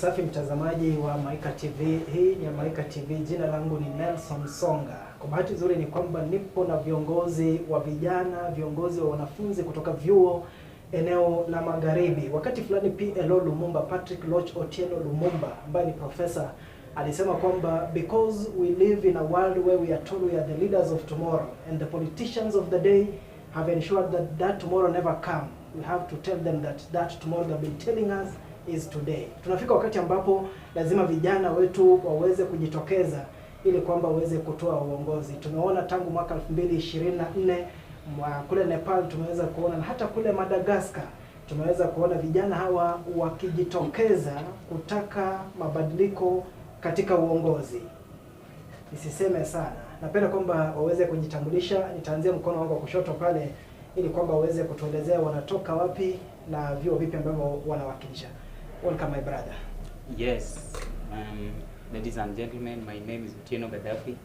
Safi mtazamaji wa Maika TV. Hii ni Maika TV. Jina langu ni Nelson Songa. Kwa bahati nzuri ni kwamba nipo na viongozi wa vijana, viongozi wa wanafunzi kutoka vyuo eneo la Magharibi. Wakati fulani PLO Lumumba, Patrick Loch Otieno Lumumba, ambaye ni professor, alisema kwamba because we live in a world where we are told we are the leaders of tomorrow and the politicians of the day have ensured that that tomorrow never come, we have to tell them that tomorrow they've been telling us is today. Tunafika wakati ambapo lazima vijana wetu waweze kujitokeza ili kwamba waweze kutoa uongozi. Tumeona tangu mwaka 2024 kule Nepal tumeweza kuona, na hata kule Madagascar tumeweza kuona vijana hawa wakijitokeza kutaka mabadiliko katika uongozi. Nisiseme sana, napenda kwamba waweze kujitambulisha. Nitaanzia mkono wangu wa kushoto pale ili kwamba waweze kutuelezea wanatoka wapi na vyuo vipi ambavyo wanawakilisha. Welcome my brother. Yes, ladies and gentlemen, my name is Otieno Gaddafi,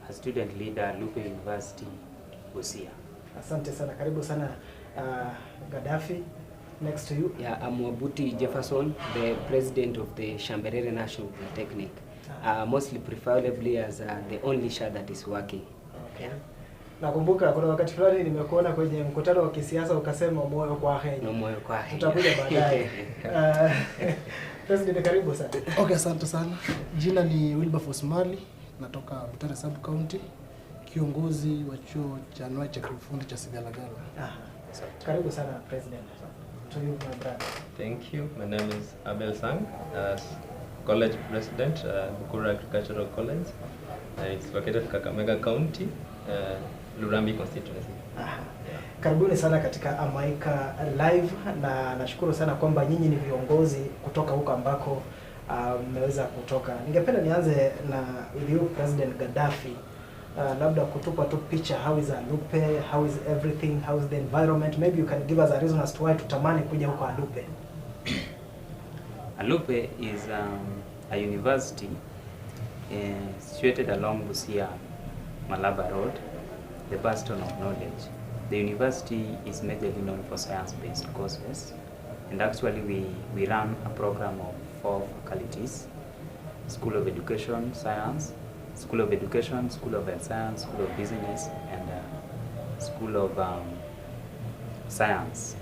a student leader Lupe University, Busia. Asante sana, karibu sana Gaddafi. Next to you. Yeah, I'm Wabuti Jefferson, the president of the Shamberere National Polytechnic. Mostly preferably as the only share that is working. Okay. Nakumbuka kuna wakati fulani nimekuona kwenye mkutano wa kisiasa ukasema moyo kwa Kenya. No moyo kwa Kenya. Tutakuja baadaye. President, karibu sana. Okay, asante sana. Jina ni Wilberforce Mali, natoka Butere Sub County, kiongozi wa chuo cha Nwai cha kiufundi cha Sigalagala. Karibu sana President. To you my brother. Thank you. My name is Abel Sang, college president, Bukura Agricultural College. It's located in Kakamega County, Lurambi constituency. Karibuni sana katika Maika Live, na nashukuru sana kwamba nyinyi ni viongozi kutoka huko ambako mmeweza kutoka. Ningependa nianze na with you President Gaddafi. Labda kutupa tu picha, how is Alupe, how is everything, how is the environment? Maybe you can give us a reason as to why tutamani kuja huko Alupe. Alupe is a university situated along Busia Malaba Road, the bastion of knowledge. The university is majorly known for science-based courses, and actually we run a program of 4 faculties: School of Education, Science, School of Education, School of Health Science, School of Business, and School of Science.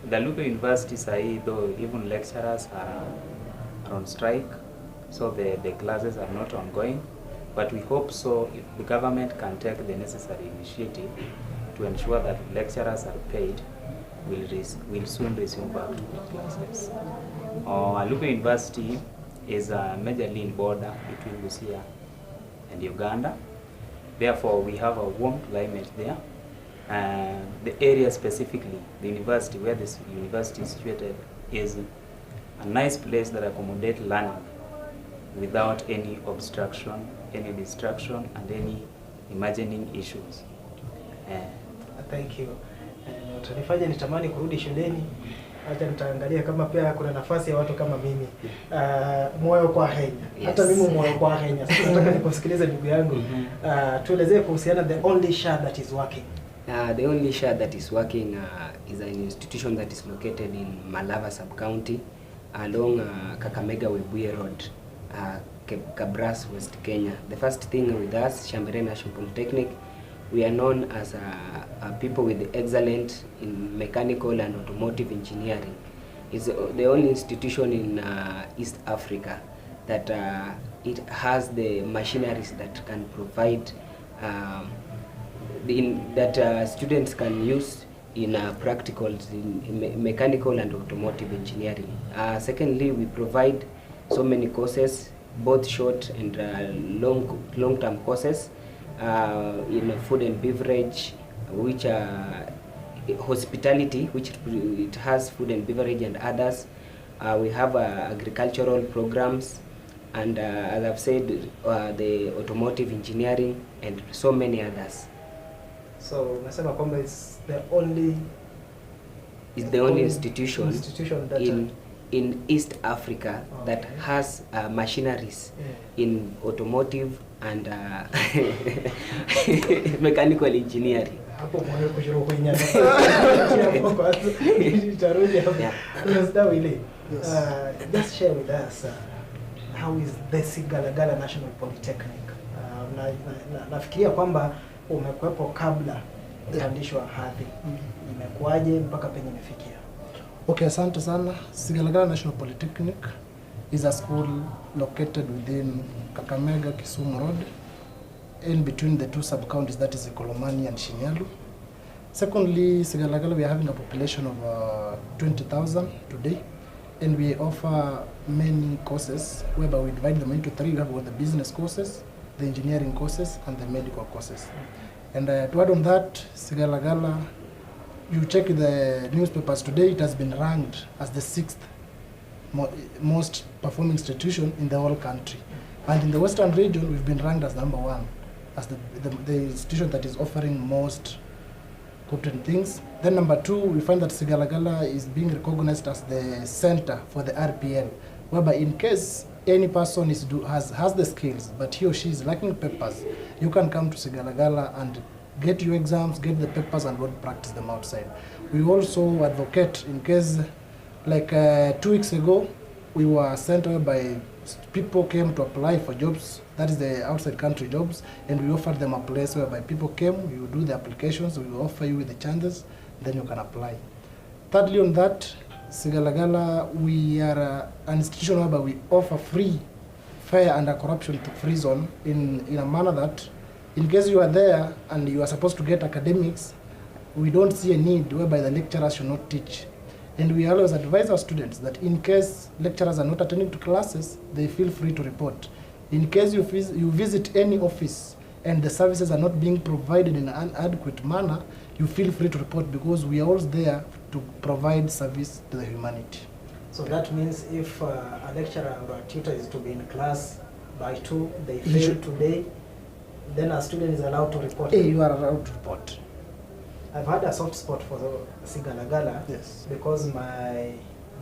The Lupe University, though even lecturers are on strike, so the classes are not ongoing, but we hope so if the government can take the necessary initiative to ensure that lecturers are paid, we'll soon resume back to the classes. Lupe University is a major lean border between Busia and Uganda. Therefore, we have a warm climate there. The area specifically, the university, where this university is situated, is a nice place that accommodates learning without any obstruction, any distraction, and any imagining issues. Thank you. Utanifanya nitamani kurudi shuleni. Acha nitaangalia kama pia kuna nafasi ya watu kama mimi. Moyo kwa Kenya. Yes. Hata mimi moyo kwa Kenya. Sasa nataka nikusikilize ndugu yangu. Tuelezee kuhusiana the only share that is working. The only share that is working is an institution that is located in Malava Sub-County along Kakamega Webuye Road, Kabras, West Kenya. The first thing with us, Shamberere National Polytechnic, we are known as people with excellent in mechanical and automotive engineering. It's the only institution in East Africa that it has the machineries that can provide students can use in practicals in mechanical and automotive engineering. Secondly, we provide so many courses, both short and long-term courses in food and beverage, which hospitality, which it has food and beverage and others. We have agricultural programs, and as I've said, the automotive engineering and so many others. So nasema kwamba it's the only institution that in East Africa that has machineries in automotive and mechanical engineering. Hapo mwayo kushuru kwenye. Hapo kwanza nitarudi hapo. Tunasema ile Yes. Just share with us how is the Sigalagala National Polytechnic. Nafikiria kwamba umekwepo kabla kupandishwa hadhi. Imekuwaje mpaka penye imefikia? Okay, asante sana. Sigalagala National Polytechnic is a school located within Kakamega, Kisumu Road, in between the two sub-counties, that is Ikolomani and Shinyalu. Secondly, Sigalagala, we are having a population of 20,000 today, and we offer many courses, whereby we divide them into three. We have the business courses, the engineering courses, and the medical courses. And to add on that, Sigalagala, you check the newspapers today, it has been ranked as the 6th most performing institution in the whole country. And in the Western region, we've been ranked as #1, as the institution that is offering most competent things. Then #2, we find that Sigalagala is being recognized as the center for the RPL, whereby in case any person has the skills, but he or she is lacking papers, you can come to Sigalagala and get your exams, get the papers, and go practice them outside. We also advocate in case, like 2 weeks ago, we were sent whereby people came to apply for jobs, that is the outside country jobs, and we offered them a place whereby people came, you do the applications, we will offer you with the chances, then you can apply. Thirdly on that, Sigalagala, we are an institution whereby we offer free, fair and a corruption-free zone in a manner that in case you are there and you are supposed to get academics, we don't see a need whereby the lecturers should not teach. And we always advise our students that in case lecturers are not attending to classes, they feel free to report. In case you visit any office and the services are not being provided in an adequate manner, you feel free to report, because we are always there to provide service to the humanity. So that means if a lecturer or a tutor is to be in class by 2, they fail today, then a student is allowed to report? You are allowed to report. I've had a soft spot for Sigalagala, yes, because my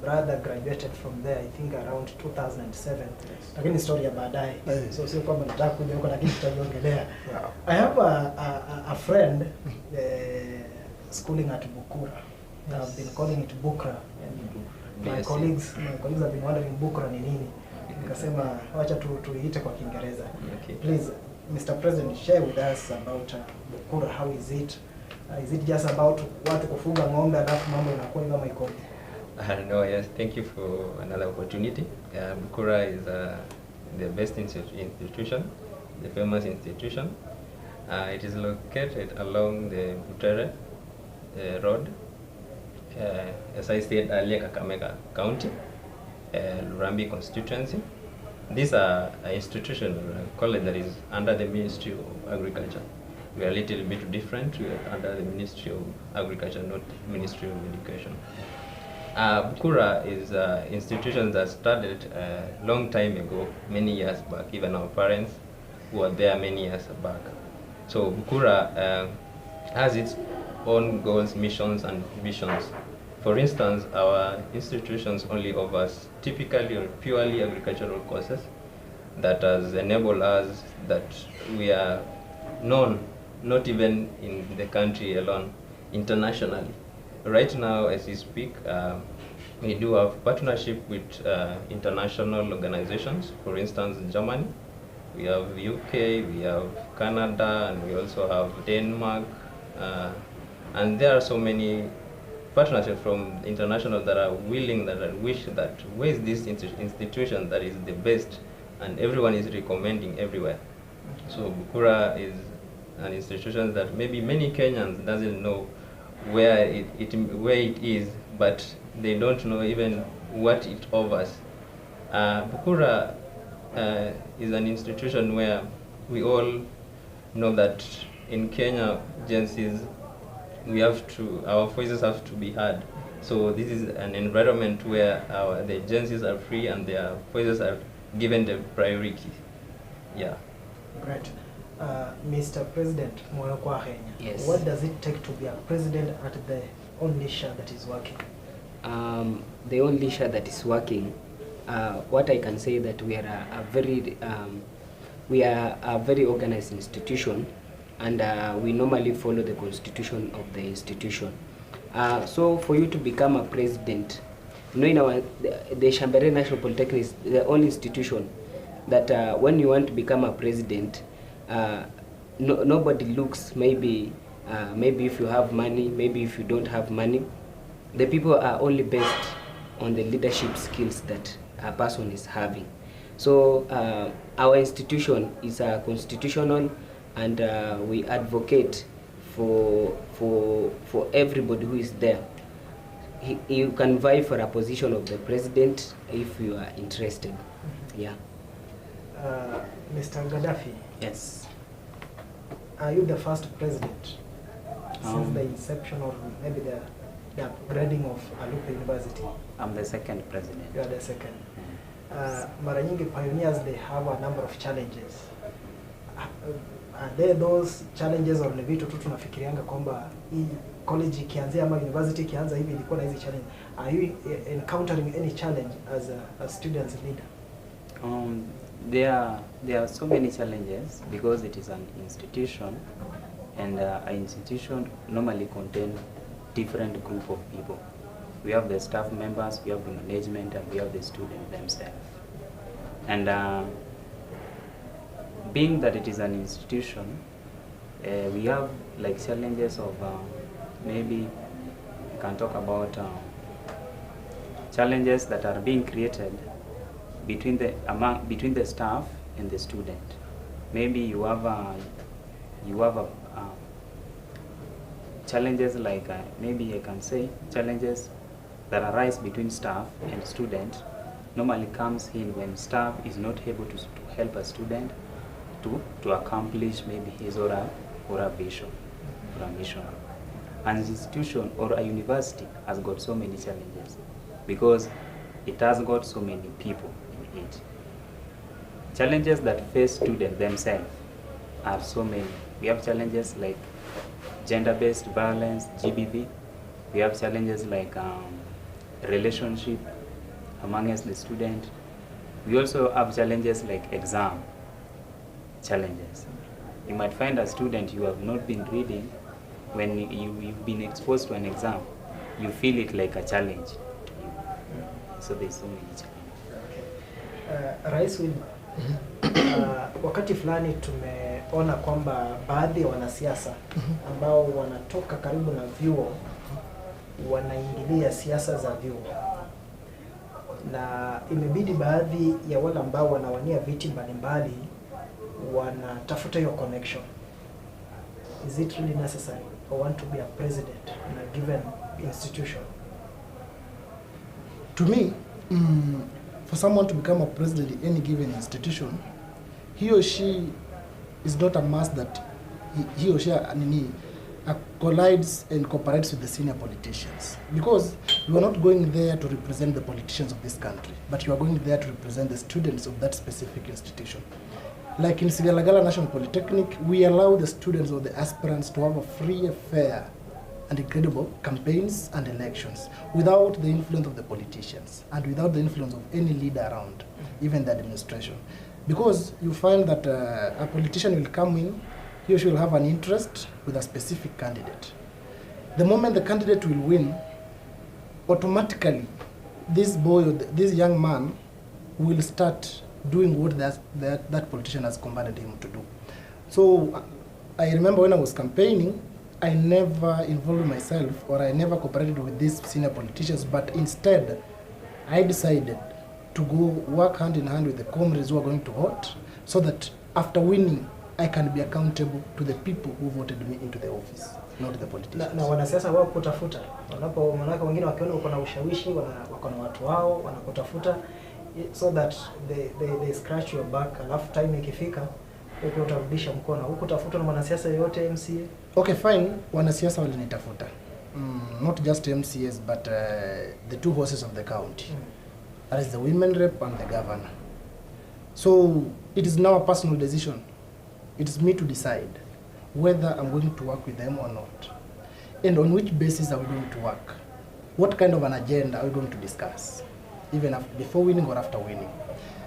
brother graduated from there, I think around 2007. Lakini story ya baadaye. So sio kwamba nataka kuja huko, lakini tutaongelea. I have a friend schooling at Bukura. I've been calling it Bukra. My colleagues have been wondering Bukra ni nini. Nikasema wacha tuiite kwa Kiingereza. Please, Mr. President, share with us about Bukura. How is it? Is it just about watu kufuga ng'ombe alafu mambo inakuwa kama iko? No, yes, thank you for another opportunity. Bukura is the best institution, the famous institution. It is located along the Butere Road, as I said earlier, Kakamega County, Lurambi constituency. These are an institution, a college that is under the Ministry of Agriculture. We are a little bit different. We are under the Ministry of Agriculture, not Ministry of Education. Bukura is an institution that started a long time ago, many years back. Even our parents were there many years back. So Bukura has its own goals, missions, and visions. For instance, our institutions only offers typically or purely agricultural courses that has enabled us that we are known, not even in the country alone, internationally. Right now, as we speak, we do have partnership with international organizations. For instance, Germany, we have UK, we have Canada, and we also have Denmark. And there are so many partnerships from international that are willing, that wish that where is this institution that is the best, and everyone is recommending everywhere. So Bukura is an institution that maybe many Kenyans doesn't know where it is, but they don't know even what it offers. Bukura is an institution where we all know that in Kenya, GenZs, our voices have to be heard. So this is an environment where the GenZs are free and their voices are given the priority. Yeah. Great. Mr. President, yes. What does it take to be a president at the only share that is working? The only share that is working, what I can say that we are a very organized institution, and we normally follow the constitution of the institution. So for you to become a president, in our the Shambere National Polytechnic is the only institution that when you want to become a president, nobody looks maybe if you have money, maybe if you don't have money. The people are only based on the leadership skills that a person is having. So our institution is constitutional, and we advocate for everybody who is there. You can vie for a position of the president if you are interested. Yeah. Mr. Gaddafi, Yes. are you the first president since the inception or maybe the upgrading of Alupe University? I'm the second president. You are the second. Mara nyingi pioneers, they have a number of challenges. Are there those challenges or ni vitu tu tunafikirianga kwamba hii college ikianzia ama university ikianza hivi ilikuwa na hizi challenge? Are you encountering any challenge as a student leader? There are so many challenges because it is an institution, and an institution normally contains different group of people. We have the staff members, we have the management, and we have the students themselves. And being that it is an institution, we have like challenges of maybe we can talk about challenges that are being created between the staff and the student. Maybe you have challenges like maybe I can say challenges that arise between staff and student normally comes in when staff is not able to help a student to accomplish maybe his or a vision or a mission. An institution or a university has got so many challenges because it has got so many people in it. Challenges that face students themselves are so many. We have challenges like gender-based violence, GBV. We have challenges like relationship amongst the student. We also have challenges like exam challenges. You might find a student you have not been reading. When you've been exposed to an exam, you feel it like a challenge to you. So there's so many challenges. Rais Wilma, wakati fulani tumeona kwamba baadhi ya wanasiasa ambao wanatoka karibu na vyuo wanaingilia siasa za vyuo, na imebidi baadhi ya wale ambao wanawania viti mbalimbali wanatafuta hiyo connection. Is it really necessary or want to be a president in a given institution? To me, for someone to become a president in any given institution, he or she is not a must that he or she collides and cooperates with the senior politicians. Because you are not going there to represent the politicians of this country, but you are going there to represent the students of that specific institution. Like in Sigalagala National Polytechnic, we allow the students or the aspirants to have a free, fair, and incredible campaigns and elections without the influence of the politicians and without the influence of any leader around, even the administration. Because you find that a politician will come in, he or she will have an interest with a specific candidate. The moment the candidate will win, automatically this boy or this young man will start doing what that politician has commanded him to do. So I remember when I was campaigning, I never involved myself or I never cooperated with these senior politicians, but instead I decided to go work hand in hand with the comrades who are going to vote, so that after winning I can be accountable to the people who voted me into the office, not the politicians. Na wanasiasa wao kutafuta, manake wengine wakiona uko na ushawishi, wako na watu wao wanakutafuta, so that they scratch your back, alafu time ikifika huko utarudisha mkono. Huko tafuta na mwanasiasa yote MCA. Okay, fine, wanasiasa walinitafuta. Not just MCAs, but the two horses of the county. That is the women rep and the governor. So it is now a personal decision. It is me to decide whether I'm going to work with them or not. And on which basis are we going to work? What kind of an agenda are we going to discuss? Even after, before winning or after winning.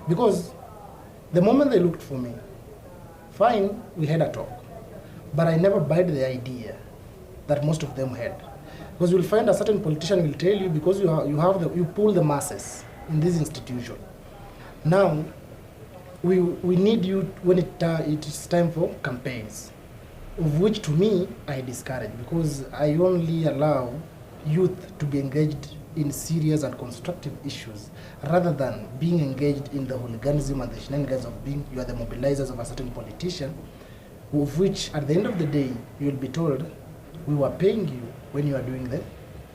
Because the moment they looked for me, fine, we had a talk. But I never bought the idea that most of them had. Because you'll find a certain politician will tell you, because you pull the masses in this institution. Now, we need you when it is time for campaigns, of which to me I discourage, because I only allow youth to be engaged in serious and constructive issues, rather than being engaged in the hooliganism and the shenanigans of being you are the mobilizers of a certain politician, of which at the end of the day you'll be told, we were paying you when you are doing the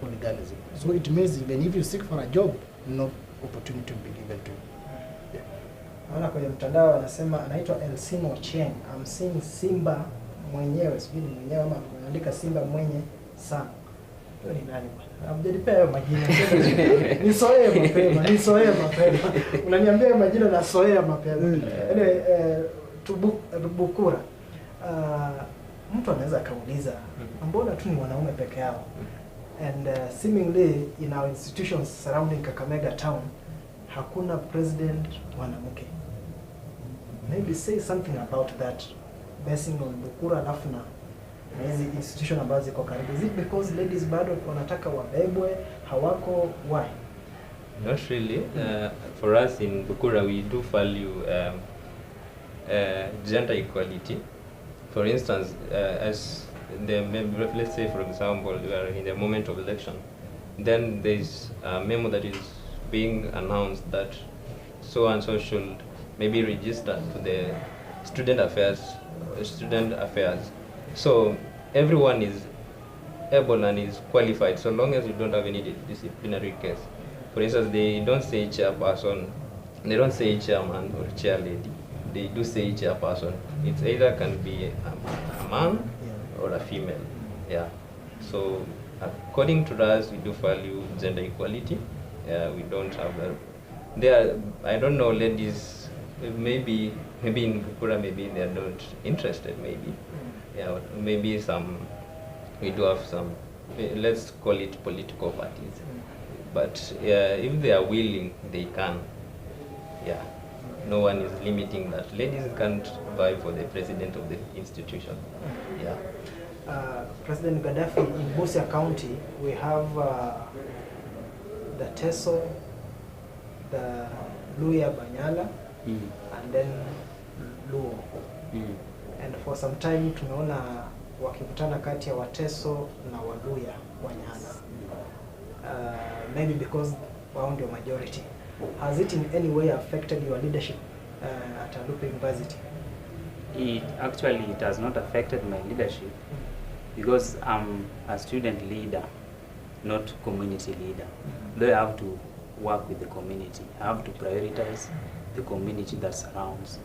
hooliganism. So it means even if you seek for a job, no opportunity will be given to you. Naona kwenye mtandao anasema anaitwa Elsino Cheng. I'm seeing Simba mwenyewe, sijui mwenyewe ama anaandika Simba mwenye sana. Hiyo ni nani bwana? Hamjanipea hayo majina. Nisoee mapema. Unaniambia hayo majina na soea mapema. Bukura. Mtu anaweza kauliza, mbona tu ni wanaume peke yao? And seemingly in our institutions surrounding Kakamega town, hakuna president mwanamke. Maybe say something about that, basing on Bukura alafu na hizi institution ambazo ziko karibu. Is it because ladies bado wanataka wabebwe, hawako, why? Not really. For us in Bukura, we do value gender equality. For instance, as let's say, for example, we are in the moment of election, then there's a memo that is being announced that so and so should maybe register to the student affairs. So everyone is able and is qualified, so long as you don't have any disciplinary case. For instance, they don't say chairperson, they don't say chairman or chair lady. They do say chairperson. It's either can be a man or a female. Yeah. So according to us, we do value gender equality. We don't have I don't know, ladies. Maybe in Bukura, maybe they are not interested. Maybe. Yeah. Maybe we do have some. Let's call it political parties. But if they are willing, they can. Yeah. No one is limiting that. Ladies can't vie for the president of the institution. Yeah. President Gaddafi, in Busia County, we have the Teso, the Luya Banyala, and then Luo. And for some time tumeona wakikutana kati ya Wateso na Waluya Banyala. Maybe because wao ndio majority. Has it in any way affected your leadership at Alupe University? It has not affected my leadership because I'm a student leader, not community leader. Though I have to work with the community. I have to prioritize the community that surrounds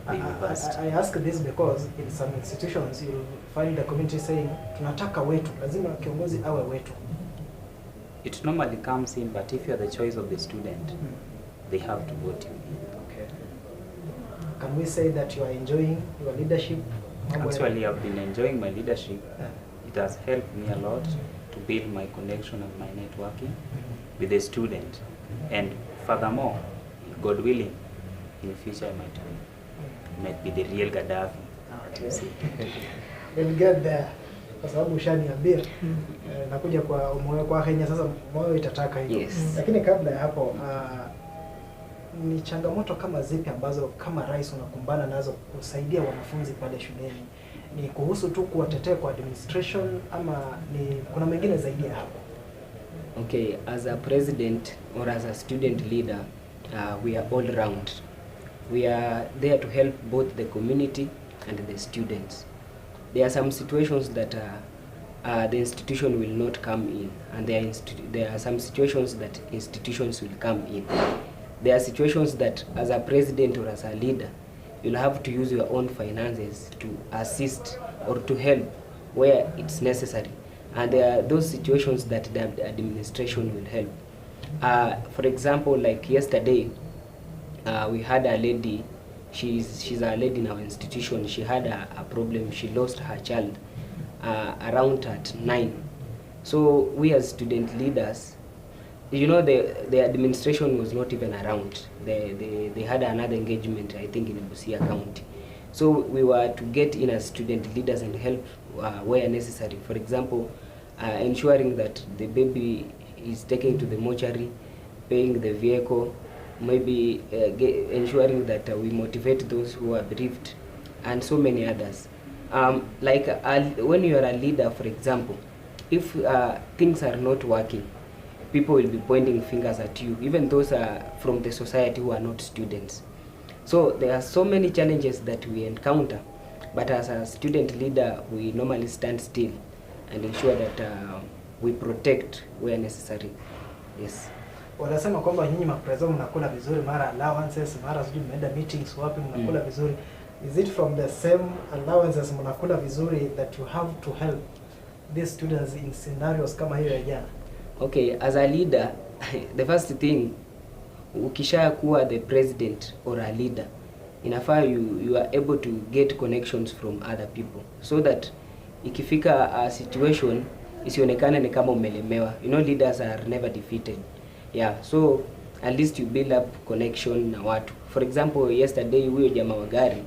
the university. I ask this because in some institutions you'll find the community saying, tunataka wetu, lazima kiongozi awe wetu. It normally comes in, but if you are the choice of the student, they have to vote you in. Okay. Can we say that you are enjoying your leadership? Actually, I've been enjoying my leadership. It has helped me a lot to build my connection and my networking with the student. And furthermore, God willing, in future I might be the real Gaddafi. We'll get there. Kwa sababu ushaniambia nakuja kwa moyo kwa Kenya, sasa moyo itataka hivyo. Yes. Lakini kabla ya hapo ni changamoto kama zipi ambazo kama rais unakumbana nazo kusaidia wanafunzi pale shuleni? Ni kuhusu tu kuwatetea kwa administration ama ni kuna mengine zaidi ya hapo? Okay, as a president or as a student leader, we are all round. We are there to help both the community and the students. There are some situations that the institution will not come in, and there are some situations that institutions will come in. There are situations that as a president or as a leader, you'll have to use your own finances to assist or to help where it's necessary. And there are those situations that the administration will help. For example, like yesterday, we had a lady. She's a lady in our institution. She had a problem. She lost her child around at 9. So we as student leaders, you know, the administration was not even around. They had another engagement, I think, in Busia County. So we were to get in as student leaders and help where necessary. For example, ensuring that the baby is taken to the mortuary, paying the vehicle, maybe ensuring that we motivate those who are bereaved, and so many others. When you are a leader, for example, if things are not working, people will be pointing fingers at you, even those from the society who are not students. So there are so many challenges that we encounter, but as a student leader, we normally stand still and ensure that we protect where necessary. Yes. Wanasema kwamba nyinyi maprezo mnakula vizuri, mara allowances, mara sijui mnaenda meetings wapi mnakula vizuri. Is it from the same allowances mnakula vizuri that you have to help these students in scenarios kama hiyo ya jana? Okay, as a leader, the first thing, ukisha kuwa the president or a leader, inafaa you are able to get connections from other people, so that ikifika a situation isionekane ni kama umelemewa. You know, leaders are never defeated. Yeah, so at least you build up connection na watu. For example, yesterday huyo jamaa wa gari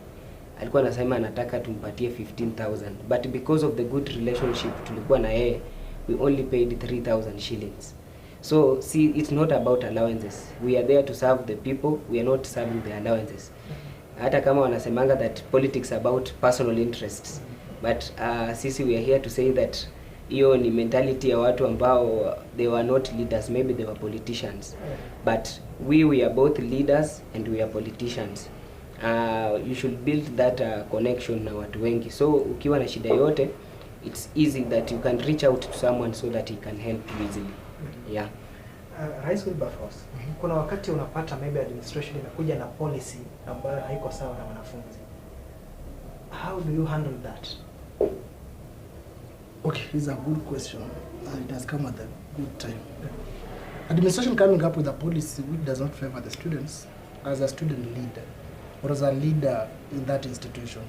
alikuwa anasema anataka tumpatie 15,000, but because of the good relationship tulikuwa na yeye, we only paid 3,000 shillings. So see, it's not about allowances. We are there to serve the people. We are not serving the allowances. Hata kama wanasemanga that politics about personal interests, but sisi we are here to say that hiyo ni mentality ya watu ambao they were not leaders, maybe they were politicians. But we are both leaders and we are politicians. You should build that connection na watu wengi. So ukiwa na shida yote, it's easy that you can reach out to someone so that he can help you easily. Yeah. Rais Wilberforce, kuna wakati unapata maybe administration inakuja na policy ambayo haiko sawa na wanafunzi. How do you handle that? Okay, it's a good question, and it has come at a good time. Administration coming up with a policy which does not favor the students, as a student leader or as a leader in that institution,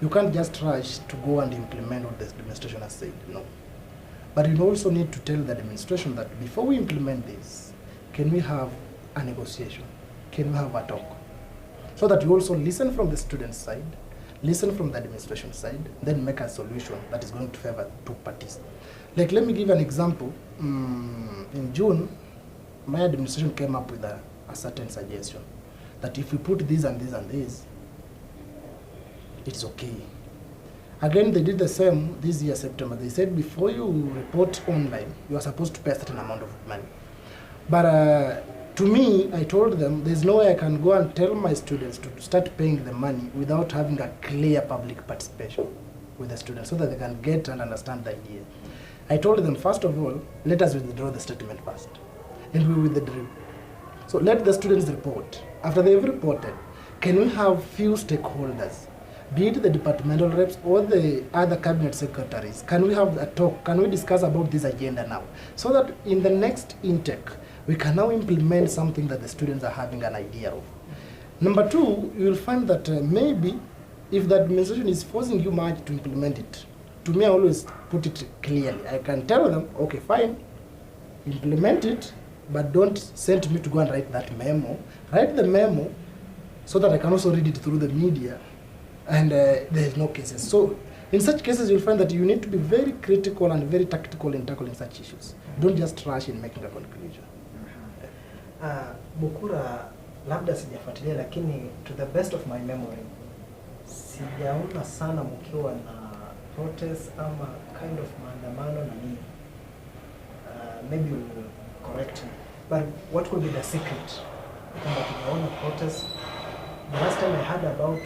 you can't just rush to go and implement what the administration has said, no. But you also need to tell the administration that before we implement this, can we have a negotiation? Can we have a talk? So that you also listen from the student side, listen from the administration side, then make a solution that is going to favor two parties. Like, let me give an example. In June, my administration came up with a certain suggestion that if we put this and this and this, it's okay. Again, they did the same this year, September. They said before you report online, you are supposed to pay a certain amount of money. But to me, I told them there's no way I can go and tell my students to start paying the money without having a clear public participation with the students so that they can get and understand the idea. I told them, first of all, let us withdraw the statement first. And we withdrew. So let the students report. After they've reported, can we have few stakeholders, be it the departmental reps or the other cabinet secretaries? Can we have a talk? Can we discuss about this agenda now? So that in the next intake, we can now implement something that the students are having an idea of. Number two, you will find that maybe if the administration is forcing you much to implement it, to me I always put it clearly. I can tell them, okay, fine, implement it, but don't send me to go and write that memo. Write the memo so that I can also read it through the media, and there is no cases. So in such cases, you'll find that you need to be very critical and very tactical in tackling such issues. Don't just rush in making a conclusion. Bukura, labda sijafuatilia, lakini to the best of my memory, sijaona sana mkiwa na protest ama kind of maandamano na nini. Maybe you will correct me. But what could be the secret? Kwamba tunaona protest. The last time I heard about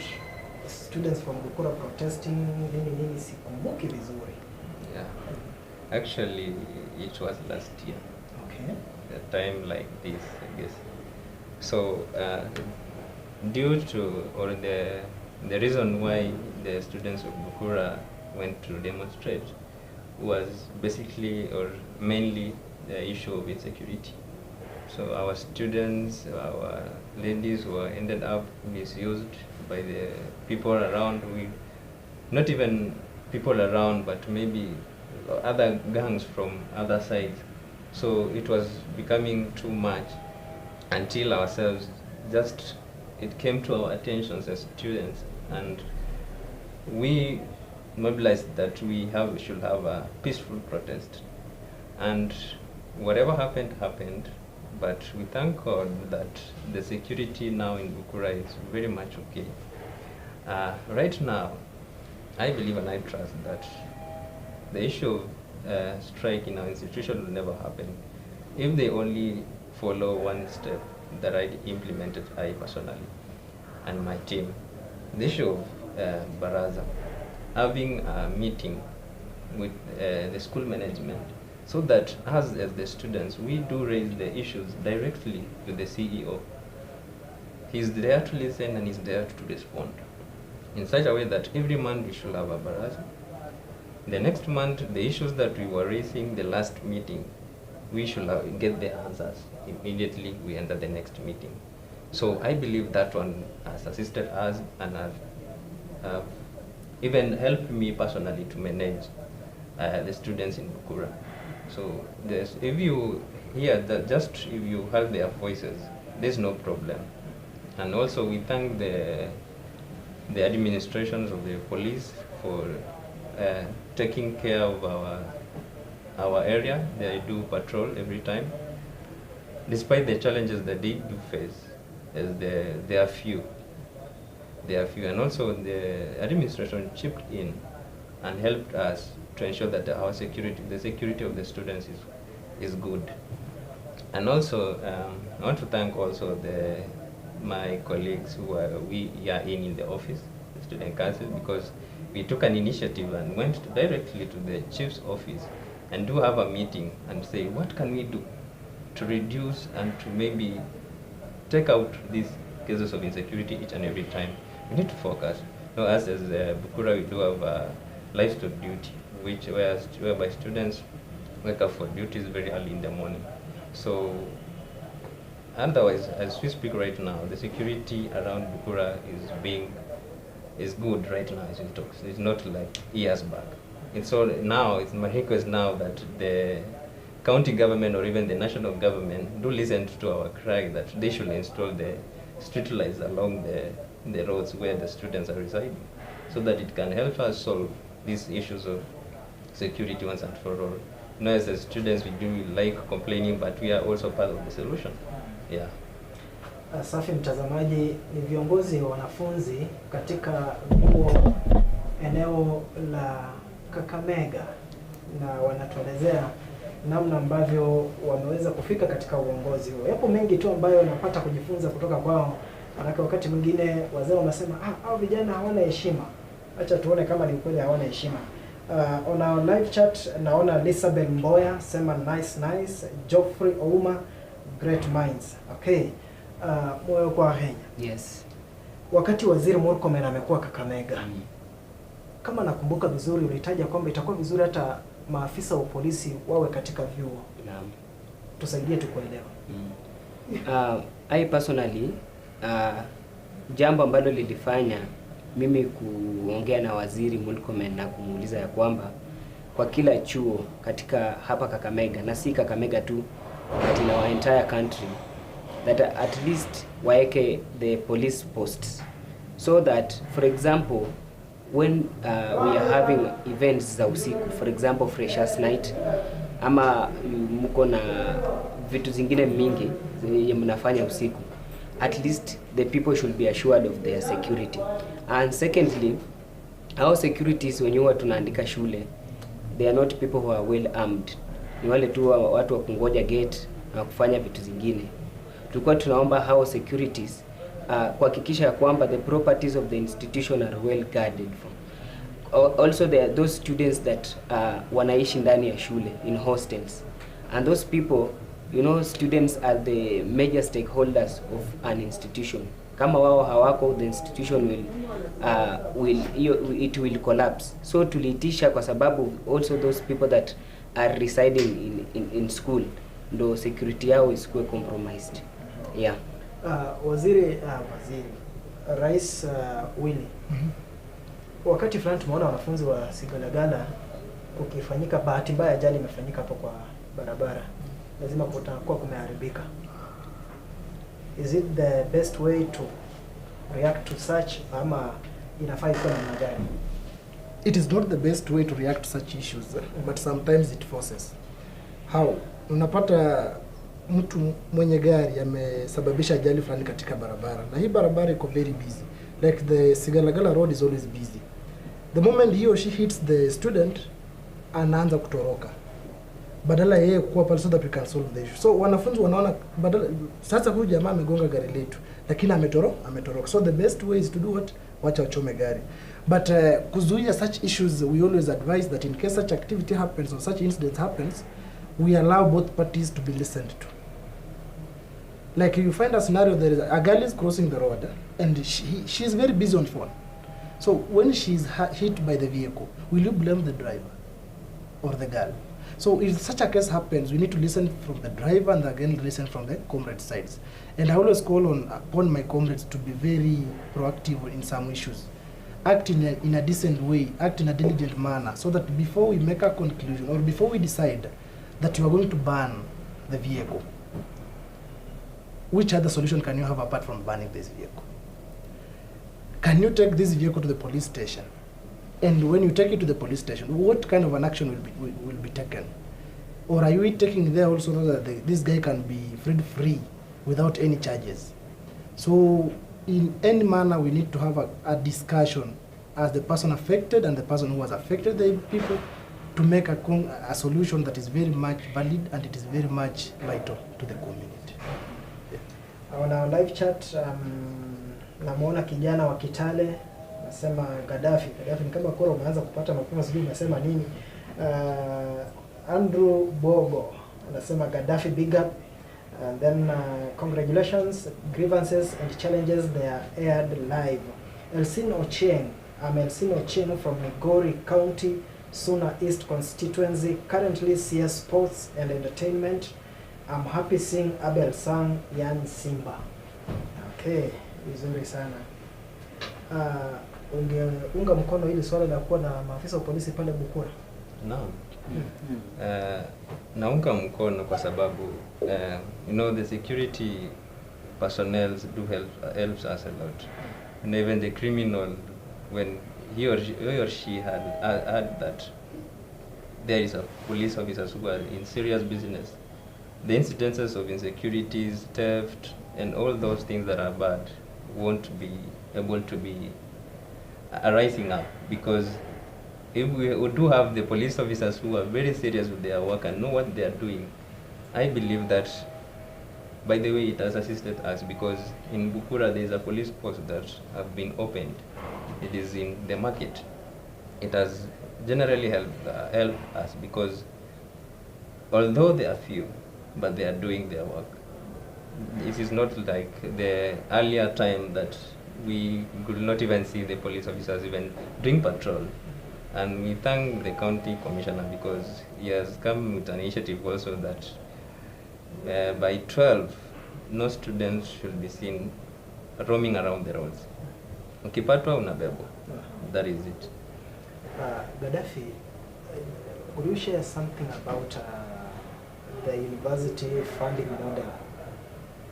students from Bukura protesting, nini sikumbuki vizuri. Yeah. Actually, it was last year. Okay. A time like this, I guess. So, due to, or the reason why the students of Bukura went to demonstrate was basically or mainly the issue of insecurity. So our students, our ladies were ended up misused by the people around. Not even people around, but maybe other gangs from other sides. So it was becoming too much until ourselves it came to our attention as students, and we mobilized that we should have a peaceful protest. And whatever happened, happened. But we thank God that the security now in Bukura is very much okay. Right now, I believe and I trust that the issue of strike in our institution will never happen if they only follow one step that I implemented, I personally and my team. The issue of Baraza, having a meeting with the school management, so that as the students, we do raise the issues directly to the CEO. He's there to listen and he's there to respond in such a way that every month we should have a baraza. The next month, the issues that we were raising the last meeting, we should get the answers immediately we enter the next meeting. So I believe that one has assisted us and have even helped me personally to manage the students in Bukura. So if you hear that, just if you hear their voices, there's no problem. And also we thank the administrations of the police for taking care of our area. They do patrol every time. Despite the challenges that they do face, as they are few. They are few, and also the administration chipped in and helped us to ensure that our security, the security of the students is good. And also, I want to thank also my colleagues who we are in the office, the student council, because we took an initiative and went directly to the chief's office and do have a meeting and say, what can we do to reduce and to maybe take out these cases of insecurity each and every time. We need to focus. You know, as Bukura, we do have livestock duty, whereby students wake up for duties very early in the morning. So, otherwise, as we speak right now, the security around Bukura is good right now as we talk. So it's not like years back. It's all now. It's my request now that the county government or even the national government do listen to our cry that they should install the street lights along the roads where the students are residing, so that it can help us solve these issues of security once and for all. You know, as the students, we do like complaining, but we are also part of the solution. Yeah. Safi mtazamaji, ni viongozi wa wanafunzi katika vyuo eneo la Kakamega, na wanatuelezea namna ambavyo wameweza kufika katika uongozi huo. Yapo mengi tu ambayo napata kujifunza kutoka kwao. Manake wakati mwingine wazee wanasema hao vijana hawana heshima. Acha tuone kama ni ukweli hawana heshima. On our live chat naona Elizabeth Mboya sema nice. Geoffrey Ouma, great minds. Okay. Moyo kwa Kenya. Yes. Wakati Waziri Murkomen amekuwa Kakamega. Kama nakumbuka vizuri ulitaja kwamba itakuwa vizuri hata maafisa wa polisi wawe katika vyuo. Naam. Tusaidie tu kuelewa. I personally jambo ambalo lilifanya mimi kuongea na Waziri Murkomen na kumuuliza ya kwamba kwa kila chuo katika hapa Kakamega, na si Kakamega tu, but in our entire country, that at least waeke the police posts, so that for example when we are having events za usiku, for example freshers night, ama mko na vitu zingine mingi zenye mnafanya usiku, at least the people should be assured of their security. And secondly, our securities when you are tunaandika shule, they are not people who are well armed. Ni wale tu watu wa kungoja gate na kufanya vitu zingine. Tulikuwa tunaomba hao securities kuhakikisha kwamba the properties of the institution are well guarded from. Also there are those students that wanaishi ndani ya shule in hostels, and those people, you know, students are the major stakeholders of an institution. Kama wao hawako, the institution will collapse. So tuliitisha kwa sababu also those people that are residing in school, security yao isikuwe compromised. Yeah. Waziri Rais Willy. Wakati fulani tumeona wanafunzi wa Sigalagala ukifanyika bahati mbaya ajali imefanyika hapo kwa barabara. Lazima kutakuwa kumeharibika. Is it the best way to react to such, ama inafaa ikuwe namna gani? It is not the best way to react to such issues, but sometimes it forces. How? Unapata mtu mwenye gari amesababisha ajali fulani katika barabara, na hii barabara iko very busy, like the Sigalagala road is always busy. The moment he or she hits the student, anaanza kutoroka badala yeye kuwa pale so that we can solve the issue. So wanafunzi wanaona badala sasa huyu jamaa amegonga gari letu lakini ametoroka. So the best way is to do what? Wacha wachome gari. But kuzuia such issues, we always advise that in case such activity happens or such incident happens, we allow both parties to be listened to. Like you find a scenario, there is a girl is crossing the road and she is very busy on phone. So when she is hit by the vehicle, will you blame the driver or the girl? So if such a case happens, we need to listen from the driver and again listen from the comrade sides. And I always call upon my comrades to be very proactive in some issues. Act in a decent way, act in a diligent manner, so that before we make a conclusion or before we decide that you are going to ban the vehicle, which other solution can you have apart from banning this vehicle? Can you take this vehicle to the police station? And when you take it to the police station, what kind of an action will be taken? Or are you taking there also so that this guy can be freed free without any charges? So in any manner, we need to have a discussion as the person affected and the person who has affected the people to make a solution that is very much valid and it is very much vital to the community. On our live chat, namuona kijana wa Kitale nasema Gaddafi ni kama kora umeanza kupata mapema, sijui umesema nini. Andrew Bogo anasema Gaddafi big up, and then congratulations, grievances and challenges, they are aired live. Elsin Ochieng, I'm Elsin Ochieng from Migori County, Suna East constituency, currently CS Sports and Entertainment. I'm happy seeing Abel Sang Yan Simba. Okay, vizuri sana. Unga mkono hili swala la kuwa na maafisa wa polisi pale Bukura? Naam. Naunga mkono kwa sababu you know, the security personnel do helps us a lot. And even the criminal, when he or she had heard that there is a police officers who are in serious business, the incidences of insecurities, theft, and all those things that are bad won't be able to be rising up, because if we do have the police officers who are very serious with their work and know what they are doing, I believe that, by the way, it has assisted us, because in Bukura there is a police post that have been opened. It is in the market. It has generally helped us, because although they are few, but they are doing their work. It is not like the earlier time that we could not even see the police officers even doing patrol. And we thank the county commissioner, because he has come with an initiative also that by 12, no students should be seen roaming around the roads. Ukipatwa unabebwa. That is it. Gaddafi, could you share something about the university funding model?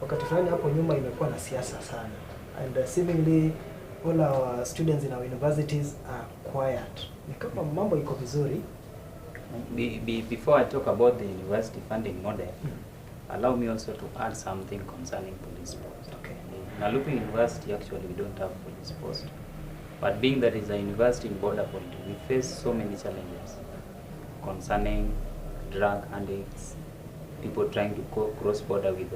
Wakati fulani hapo nyuma imekuwa na siasa sana, and seemingly all our students in our universities are quiet. Ni kama mambo iko vizuri. Before I talk about the university funding model, allow me also to add something concerning police post. Okay. In Nalupi University, actually, we don't have police post. But being that it's a university in border point, we face so many challenges concerning drug addicts, people trying to cross border with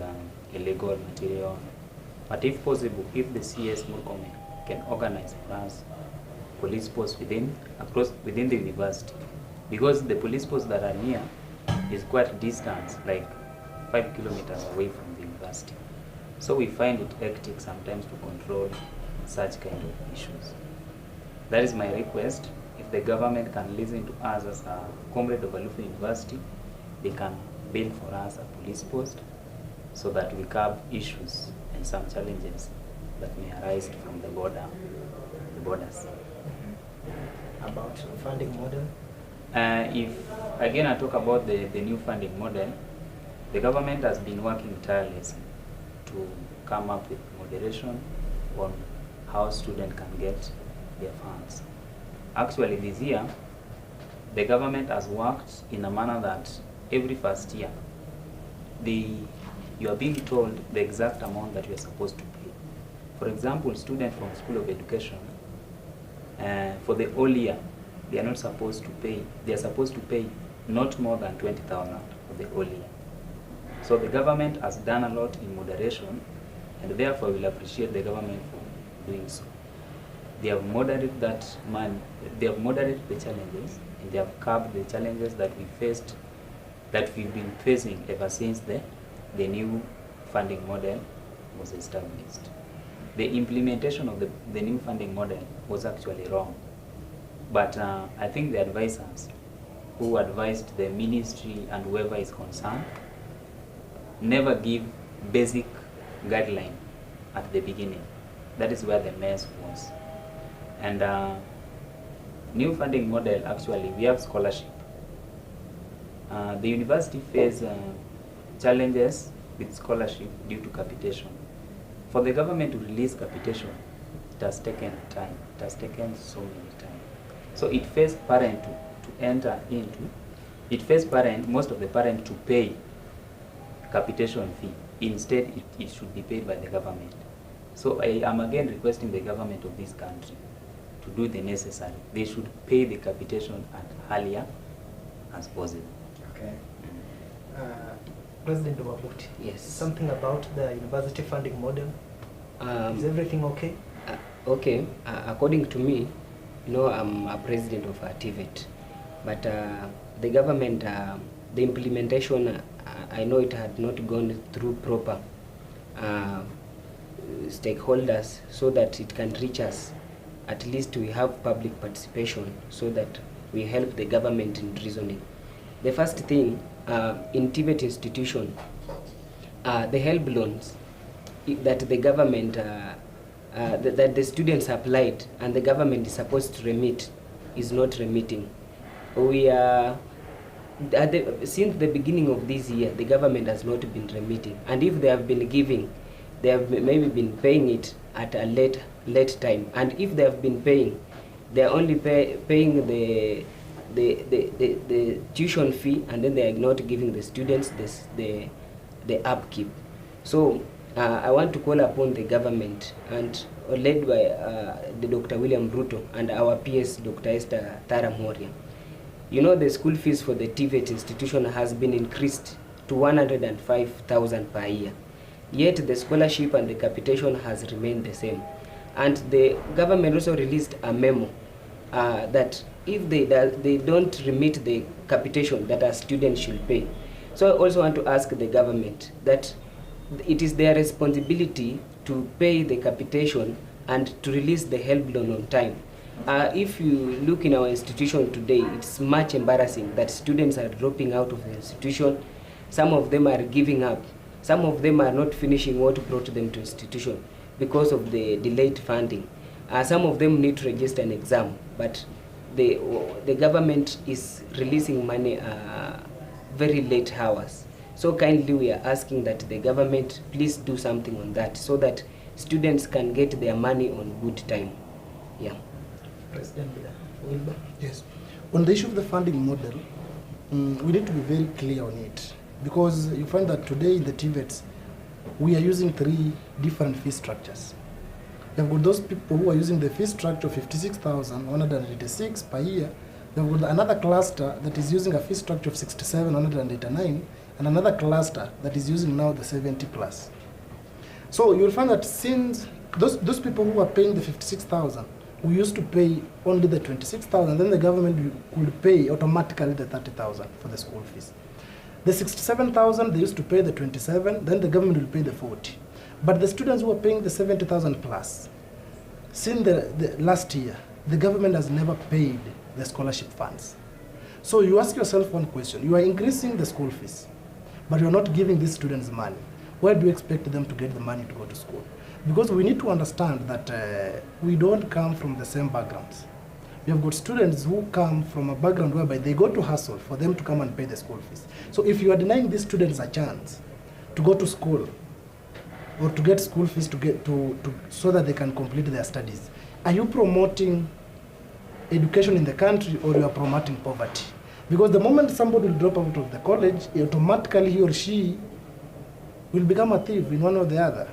illegal material. But if possible, if the CS Murkomen can organize for us police posts within the university, because the police posts that are near is quite distant, like 5 kilometers away from the university. So we find it hectic sometimes to control such kind of issues. That is my request. If the government can listen to us as a comrade of Alufi University, they can build for us a police post so that we curb issues and some challenges that may arise from the borders. About funding model? If again I talk about the new funding model, the government has been working tirelessly to come up with moderation on how students can get their funds. Actually this year, the government has worked in a manner that every first year, you are being told the exact amount that you are supposed to pay. For example, students from School of Education, for the whole year, they are not supposed to pay. They are supposed to pay not more than 20,000 for the whole year. So the government has done a lot in moderation, and therefore we'll appreciate the government for doing so. They have moderated that man. They have moderated the challenges, and they have curbed the challenges that we've been facing ever since the new funding model was established. The implementation of the new funding model was actually wrong, but I think the advisors who advised the ministry and whoever is concerned never give basic guideline at the beginning. That is where the mess was. And new funding model, actually, we have scholarship. The university faces challenges with scholarship due to capitation. For the government to release capitation, it has taken time. It has taken so many time. So it faced parent to enter into. It faced most of the parent to pay capitation fee. Instead, it should be paid by the government. So I am again requesting the government of this country to do the necessary. They should pay the capitation as earlier as possible. Okay. President Wabuti, Yes. something about the university funding model. Is everything okay? Okay. According to me, I'm a president of TVET, but the government, the implementation, I know it had not gone through proper stakeholders so that it can reach us. At least we have public participation so that we help the government in reasoning. The first thing, in TVET institution, the help loans that the government, that the students applied and the government is supposed to remit is not remitting. We are, since the beginning of this year, the government has not been remitting, and if they have been giving, they have maybe been paying it at a late time, and if they have been paying, they are only paying the tuition fee, and then they are not giving the students the upkeep. So I want to call upon the government, and led by the Dr. William Ruto and our PS Dr. Esther Tara Moria. The school fees for the TVET institution has been increased to 105,000 per year. Yet the scholarship and the capitation has remained the same. And the government also released a memo that if they don't remit the capitation, that our students should pay. So I also want to ask the government that it is their responsibility to pay the capitation and to release the help loan on time. If you look in our institution today, it's much embarrassing that students are dropping out of the institution. Some of them are giving up. Some of them are not finishing what brought them to institution because of the delayed funding. Some of them need to register an exam, but the government is releasing money very late hours. So kindly we are asking that the government please do something on that so that students can get their money on good time. Yeah. President Wilbur? Yes. On the issue of the funding model, we need to be very clear on it, because you find that today in the TVETs, we are using 3 different fee structures. You've got those people who are using the fee structure of 56,186 per year. You've got another cluster that is using a fee structure of 67,189, and another cluster that is using now the 70 plus. So you'll find that since those people who are paying the 56,000, we used to pay only the 26,000, then the government would pay automatically the 30,000 for the school fees. The 67,000, they used to pay the 27, then the government will pay the 40. But the students who are paying the 70,000 plus, since the last year, the government has never paid the scholarship funds. So you ask yourself one question: you are increasing the school fees, but you are not giving these students money. Where do you expect them to get the money to go to school? Because we need to understand that we don't come from the same backgrounds. We have got students who come from a background whereby they go to hustle for them to come and pay the school fees. So if you are denying these students a chance to go to school or to get school fees so that they can complete their studies, are you promoting education in the country, or you are promoting poverty? Because the moment somebody will drop out of the college, automatically he or she will become a thief in one or the other.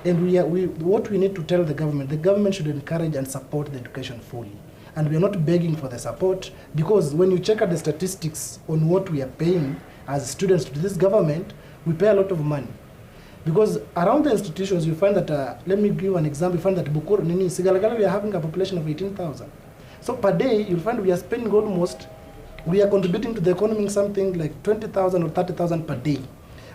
And what we need to tell the government should encourage and support the education fully. And we are not begging for the support, because when you check out the statistics on what we are paying as students to this government, we pay a lot of money. Because around the institutions, you find that, let me give an example, you find that Bukuru, Sigalagala, we are having a population of 18,000. So per day, you'll find we are spending almost, we are contributing to the economy something like 20,000 or 30,000 per day.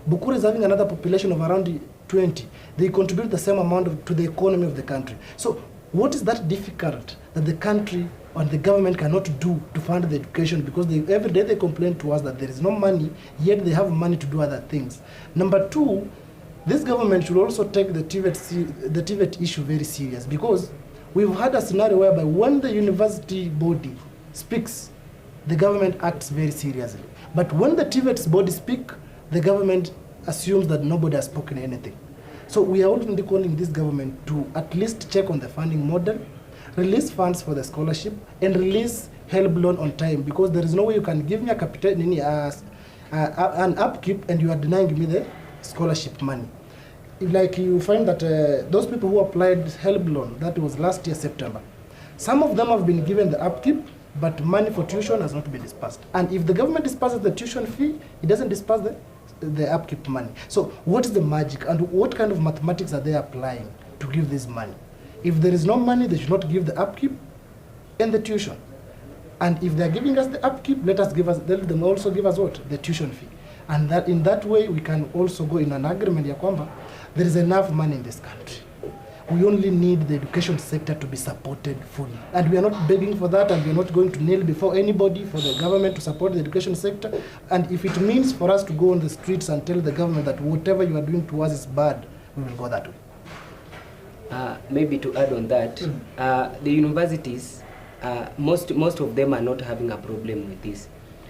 Bukuru is having another population of around 20. They contribute the same amount to the economy of the country. So what is that difficult that the country and the government cannot do to fund the education? Because every day they complain to us that there is no money, yet they have money to do other things. Number two, this government should also take the TVET issue very serious, because we've had a scenario whereby when the university body speaks, the government acts very seriously. But when the TVET's body speak, the government assumes that nobody has spoken anything. So we are ultimately calling this government to at least check on the funding model, release funds for the scholarship, and release help loan on time, because there is no way you can give me a capital an upkeep and you are denying me the scholarship money. Like you find that those people who applied help loan, that was last year September, some of them have been given the upkeep, but money for tuition has not been dispersed. And if the government disperses the tuition fee, it doesn't disperse the upkeep money. So what is the magic, and what kind of mathematics are they applying to give this money? If there is no money, they should not give the upkeep and the tuition. And if they are giving us the upkeep, let them also give us what? The tuition fee. And that in that way, we can also go in an agreement ya kwamba there is enough money in this country. We only need the education sector to be supported fully. And we are not begging for that, and we are not going to kneel before anybody for the government to support the education sector. And if it means for us to go on the streets and tell the government that whatever you are doing to us is bad, we will go that way. Maybe to add on that, the universities, most of them are not having a problem with this.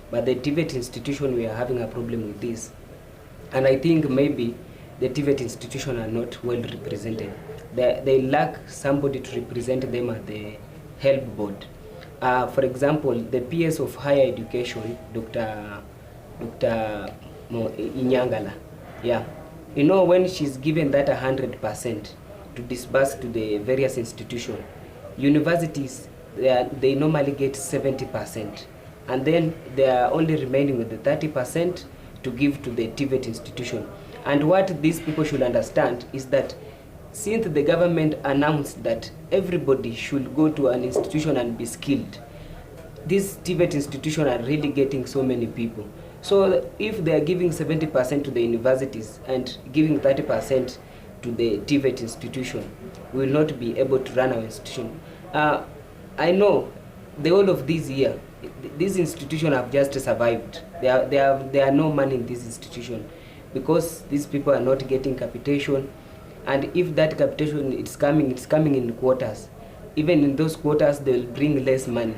But the TVET institution, we are having a problem with this. And I think maybe the TVET institution are not well represented. They lack somebody to represent them at the help board. For example, the PS of higher education, Dr. Inyangala, yeah. You know, when she's given that 100% to disburse to the various institutions, universities, they normally get 70%. And then they are only remaining with the 30% to give to the TVET institution. And what these people should understand is that since the government announced that everybody should go to an institution and be skilled, these TVET institutions are really getting so many people. So if they are giving 70% to the universities and giving 30% to the TVET institution, we will not be able to run our institution. I know the whole of this year, these institutions have just survived. There are no money in this institution because these people are not getting capitation. And if that capitation is coming in quotas. Even in those quotas, they will bring less money.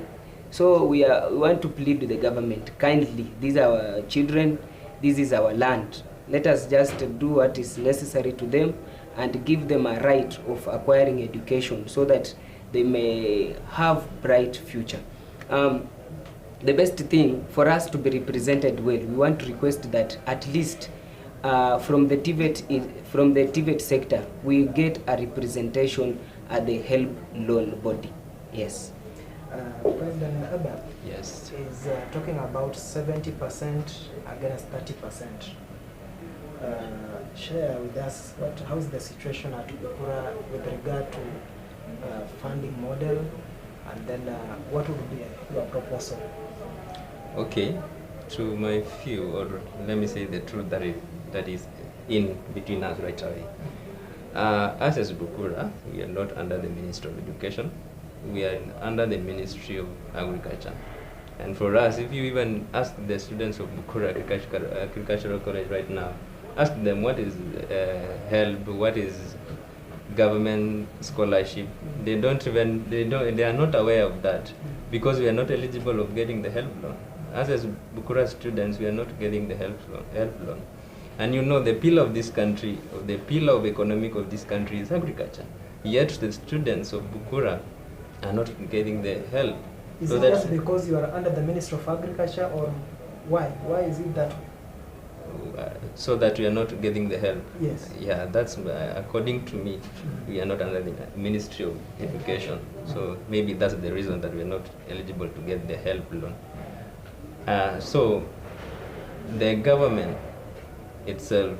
So we want to plead with the government, kindly, these are our children, this is our land. Let us just do what is necessary to them and give them a right of acquiring education so that they may have bright future. The best thing for us to be represented well, we want to request that at least from the TVET sector, we get a representation at the help loan body. Yes. President Abba, Yes. is talking about 70% against 30%. Share with us how is the situation at Bukura with regard to funding model, and then what would be your proposal? Okay, to my view, or let me say the truth that is in between us right away. Us as Bukura, we are not under the Ministry of Education. We are under the Ministry of Agriculture. And for us, if you even ask the students of Bukura Agricultural College right now, ask them what is help, what is government scholarship, they are not aware of that because we are not eligible of getting the help loan. Us as Bukura students, we are not getting the help loan. And you know, the pillar of this country, the pillar of economic of this country is agriculture. Yet the students of Bukura are not getting the help. Is So it that's- just because you are under the Ministry of Agriculture, or why? Why is it that? So that we are not getting the help. Yes. Yeah, that's according to me, we are not under the Ministry of Education. So maybe that's the reason that we are not eligible to get the help loan. So the government itself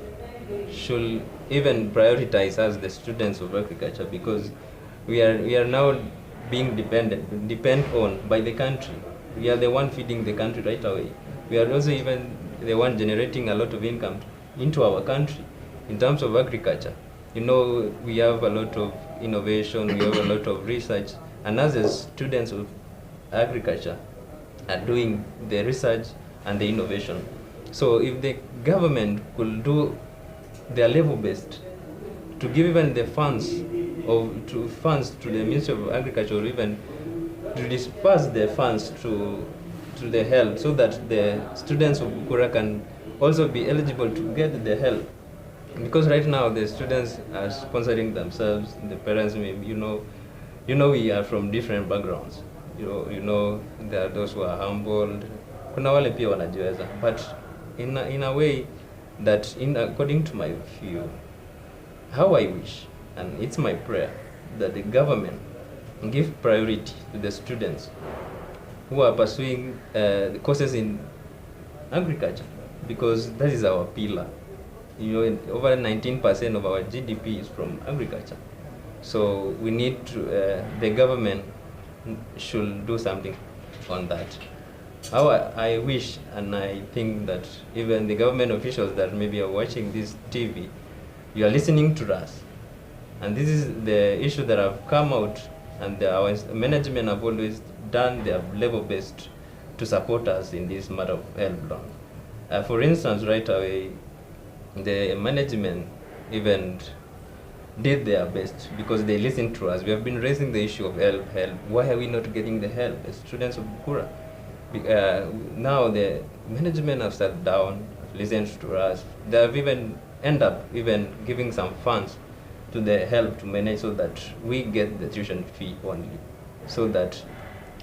should even prioritize us, the students of agriculture, because we are now being depend on by the country. We are the one feeding the country right away. We are also even the one generating a lot of income into our country in terms of agriculture. You know, we have a lot of innovation, we have a lot of research, and as the students of agriculture are doing the research and the innovation. So if the government could do their level best to give even the funds to the Ministry of Agriculture, or even to disperse the funds to the help, so that the students of Bukura can also be eligible to get the help. Because right now the students are sponsoring themselves, the parents, maybe, you know, we are from different backgrounds. You know, there are those who are humbled, kuna wale pia wanajiweza, but in a way that, according to my view, how I wish, and it's my prayer, that the government give priority to the students who are pursuing the courses in agriculture, because that is our pillar. You know, over 19% of our GDP is from agriculture. So we need to, the government should do something on that. How I wish, and I think that even the government officials that maybe are watching this TV, you are listening to us. And this is the issue that have come out, and our management have always done their level best to support us in this matter of help loan. For instance, right away, the management even did their best because they listened to us. We have been raising the issue of help. Why are we not getting the help as students of Bukura? Now the management have sat down, listened to us. They have even end up even giving some funds to the help to manage, so that we get the tuition fee only, so that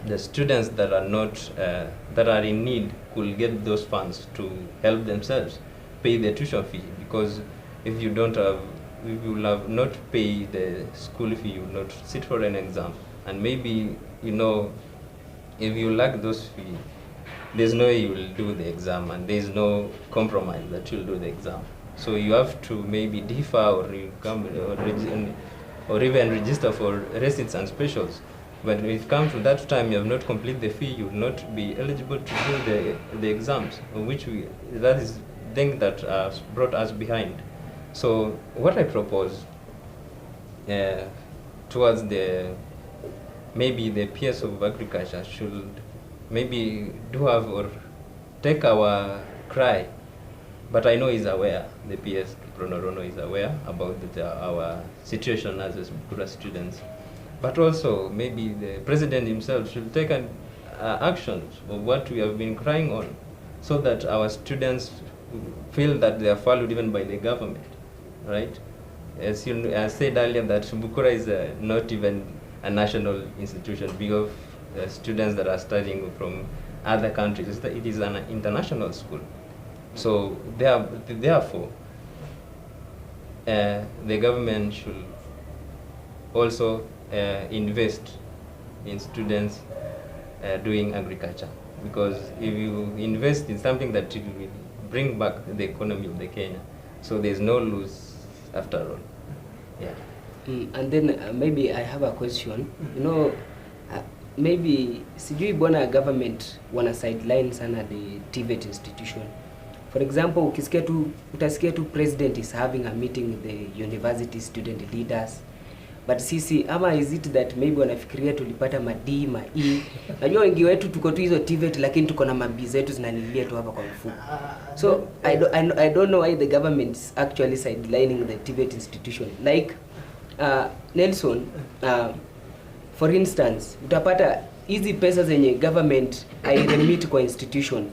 the students that are not that are in need could get those funds to help themselves pay the tuition fee. Because if you don't have, if you will have not pay the school fee, you will not sit for an exam, and maybe, you know, if you lack those fees, there's no way you will do the exam, and there's no compromise that you'll do the exam. So you have to maybe defer, or you come or even register for receipts and specials. But when it comes to that time, you have not completed the fee, you will not be eligible to do the exams, that is the thing that brought us behind. So what I propose towards maybe the PS of agriculture should maybe do have or take our cry, but I know he's aware, the PS Rono is aware about our situation as Bukura students. But also maybe the president himself should take actions of what we have been crying on, so that our students feel that they are valued even by the government, right? As you said earlier, that Bukura is not even a national institution because students that are studying from other countries. It is an international school. So therefore, the government should also invest in students doing agriculture, because if you invest in something that will bring back the economy of the Kenya, so there's no lose after all. Yeah. And then maybe I have a question. You know, maybe sijui bwana government wana sideline sana the TVET institution. For example, utasikia tu president is having a meeting with the university student leaders. But sisi, ama is it that maybe wanafikiria tulipata ma-D, ma-E. Najua wengi wetu tuko tu hizo TVET, lakini tuko na mabi zetu zinanilia tu hapa kwa mfuko. So I don't know why the government is actually sidelining the TVET institution. Like Nelson, for instance, utapata hizi pesa zenye government remit kwa institution,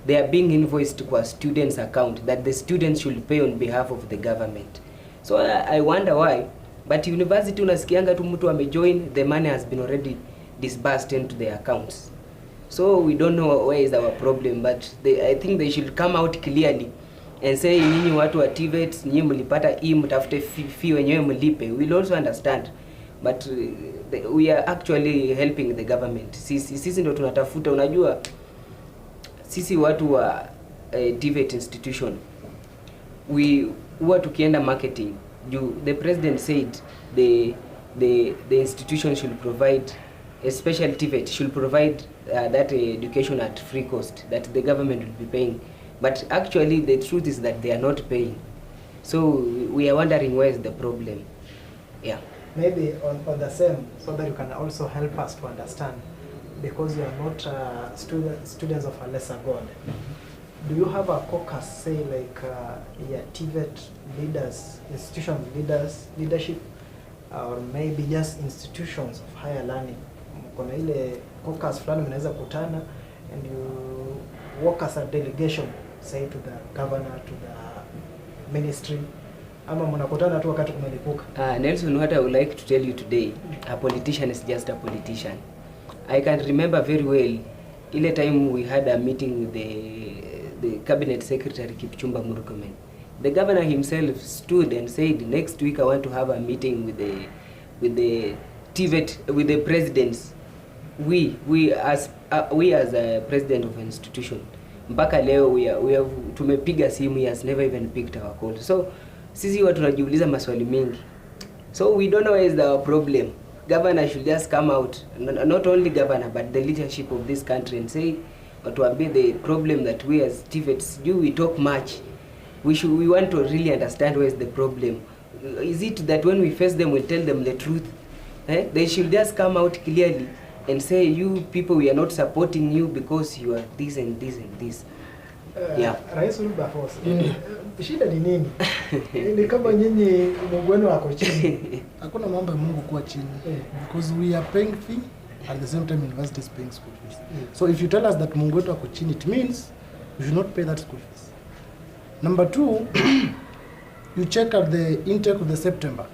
they are being invoiced kwa students account that the students should pay on behalf of the government. So I wonder why. But university unasikianga tu mtu amejoin, the money has been already disbursed into their accounts. So we don't know where is our problem, but I think they should come out clearly and say, nyinyi watu wa TVET, nyinyi mlipata hii, mtafute fee wenyewe mlipe. We'll also understand, but we are actually helping the government. Sisi ndo tunatafuta, unajua sisi watu wa TVET institution, we huwa tukienda marketing. The president said the institution should provide, especially TVET should provide that education at free cost that the government will be paying. But actually the truth is that they are not paying. So we are wondering where is the problem. Yeah. Maybe on the same, so that you can also help us to understand, because you are not students of a lesser God. Do you have a caucus, say like TVET leaders, institution leadership, or maybe just institutions of higher learning? Kuna ile caucus fulani mnaweza kutana and you work as a delegation, say to the governor, to the ministry, ama mnakutana tu wakati kumelipuka? Nelson, what I would like to tell you today, a politician is just a politician. I can remember very well, ile time we had a meeting with the cabinet secretary Kipchumba Murkomen. The governor himself stood and said, next week I want to have a meeting with the TVET, with the presidents. We as a president of an institution, mpaka leo we have tumepiga simu, he has never even picked our call. So sisi watu tunajiuliza maswali mingi. So we don't know where is the problem. Governor should just come out, not only governor but the leadership of this country, and say watuambie the problem that we as TVETs do. We talk much. We want to really understand where is the problem. Is it that when we face them, we tell them the truth? They should just come out clearly and say, you people, we are not supporting you because you are this and this and this. Yeah. Rais Wilberforce, shida ni nini? Ni kama nyinyi Mungu wenu wako chini. Hakuna mambo ya Mungu kuwa chini. Because we are paying fee, at the same time university is paying school fees. So if you tell us that Mungu wetu wako chini, it means you should not pay that school fees. Number two, you check out the intake of the September.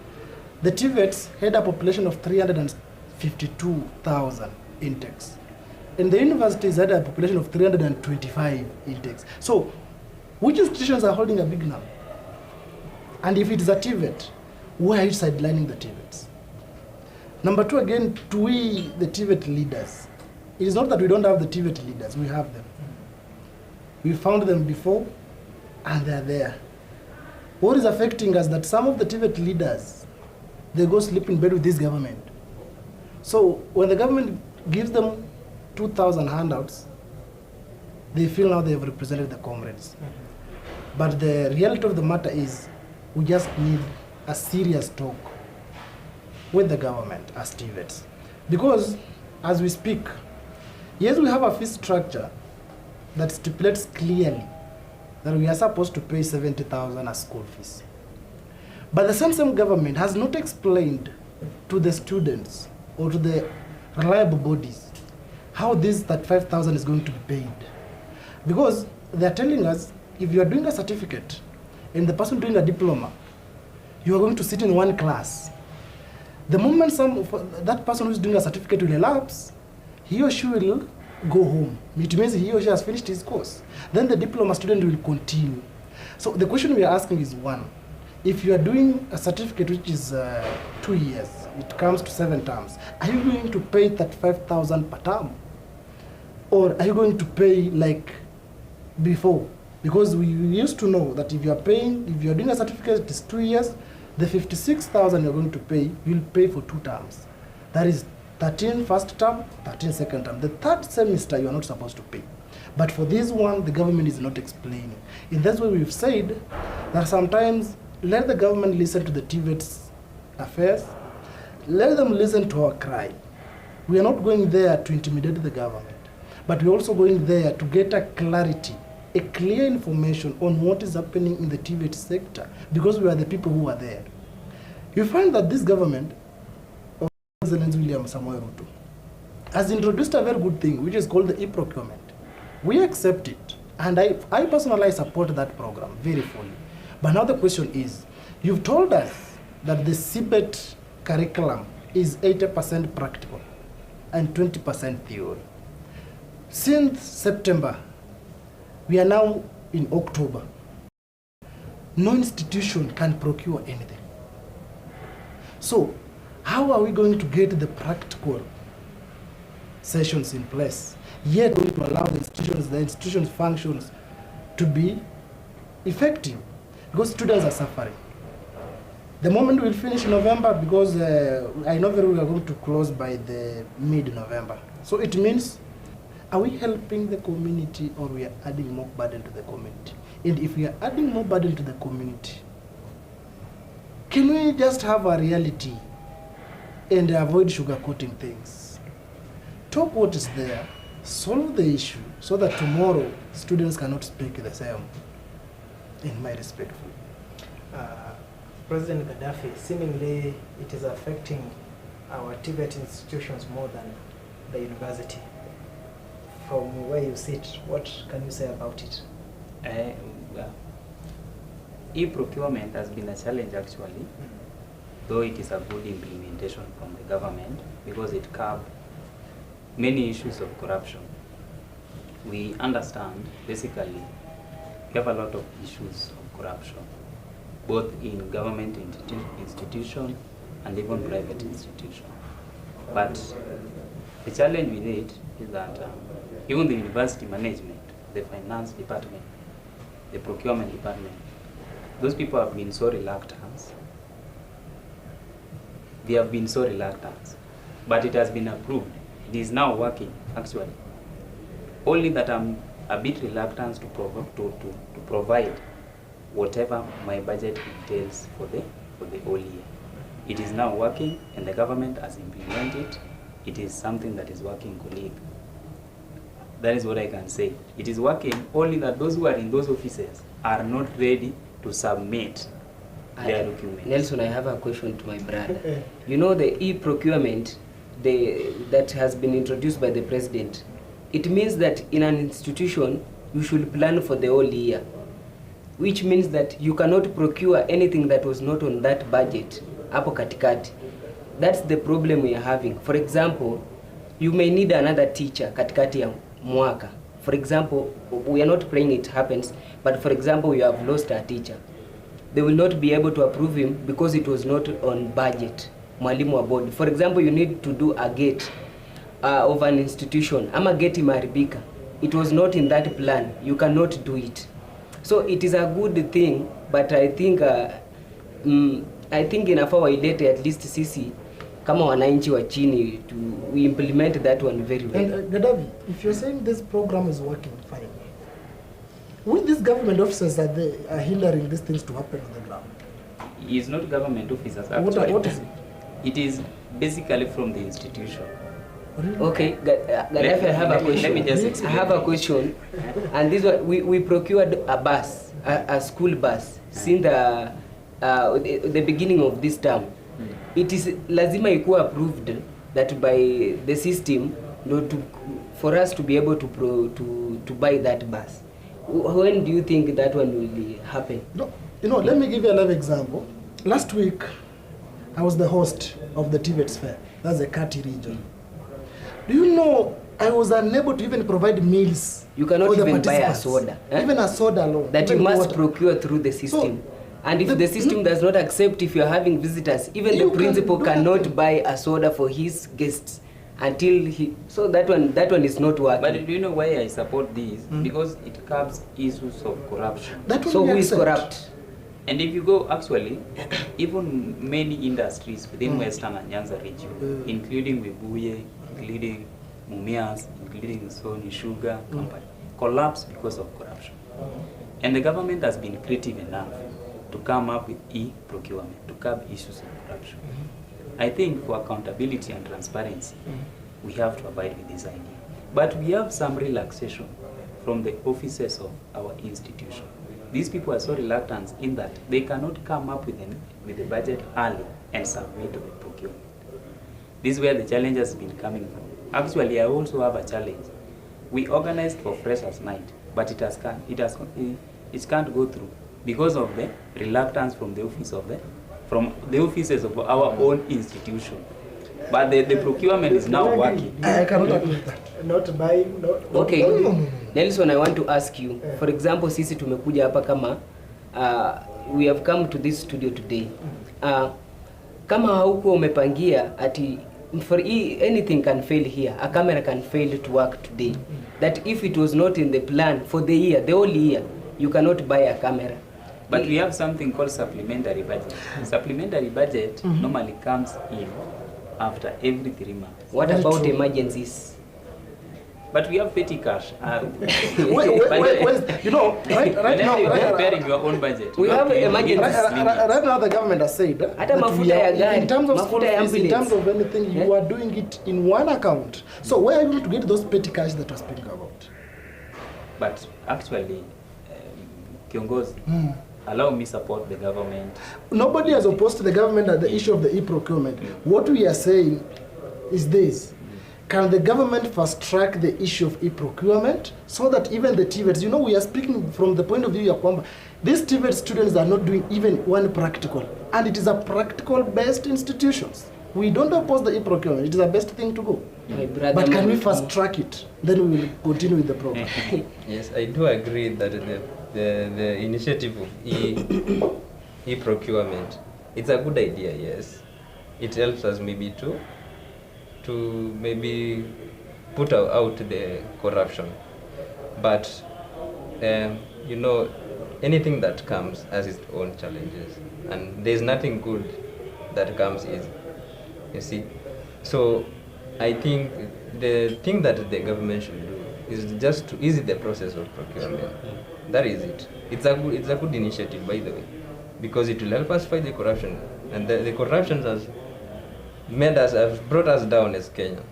The TVETs had a population of 352,000 intakes. And the universities had a population of 325 intakes. So, which institutions are holding a big number? And if it is a TVET, why are you sidelining the TVETs? Number two, again, to we, the TVET leaders, it is not that we don't have the TVET leaders, we have them. We found them before, and they are there. What is affecting us that some of the TVET leaders, they go sleep in bed with this government. So when the government gives them 2,000 handouts, they feel now they have represented the comrades. But the reality of the matter is, we just need a serious talk with the government as TVETs. Because as we speak, yes, we have a fee structure that stipulates clearly that we are supposed to pay 70,000 as school fees. But the same government has not explained to the students or to the reliable bodies how this 35,000 is going to be paid. Because they are telling us, if you are doing a certificate and the person doing a diploma, you are going to sit in one class. The moment that person who is doing a certificate will elapse, he or she will go home. It means he or she has finished his course. Then the diploma student will continue. So the question we are asking is one, if you are doing a certificate which is 2 years, it comes to 7 terms, are you going to pay 35,000 per term? Or are you going to pay like before? Because we used to know that if you are doing a certificate, it is 2 years, the 56,000 you're going to pay, you'll pay for 2 terms. That is 13 first term, 13 second term. The third semester you are not supposed to pay. But for this one, the government is not explaining. And that's why we've said that sometimes let the government listen to the TVET's affairs, let them listen to our cry. We are not going there to intimidate the government, but we're also going there to get a clarity, a clear information on what is happening in the TVET sector, because we are the people who are there. You find that this government, President William Samoei Ruto, has introduced a very good thing, which is called the e-procurement. We accept it, and I personally support that program very fully. But now the question is, you've told us that the CBET curriculum is 80% practical. and 20% fuel. Since September, we are now in October. No institution can procure anything. So, how are we going to get the practical sessions in place, yet going to allow the institutions' functions to be effective? Because students are suffering. The moment we'll finish November, because I know that we are going to close by the mid-November. So it means, are we helping the community or we are adding more burden to the community? And if we are adding more burden to the community, can we just have a reality and avoid sugarcoating things? Talk what is there, solve the issue, so that tomorrow students cannot speak the same, in my respectful. President Gaddafi, seemingly it is affecting our TVET institutions more than the university. From where you sit, what can you say about it? E-procurement has been a challenge actually, though it is a good implementation from the government because it curbs many issues of corruption. We understand basically we have a lot of issues of corruption, both in government institution and even private institution. But the challenge with it is that even the university management, the finance department, the procurement department, those people have been so reluctant. They have been so reluctant, but it has been approved. It is now working actually. Only that I'm a bit reluctant to provide whatever my budget entails for the whole year. It is now working, and the government has implemented it. It is something that is working, colleague. That is what I can say. It is working, only that those who are in those offices are not ready to submit their documents. Nelson, I have a question to my brother. You know the e-procurement that has been introduced by the president, it means that in an institution, you should plan for the whole year, which means that you cannot procure anything that was not on that budget, hapo katikati. That's the problem we are having. For example, you may need another teacher katikati ya mwaka. For example, we are not praying it happens, but for example, you have lost a teacher. They will not be able to approve him because it was not on budget. Mwalimu wa board. For example, you need to do a gate of an institution. Ama gate imeharibika. It was not in that plan. You cannot do it. So it is a good thing, but I think inafaa wailete at least sisi kama wananchi wa chini we implement that one very well. And Gaddafi, if you're saying this program is working fine, will these government officers are hindering these things to happen on the ground? It is not government officers actually. What is it? It is basically from the institution. Really? Okay, Gaddafi, I have a question. Let me just explain. I have a question, and this one we procured a bus, a school bus, since the beginning of this term. It is lazima ikuwa approved that by the system for us to be able to buy that bus. When do you think that one will happen? No, let me give you another example. Last week, I was the host of the TVET fair. That's the Kati region. Do you know I was unable to even provide meals. You cannot for the even buy a participants. soda. Even a soda alone. That you even must water. procure through the system. So, and if the system does not accept, if you are having visitors, even the principal cannot buy a soda for his guests until he. So that one is not working. But do you know why I support this? Because it curbs issues of corruption. So who is corrupt? And if you go actually, even many industries within Western and Nyanza region, including Webuye, including Mumias, including Sony Sugar Company, collapse because of corruption. And the government has been creative enough to come up with e-procurement, to curb issues of corruption. I think for accountability and transparency, we have to abide with this idea. But we have some relaxation from the officers of our institution. These people are so reluctant in that they cannot come up with the budget early and submit to the procurement. This is where the challenge has been coming from. Actually, I also have a challenge. We organized for Freshers Night, but it can't go through because of the reluctance from the offices of our own institution. But the procurement is now working. I cannot agree with that. Not buying, not... Okay. No. Nelson, I want to ask you. For example, sisi tumekuja hapa kama we have come to this studio today. Kama hauko umepangia ati anything can fail here. A camera can fail to work today. That if it was not in the plan for the year, the whole year, you cannot buy a camera. But we have something called supplementary budget. Supplementary budget normally comes in after every 3 months. What Very about true. emergencies? But we have petty cash. Wait, you know, right now, You're right, preparing your own budget. We have Okay, emergency give us limits. right now the government has said Hata that mafuta we are, ya gari, in terms of school mafuta ya fees, in ambulance. terms of anything, you are doing it in one account. So where are you going to get those petty cash that I was speaking about? But actually, Kiongozi, allow me support the government. Nobody has opposed to the government at the issue of the e-procurement. What we are saying is this. Can the government fast track the issue of e-procurement so that even the TVETs, you know, we are speaking from the point of view ya kwamba these TVET students are not doing even one practical, and it is a practical based institutions. We don't oppose the e-procurement, it is the best thing to go. My brother, But can we man. fast track it? Then we will continue with the program. Yes, I do agree that the initiative of e-procurement, it's a good idea, yes. It helps us maybe to maybe put out the corruption. But, you know, anything that comes has its own challenges. And there's nothing good that comes easy, you see. So I think the thing that the government should do is just to ease the process of procurement. That is it. It's a good initiative, by the way, because it will help us fight the corruption. And the corruption has brought us down as Kenya.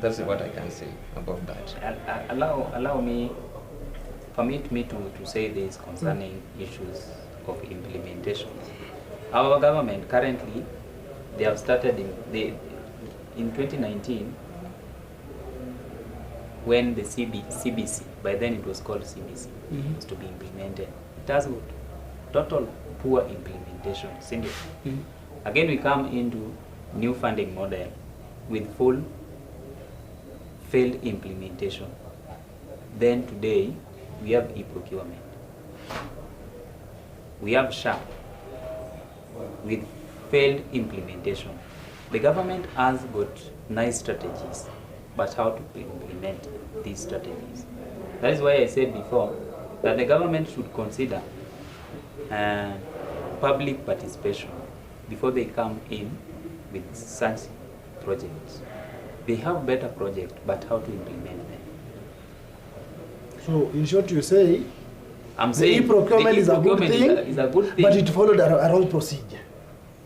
That's what I can say about that. Allow me, permit me to say this concerning issues of implementation. Our government currently, they have started in 2019 when the CBC, by then it was called CBC, is to be implemented. It has total poor implementation. Again, we come into new funding model with full failed implementation. Then today, we have e-procurement. We have SHAP with failed implementation. The government has got nice strategies, but how to implement these strategies? That is why I said before that the government should consider public participation before they come in with such projects. They have better projects, but how to implement them? So in short, you say I'm the saying e-procurement is a good thing, is a good thing, but it followed a wrong procedure.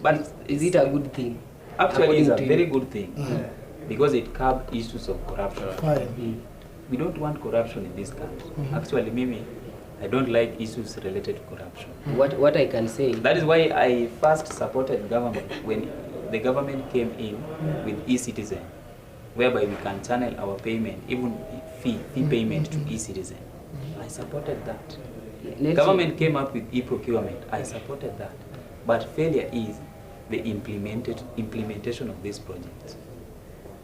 but Is it a good thing? actually it's a according to very you? good thing because it curbs issues of corruption. Fine. We don't want corruption in this country. Actually, Mimi, I don't like issues related to corruption. What I can say, That is why I first supported government when the government came in with e-citizen, whereby we can channel our payment, even fee payment to e-citizen. I supported that. Nelson, Government came up with e-procurement. I supported that. But failure is the implementation of this project.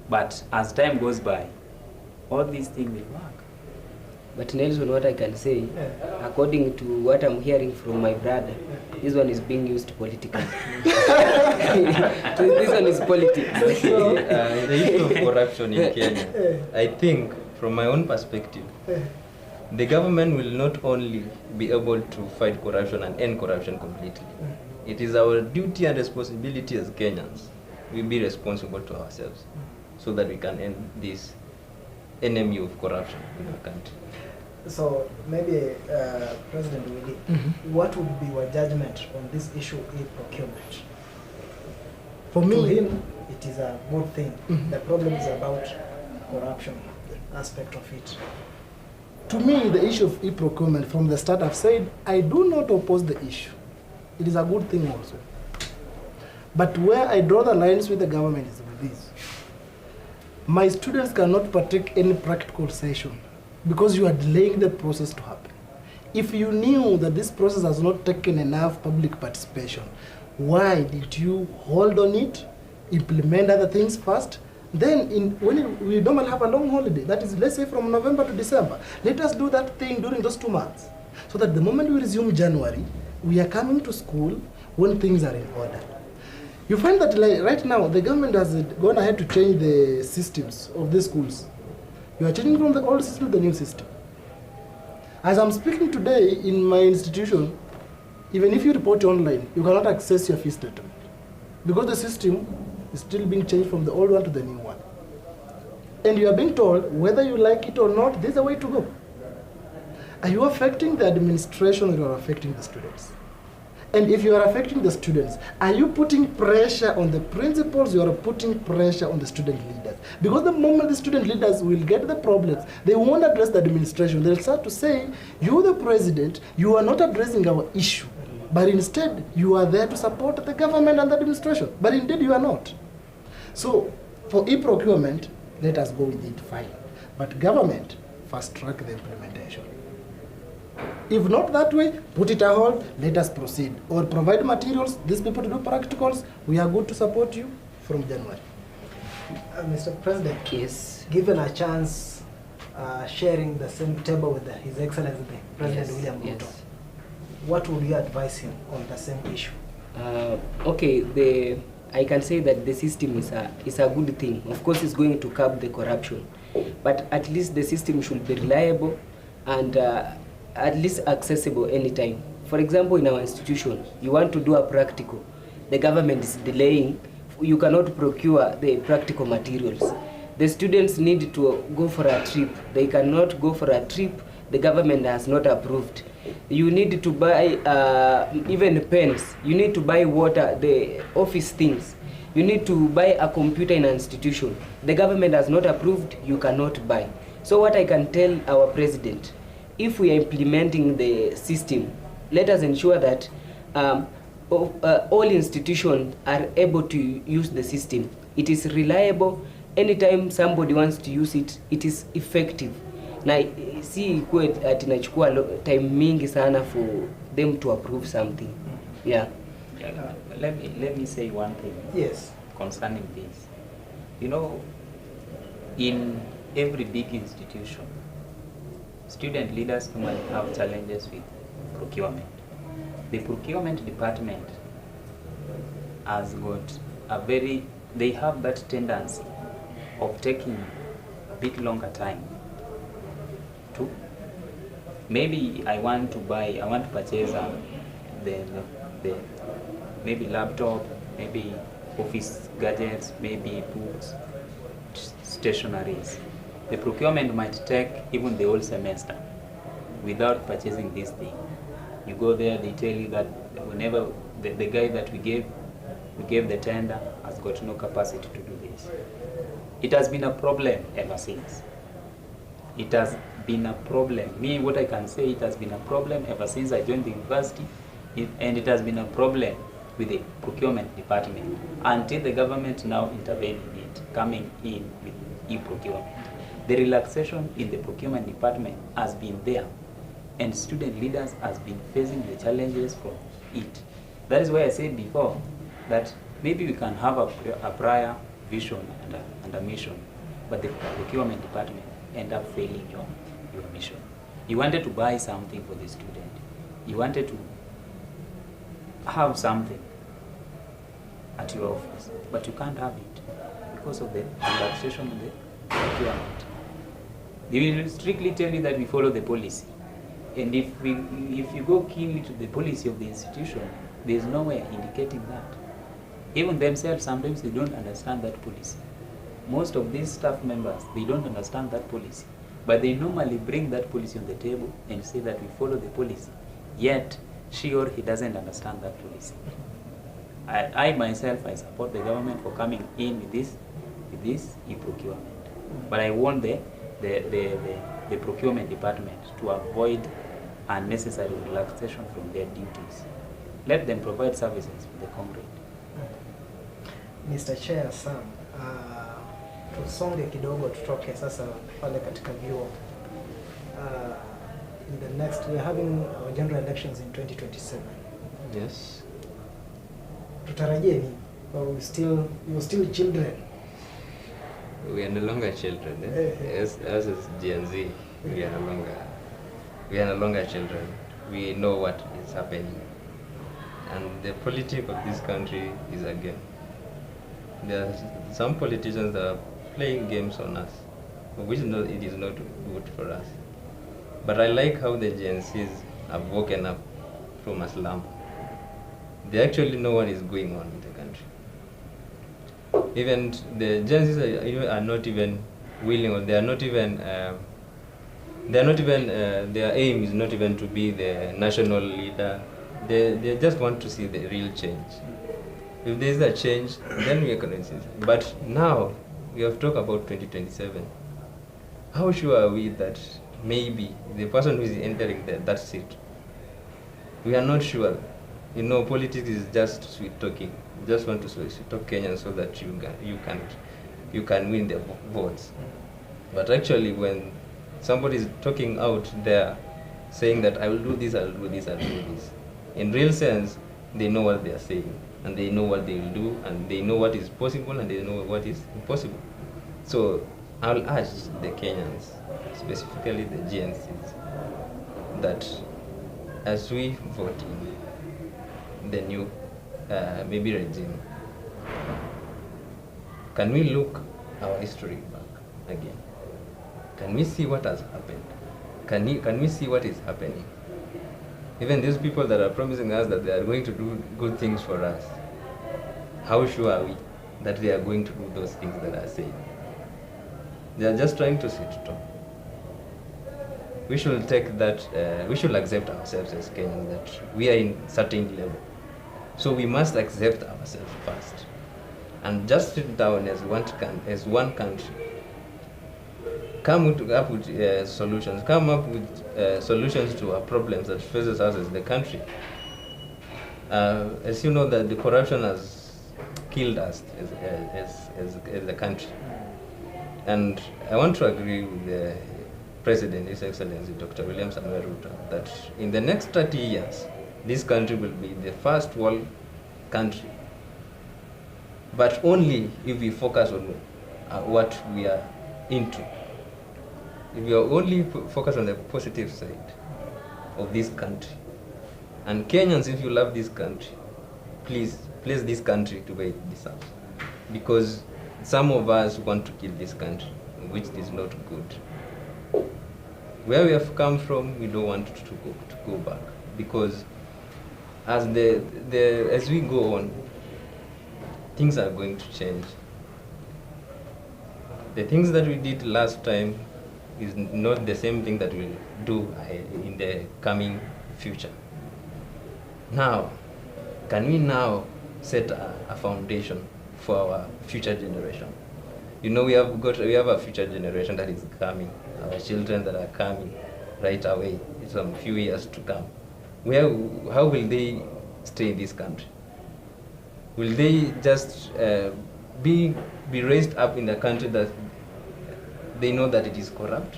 But as time goes by, all these things will work. But Nelson, what I can say, according to what I'm hearing from my brother, this one is being used politically. This one is politics. The issue of corruption in Kenya, I think, from my own perspective, the government will not only be able to fight corruption and end corruption completely. It is our duty and responsibility as Kenyans. We be responsible to ourselves so that we can end this enemy of corruption in our country. So maybe President Willie, what would be your judgment on this issue of e-procurement? For To me, him, it is a good thing. The problem is about corruption aspect of it. to me, the issue of e-procurement, from the start I've said, I do not oppose the issue. It is a good thing also. But where I draw the lines with the government is with this. My students cannot partake any practical session because you are delaying the process to happen. If you knew that this process has not taken enough public participation, why did you hold on it implement other things first. Then we normally have a long holiday, that is, let's say from November to December, let us do that thing during those 2 months. So that the moment we resume January, we are coming to school when things are in order. You find that right now, the government has gone ahead to change the systems of the schools. You are changing from the old system to the new system. As I'm speaking today in my institution, even if you report online, you cannot access your fee statement because the system is still being changed from the old one to the new one. And you are being told, whether you like it or not, there's a way to go. Are you affecting the administration or you are affecting the students? And if you are affecting the students, are you putting pressure on the principals, you are putting pressure on the student leaders? Because the moment the student leaders will get the problems, they won't address the administration. They'll start to say, you the president, you are not addressing our issue. But instead, you are there to support the government and the administration. But indeed, you are not. So, for e-procurement, let us go with it, fine. But government, fast track the implementation. If not that way, put it a hold, let us proceed. Or provide materials, these people to do practicals, we are good to support you from January. Mr. President, Yes. given a chance, sharing the same table with His Excellency the President Yes, William Ruto, yes. what would you advise him on the same issue? Okay, I can say that the system is a good thing. Of course, it's going to curb the corruption, but at least the system should be reliable and at least accessible anytime. For example, in our institution, you want to do a practical, the government is delaying, you cannot procure the practical materials. The students need to go for a trip. They cannot go for a trip, the government has not approved. You need to buy even pens, you need to buy water, the office things. You need to buy a computer in an institution. The government has not approved, you cannot buy. So what I can tell our president, if we are implementing the system, let us ensure that all institutions are able to use the system. It is reliable. Anytime somebody wants to use it, it is effective. Na si ikuwe inachukua time mingi sana for them to approve something. Yeah. Let me say one thing. Yes. Concerning this. You know, in every big institution, student leaders normally have challenges with procurement. The procurement department has got they have that tendency of taking a bit longer time to, maybe I want to purchase the maybe laptop, maybe office gadgets, maybe books, stationaries. The procurement might take even the whole semester without purchasing this thing. You go there, they tell you that whenever the guy that we gave the tender has got no capacity to do this. It has been a problem ever since. It has been a problem. Me, what I can say, it has been a problem ever since I joined the university, and it has been a problem with the procurement department until the government now intervened in it, coming in with e-procurement. The relaxation in the procurement department has been there, and student leaders has been facing the challenges from it. That is why I said before that maybe we can have a prior vision and a mission, but the procurement department end up failing your mission. You wanted to buy something for the student. You wanted to have something at your office, but you can't have it because of the relaxation in the procurement. They will strictly tell you that we follow the policy. And if you go keenly to the policy of the institution, there is nowhere indicating that. Even themselves, sometimes they don't understand that policy. Most of these staff members, they don't understand that policy. But they normally bring that policy on the table and say that we follow the policy. Yet, she or he doesn't understand that policy. I myself, I support the government for coming in with this e-procurement. But I want the procurement department to avoid unnecessary relaxation from their duties. Let them provide services for the congregate. Mr. Chair, Sam, tusonge kidogo tutoke sasa pale katika vyuo. In the next, we are having our general elections in 2027. Yes. Tutarajie nini Or you're still children? We are no longer children. As GenZ, we are no longer children. We know what is happening, and the politics of this country is a game. There are some politicians that are playing games on us, which it is not good for us. But I like how the GenZs have woken up from a slump. They actually know what is going on in the country. Even the GenZs are not even willing, or they are not even. Their aim is not even to be the national leader. They just want to see the real change. If there is a change, then we are convinced. But now we have talked about 2027. How sure are we that maybe the person who is entering that seat? We are not sure. You know, politics is just sweet talking. You just want to sweet talk Kenyans so that you can win their votes. But actually, when somebody is talking out there, saying that I will do this, I will do this, I will do this, in real sense, they know what they are saying, and they know what they will do, and they know what is possible, and they know what is impossible. So I'll urge the Kenyans, specifically the GNCs, that as we vote in the new maybe regime, can we look our history back again? Can we see what has happened? Can we see what is happening? Even these people that are promising us that they are going to do good things for us, how sure are we that they are going to do those things that are saying? They are just trying to sit top. We should take that, we should accept ourselves as Kenyans that we are in certain level. So we must accept ourselves first. And just sit down as one country. Come up with solutions. Come up with solutions to our problems that faces us as the country. As you know, that the corruption has killed us as a country. And I want to agree with the President, His Excellency Dr. William Samoei Ruto, that in the next 30 years, this country will be the first world country. But only if we focus on what we are into. If we are only focused on the positive side of this country. And Kenyans, if you love this country, please place this country to where it deserves. Because some of us want to kill this country, which is not good. Where we have come from, we don't want to go back. Because as we go on, things are going to change. The things that we did last time is not the same thing that we'll do in the coming future. Now, can we now set a foundation for our future generation? You know, we have a future generation that is coming, our children that are coming right away, some few years to come. How will they stay in this country? Will they just be raised up in a country that they know that it is corrupt?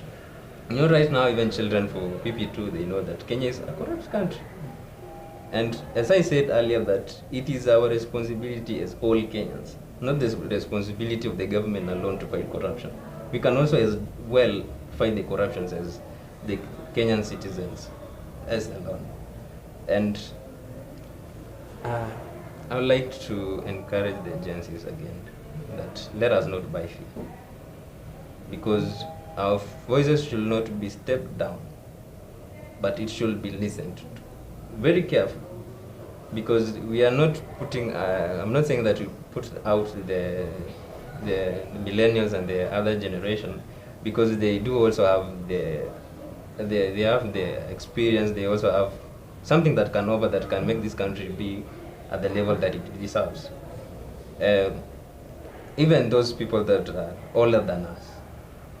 You know, right now, even children for PP2, they know that Kenya is a corrupt country. And as I said earlier, that it is our responsibility as all Kenyans, not the responsibility of the government alone to fight corruption. We can also as well fight the corruptions as the Kenyan citizens as alone. And I would like to encourage the agencies again that let us not buy fear, because our voices should not be stepped down, but it should be listened to. Very careful, because we are not putting, I'm not saying that we put out the millennials and the other generation, because they do also have they have the experience, they also have something that can make this country be at the level that it deserves. Even those people that are older than us,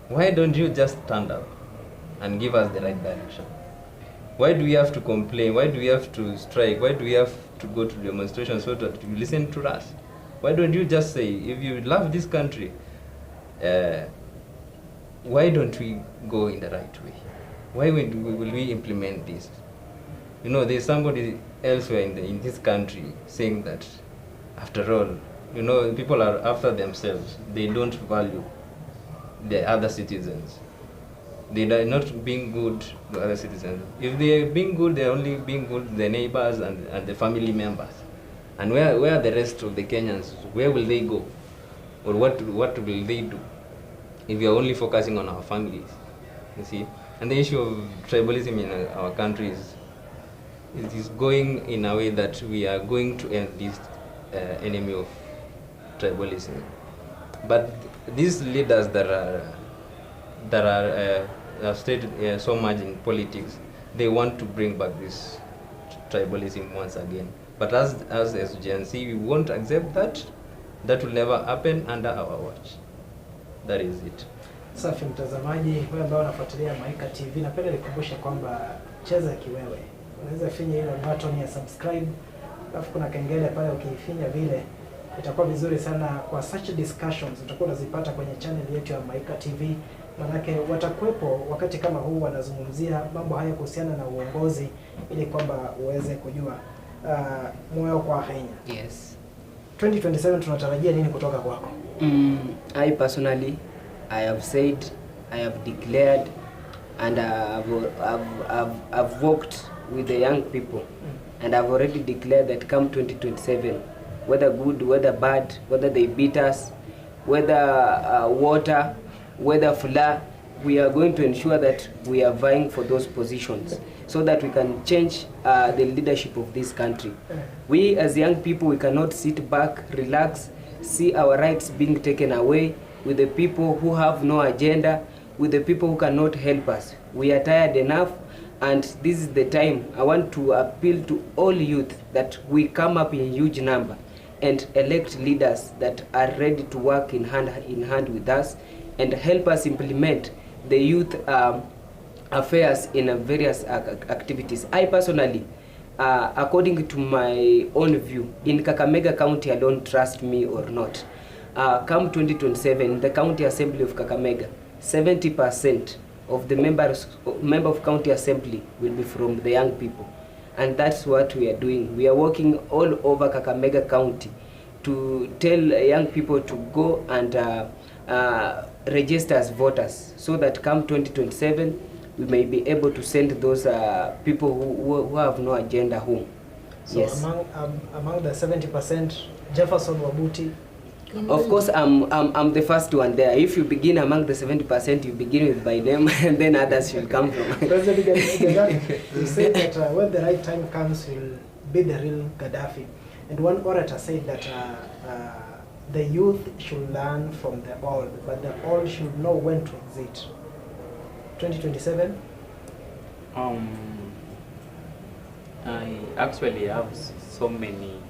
why don't you just stand up and give us the right direction? Why do we have to complain? Why do we have to strike? Why do we have to go to demonstrations so that you listen to us? Why don't you just say, if you love this country, why don't we go in the right way? Why will we implement this? You know, there's somebody elsewhere in this country saying that, after all, You know, people are after themselves. They don't value the other citizens. They are not being good to other citizens. If they are being good, they are only being good to the neighbors and the family members. And where are the rest of the Kenyans? Where will they go? Or what will they do if we are only focusing on our families? You see? And the issue of tribalism in our country is going in a way that we are going to end this enemy of tribalism. But these leaders that are stayed so much in politics, they want to bring back this tribalism once again. But as GenZ, we won't accept that. That will never happen under our watch. That is it. Safi mtazamaji, wewe ambao unafuatilia Maika TV, napenda nikukumbushe kwamba cheza kiwewe. Unaweza finya ile button ya subscribe, alafu kuna kengele pale, ukiifinya vile itakuwa vizuri sana. Kwa such discussions utakuwa unazipata kwenye channel yetu ya Maika TV. Manake watakuwepo wakati kama huu wanazungumzia mambo haya kuhusiana na uongozi, ili kwamba uweze kujua moyo kwa Kenya. Yes. 2027 tunatarajia nini kutoka kwako? I personally, I have said, I have declared, and I've worked with the young people, and I've already declared that come 2027, whether good, whether bad, whether they beat us, whether water, whether flood, we are going to ensure that we are vying for those positions so that we can change the leadership of this country. We as young people, we cannot sit back, relax, see our rights being taken away with the people who have no agenda, with the people who cannot help us. We are tired enough, and this is the time. I want to appeal to all youth that we come up in huge number and elect leaders that are ready to work in hand with us and help us implement the youth affairs in various activities. I personally, according to my own view, in Kakamega County alone, trust me or not, come 2027, the County Assembly of Kakamega, 70% of the member of County Assembly will be from the young people. And that's what we are doing. We are working all over Kakamega County to tell young people to go and register as voters, so that come 2027 we may be able to send those people who have no agenda home. So yes. Among the 70%, Jefferson Wabuti. Of course, I'm the first one there. If you begin among the 70%, you begin with by name, and then others will come from. President Gaddafi, you said that when the right time comes, you'll be the real Gaddafi. And one orator said that the youth should learn from the old, but the old should know when to exit. 2027? I actually have so many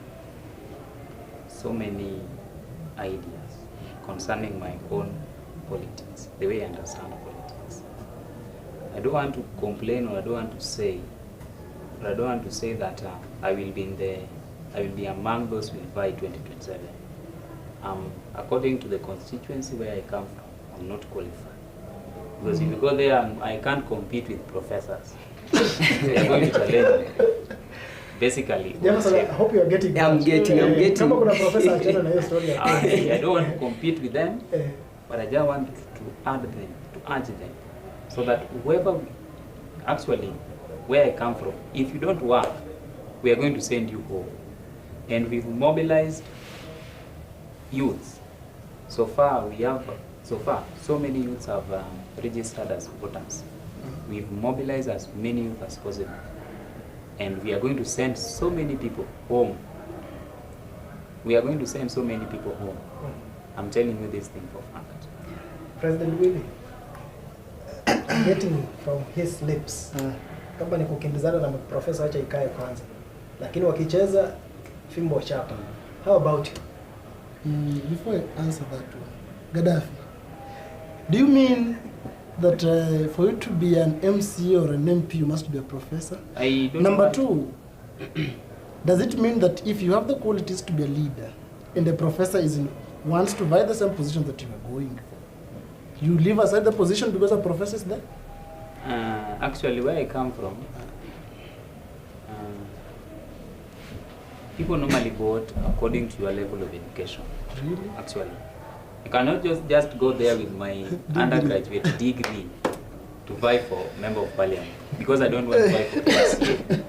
ideas concerning my own politics, the way I understand politics. I don't want to complain, or I don't want to say that I will be among those who will vie 2027. According to the constituency where I come from, I'm not qualified. Because if you go there, I can't compete with professors. They are going to challenge me. Basically, I hope you are getting that. I'm getting. I don't want to compete with them, but I just want to urge them, so that whoever, actually, where I come from, if you don't work, we are going to send you home. And we've mobilized youths. So far, so many youths have registered as voters. We've mobilized as many youth as possible. And we are going to send so many people home. I'm telling you this thing for fact. President Willie, I'm getting from his lips, kama ni kukimbizana na profesa, acha ikae kwanza. Lakini wakicheza fimbo chapa. How about you? Before I answer that one, Gaddafi, do you mean that for you to be an MC or an MP, you must be a professor? I don't Number want two, does it mean that if you have the qualities to be a leader, and the professor wants to vie the same position that you are going for, you leave aside the position because a professor is there? Actually, where I come from, People normally vote according to your level of education. Really? Actually, you cannot just go there with my undergraduate degree to vie for member of parliament, because I don't want to vie for PCA.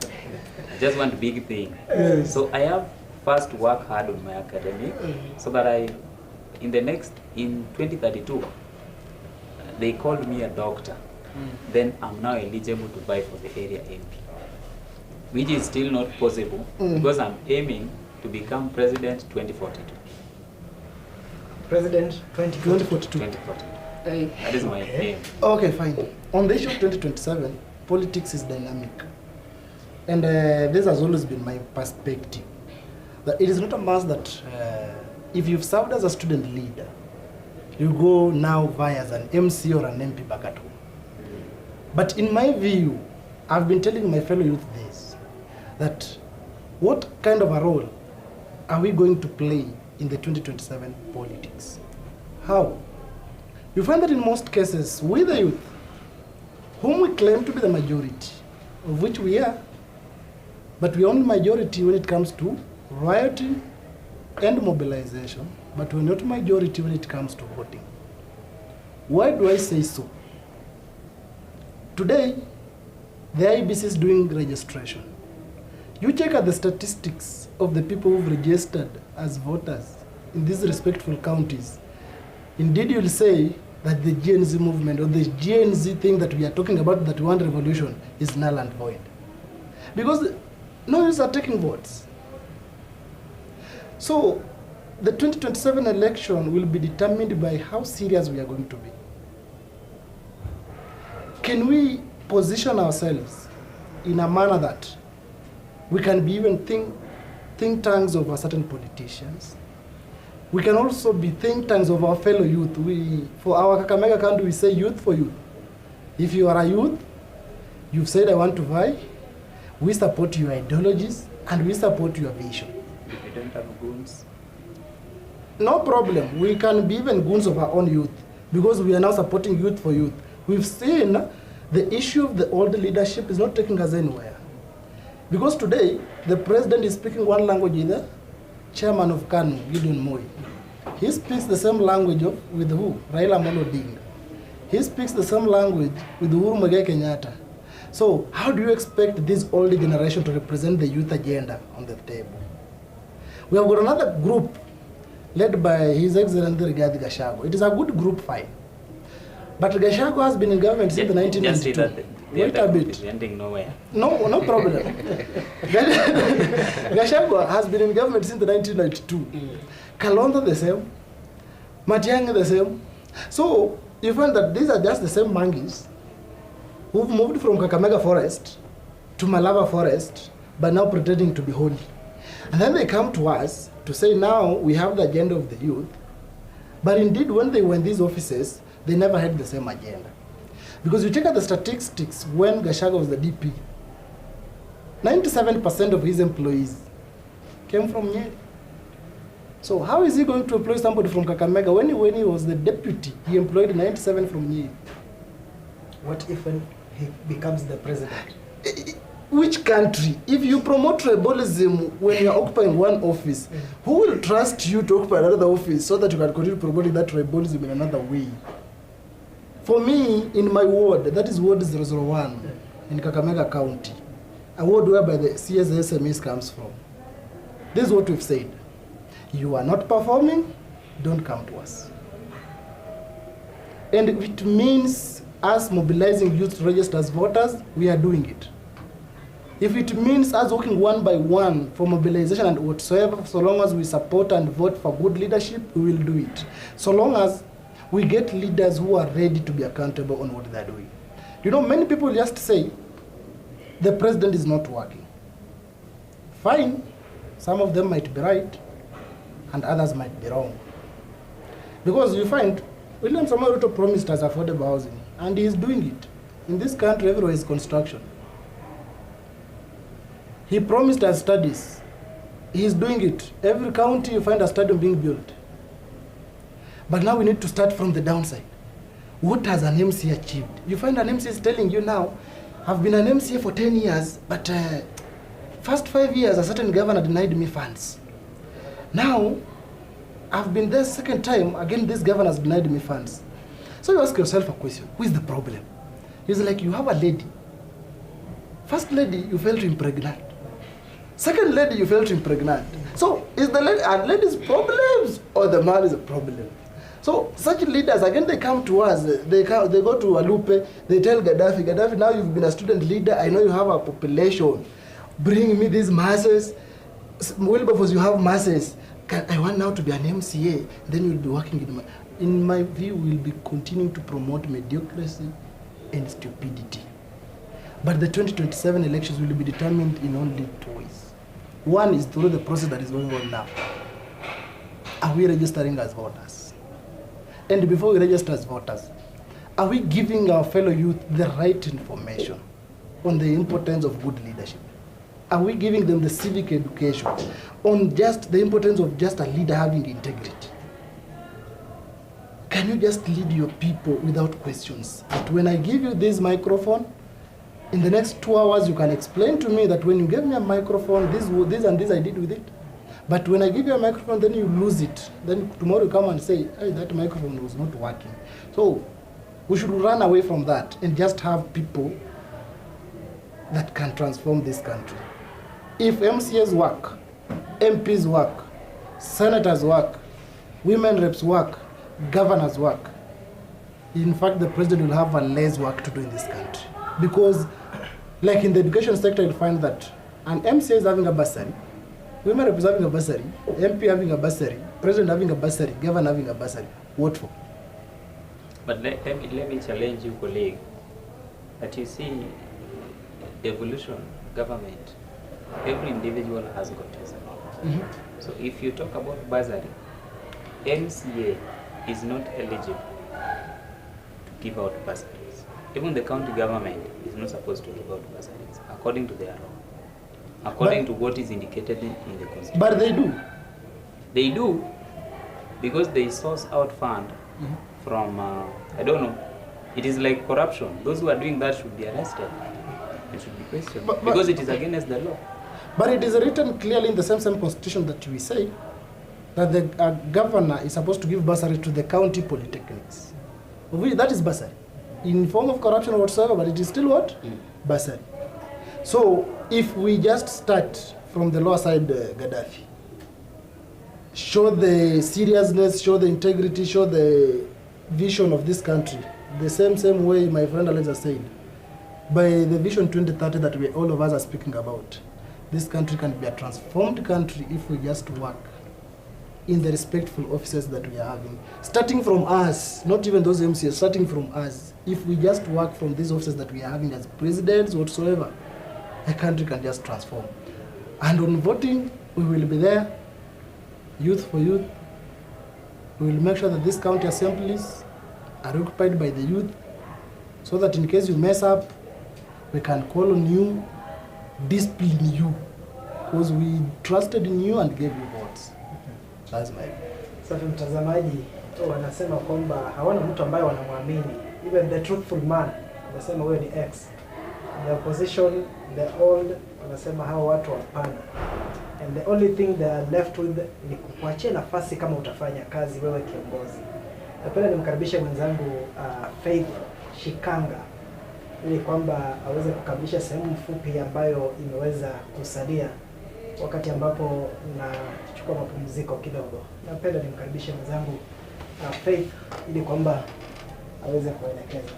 I just want big thing. Yes. So I have first to work hard on my academic, so that in 2032, they called me a doctor. Then I'm now eligible to vie for the area MP, which is still not possible because I'm aiming to become president 2042. President 2042. 2042. That is my aim. Okay, fine. On the issue of 2027, politics is dynamic. And this has always been my perspective. That it is not a must that if you've served as a student leader, you go now via as an MC or an MP back at home. But in my view, I've been telling my fellow youth this, that what kind of a role are we going to play in the 2027 politics? How? You find that in most cases, we the youth, whom we claim to be the majority, of which we are, but we are only majority when it comes to rioting and mobilization, but we're not majority when it comes to voting. Why do I say so? Today, the IBC is doing registration. You check out the statistics of the people who've registered as voters in these respectful counties. Indeed, you'll say that the GenZ movement or the GenZ thing that we are talking about, that we want revolution, is null and void. Because no youths are taking votes. So the 2027 election will be determined by how serious we are going to be. Can we position ourselves in a manner that we can be even think tanks of certain politicians? We can also be think tanks of our fellow youth. For our Kakamega country, we say youth for youth. If you are a youth, you've said I want to vie, we support your ideologies and we support your vision. If you don't have goons, no problem. We can be even goons of our own youth because we are now supporting youth for youth. We've seen the issue of the old leadership is not taking us anywhere. Because today, the president is speaking one language with the chairman of KANU, Gideon Moi. He speaks the same language with who? Raila Amolo Odinga. He speaks the same language with Uhuru Muigai Kenyatta. So how do you expect this old generation to represent the youth agenda on the table? We have got another group led by His Excellency Rigathi Gachagua. It is a good group, fine. But Gachagua has been in government since the 1992. Just say that Wait a bit. is ending nowhere. No problem. Gachagua has been in government since the 1992. Kalonzo the same. Matiang'i the same. So you find that these are just the same monkeys who've moved from Kakamega forest to Malava forest, but now pretending to be holy. And then they come to us to say now we have the agenda of the youth. But indeed, when they were in these offices, they never had the same agenda. Because you check out the statistics when Gachagua was the DP, 97% of his employees came from Nyeri. So how is he going to employ somebody from Kakamega when he was the deputy? He employed 97 from Nyeri. What if when he becomes the president? Which country? If you promote tribalism when you're occupying one office, who will trust you to occupy another office so that you can continue promoting that tribalism in another way? For me, in my ward, that is ward 001 in Kakamega County, a ward whereby the CSSMEs comes from. This is what we've said. You are not performing, don't come to us. And it means us mobilizing youth to register as voters, we are doing it. If it means us working one by one for mobilization and whatsoever, so long as we support and vote for good leadership, we will do it. So long as we get leaders who are ready to be accountable on what they're doing. You know, many people just say, the president is not working. Fine, some of them might be right, and others might be wrong. Because you find, William Samoei Ruto promised us affordable housing, and he is doing it. In this country, everywhere is construction. He promised us studies. He is doing it. Every county, you find a stadium being built. But now we need to start from the downside. What has an MC achieved? You find an MC is telling you now, I've been an MC for 10 years, but First 5 years, a certain governor denied me funds. Now, I've been there second time, again this governor has denied me funds. So you ask yourself a question, who is the problem? It's like you have a lady. First lady, you fail to impregnate. Second lady, you fail to impregnate. So is the lady's problems or the man is a problem? So such leaders, again, they come to us, they go to Alupe, they tell Gaddafi, now you've been a student leader, I know you have a population, bring me these masses. Wilberforce, you have masses. I want now to be an MCA, then you'll be working in my view, we'll be continuing to promote mediocrity and stupidity. But the 2027 elections will be determined in only 2 ways. One is through the process that is going on now. Are we registering as voters? And before we register as voters, are we giving our fellow youth the right information on the importance of good leadership? Are we giving them the civic education on just the importance of just a leader having integrity? Can you just lead your people without questions? But when I give you this microphone, in the next 2 hours you can explain to me that when you gave me a microphone, this and this I did with it. But when I give you a microphone, then you lose it. Then tomorrow you come and say, hey, that microphone was not working. So we should run away from that and just have people that can transform this country. If MCAs work, MPs work, senators work, women reps work, governors work, in fact, the president will have a less work to do in this country. Because, like in the education sector, you'll find that an MCA is having a bursary, women reps having a bursary, MP having a bursary, president having a bursary, governor having a bursary. What for? But let me challenge you, colleague, that you see devolution, government, every individual has got his own. So if you talk about bursary, MCA is not eligible to give out bursaries. Even the county government is not supposed to give out bursaries according to their law, according to what is indicated in the constitution. But they do. They do because they source out fund from, I don't know, it is like corruption. Those who are doing that should be arrested. It should be questioned because it is against the law. But it is written clearly in the same constitution that we say that the governor is supposed to give bursary to the county polytechnics. That is bursary. In form of corruption or whatsoever, but it is still what? Bursary. So if we just start from the lower side, Gaddafi, show the seriousness, show the integrity, show the vision of this country, the same way my friend Alexa said, by the vision 2030 that all of us are speaking about, this country can be a transformed country if we just work in the respectful offices that we are having. Starting from us, not even those MCs, starting from us. If we just work from these offices that we are having as presidents, whatsoever, a country can just transform. And on voting, we will be there, youth for youth. We will make sure that these county assemblies are occupied by the youth, so that in case you mess up, we can call on you, discipline you, because we trusted in you and gave you votes. That's my view. Sasa mtazamaji, wanasema kwamba hawana mtu ambaye wanamwamini. Even the truthful man, wanasema wewe ni X. The opposition, the old, wanasema hao watu hapana. And the only thing they are left with ni kukuachia nafasi kama utafanya kazi wewe kiongozi. Napenda nimkaribishe mwenzangu Faith Shikanga ili kwamba aweze kukamilisha sehemu fupi ambayo imeweza kusalia wakati ambapo nachukua mapumziko kidogo. Napenda nimkaribishe mwenzangu Faith ili kwamba aweze kuelekeza.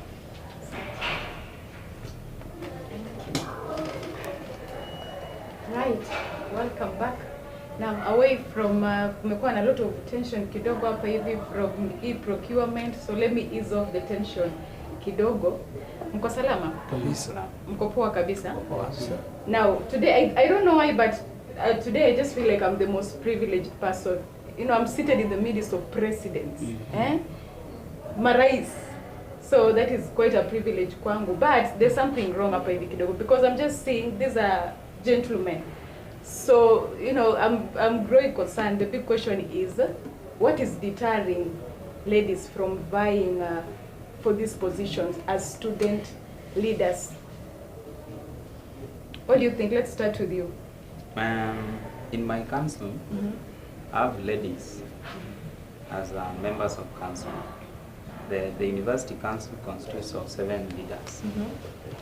Right, welcome back. Now away from kumekuwa na a lot of tension kidogo hapa hivi from e-procurement, so let me ease off the tension kidogo. Mko salama? Kabisa. Mko poa kabisa? Now today I don't know why, but today I just feel like I'm the most privileged person. You know, I'm seated in the midst of presidents, marais. So that is quite a privilege kwangu. But there's something wrong hapa hivi kidogo because I'm just seeing these are gentlemen. So, you know, I'm growing concerned. The big question is, what is deterring ladies from vying for these positions as student leaders? What do you think? Let's start with you. In my council, I have ladies as members of council. The university council consists of 7 leaders,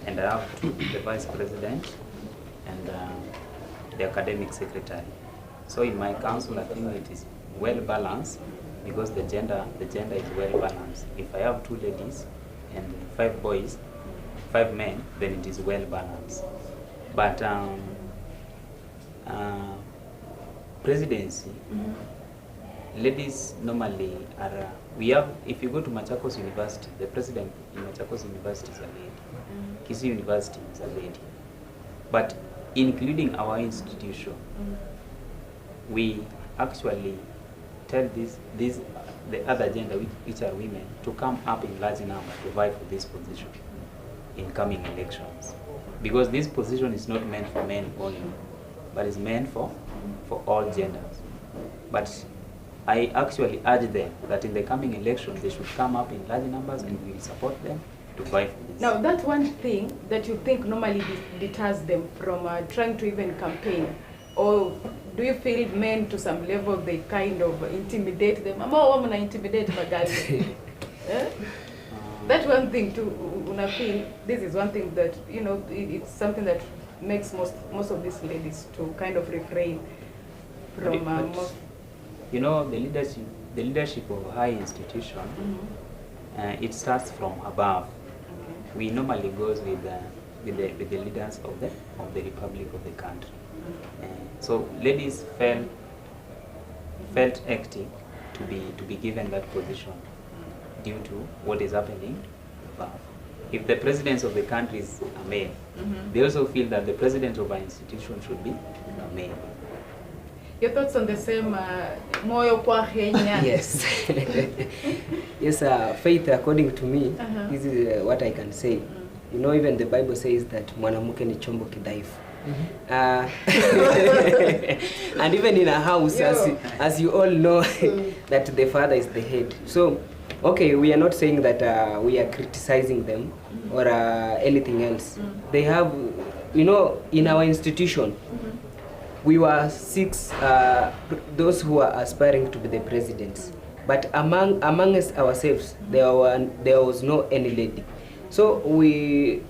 and I have 2, the vice president and the academic secretary. So in my council, I think it is well balanced because the gender is well balanced. If I have 2 ladies and 5 boys, 5 men, then it is well balanced. But presidency, ladies normally are, we have, if you go to Machakos University, the president in Machakos University is a lady. Kisii University is a lady. But including our institution, we actually tell the other gender, which are women, to come up in large number to vie for this position in coming elections. Because this position is not meant for men only, but is meant for all genders. But I actually urge them that in the coming elections, they should come up in large numbers and we will support them to vie for this. Now, that's one thing that you think normally deters them from trying to even campaign. Or do you feel men to some level, they kind of intimidate them? I'm a woman, I intimidate my girls. That one thing too, when I feel this is one thing that, you know, it's something that makes most of these ladies to kind of refrain from most. You know, the leadership of a high institution, it starts from above. Okay. We normally goes with the leaders of the republic of the country. So ladies felt active to be given that position due to what is happening above. If the presidents of the countries are male, they also feel that the president of our institution should be a male. Your thoughts on the same moyo kwa Kenya? Yes. Yes, faith, according to me, this is what I can say. You know, even the Bible says that mwanamke ni chombo kidhaifu. And even in a house, as you all know, that the father is the head. So, okay, we are not saying that we are criticizing them or anything else. They have, you know, in our institution, we were 6 those who are aspiring to be the presidents, but amongst ourselves there was no any lady. So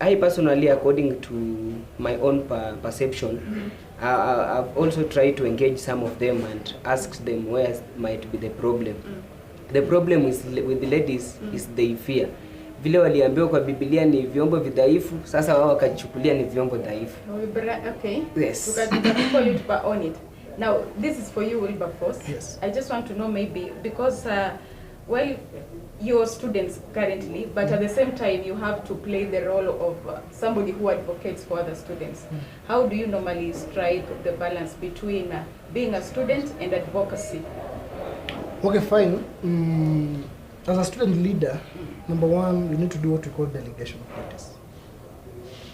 I personally, according to my own perception, I've also tried to engage some of them and asked them where might be the problem. The problem is with the ladies is they fear. Vile waliambiwa kwa Biblia ni vyombo vidhaifu, sasa wao wakachukulia ni vyombo dhaifu. Okay. Yes. Call it on it. Now, this is for you, Wilberforce. Yes. I just want to know maybe, because, well, you're students currently, but at the same time, you have to play the role of somebody who advocates for other students. How do you normally strike the balance between being a student and advocacy? Okay, fine. As a student leader, number one, you need to do what we call delegation of duties.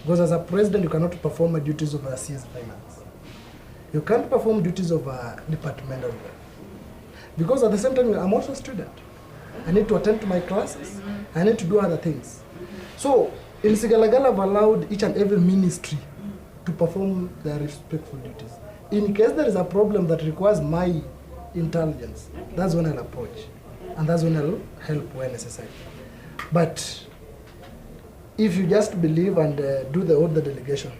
Because as a president, you cannot perform the duties of a CS finance. You can't perform duties of a departmental leader. Because at the same time, I'm also a student. I need to attend to my classes. I need to do other things. So, in Sigalagala, I've allowed each and every ministry to perform their respectful duties. In case there is a problem that requires my intelligence, that's when I'll approach. And that's when I'll help where necessary. But if you just believe and do the delegation,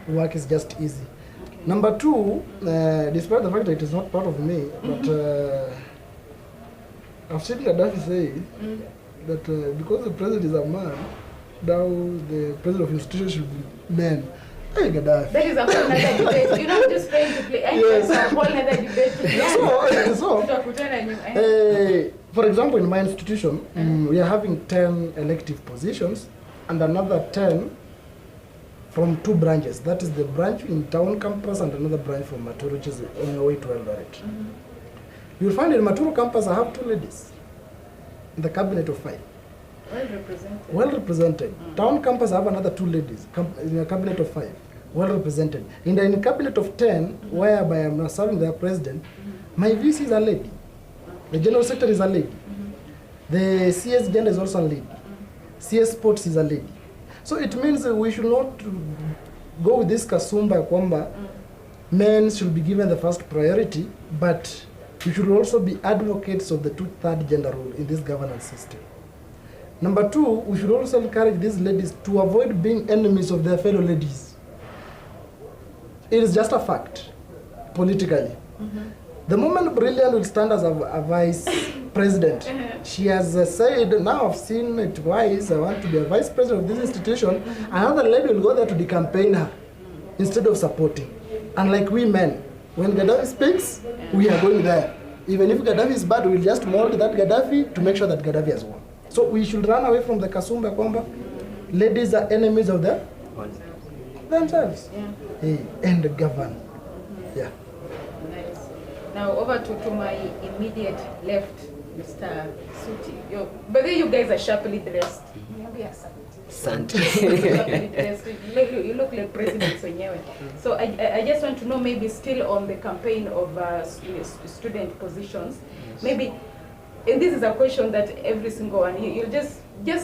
work is just easy. Number two, despite the fact that it is not part of me, but I've seen Gaddafi say that because the president is a man, now the president of institution should be men. Hey, Gaddafi. That is a whole other debate. You're not just trying to play. Yes. It's a whole other debate. For example, in my institution, we are having 10 elective positions and another 10 from 2 branches. That is the branch in town campus and another branch from Maturu, which is on the way to Eldoret. You'll find in Maturu campus I have 2 ladies in the cabinet of 5. Well represented. Well represented. Town campus I have another 2 ladies in a cabinet of 5. Well represented. In the cabinet of 10, whereby I'm now serving the president, my VC is a lady. The general secretary is a lady. The CS gender is also a lady. CS sports is a lady. So it means we should not go with this kasumba kwamba men should be given the first priority, but we should also be advocates of the two-third gender rule in this governance system. Number two, we should also encourage these ladies to avoid being enemies of their fellow ladies. It is just a fact, politically. The moment Brilliant will stand as a vice president, she has said, now I've seen it twice, I want to be a vice president of this institution. Another lady will go there to decampaign her instead of supporting. Unlike we men, when Gaddafi speaks, we are going there. Even if Gaddafi is bad, we'll just mold that Gaddafi to make sure that Gaddafi has won. So we should run away from the Kasumba Kwamba. Ladies are enemies of themselves. And govern. Yeah. Nice. Now over to my immediate left, Mr. Suti. But then you guys are sharply dressed. Sant. You look like presidents wenyewe. So I just want to know, maybe still on the campaign of student positions, maybe, and this is a question that every single one, you just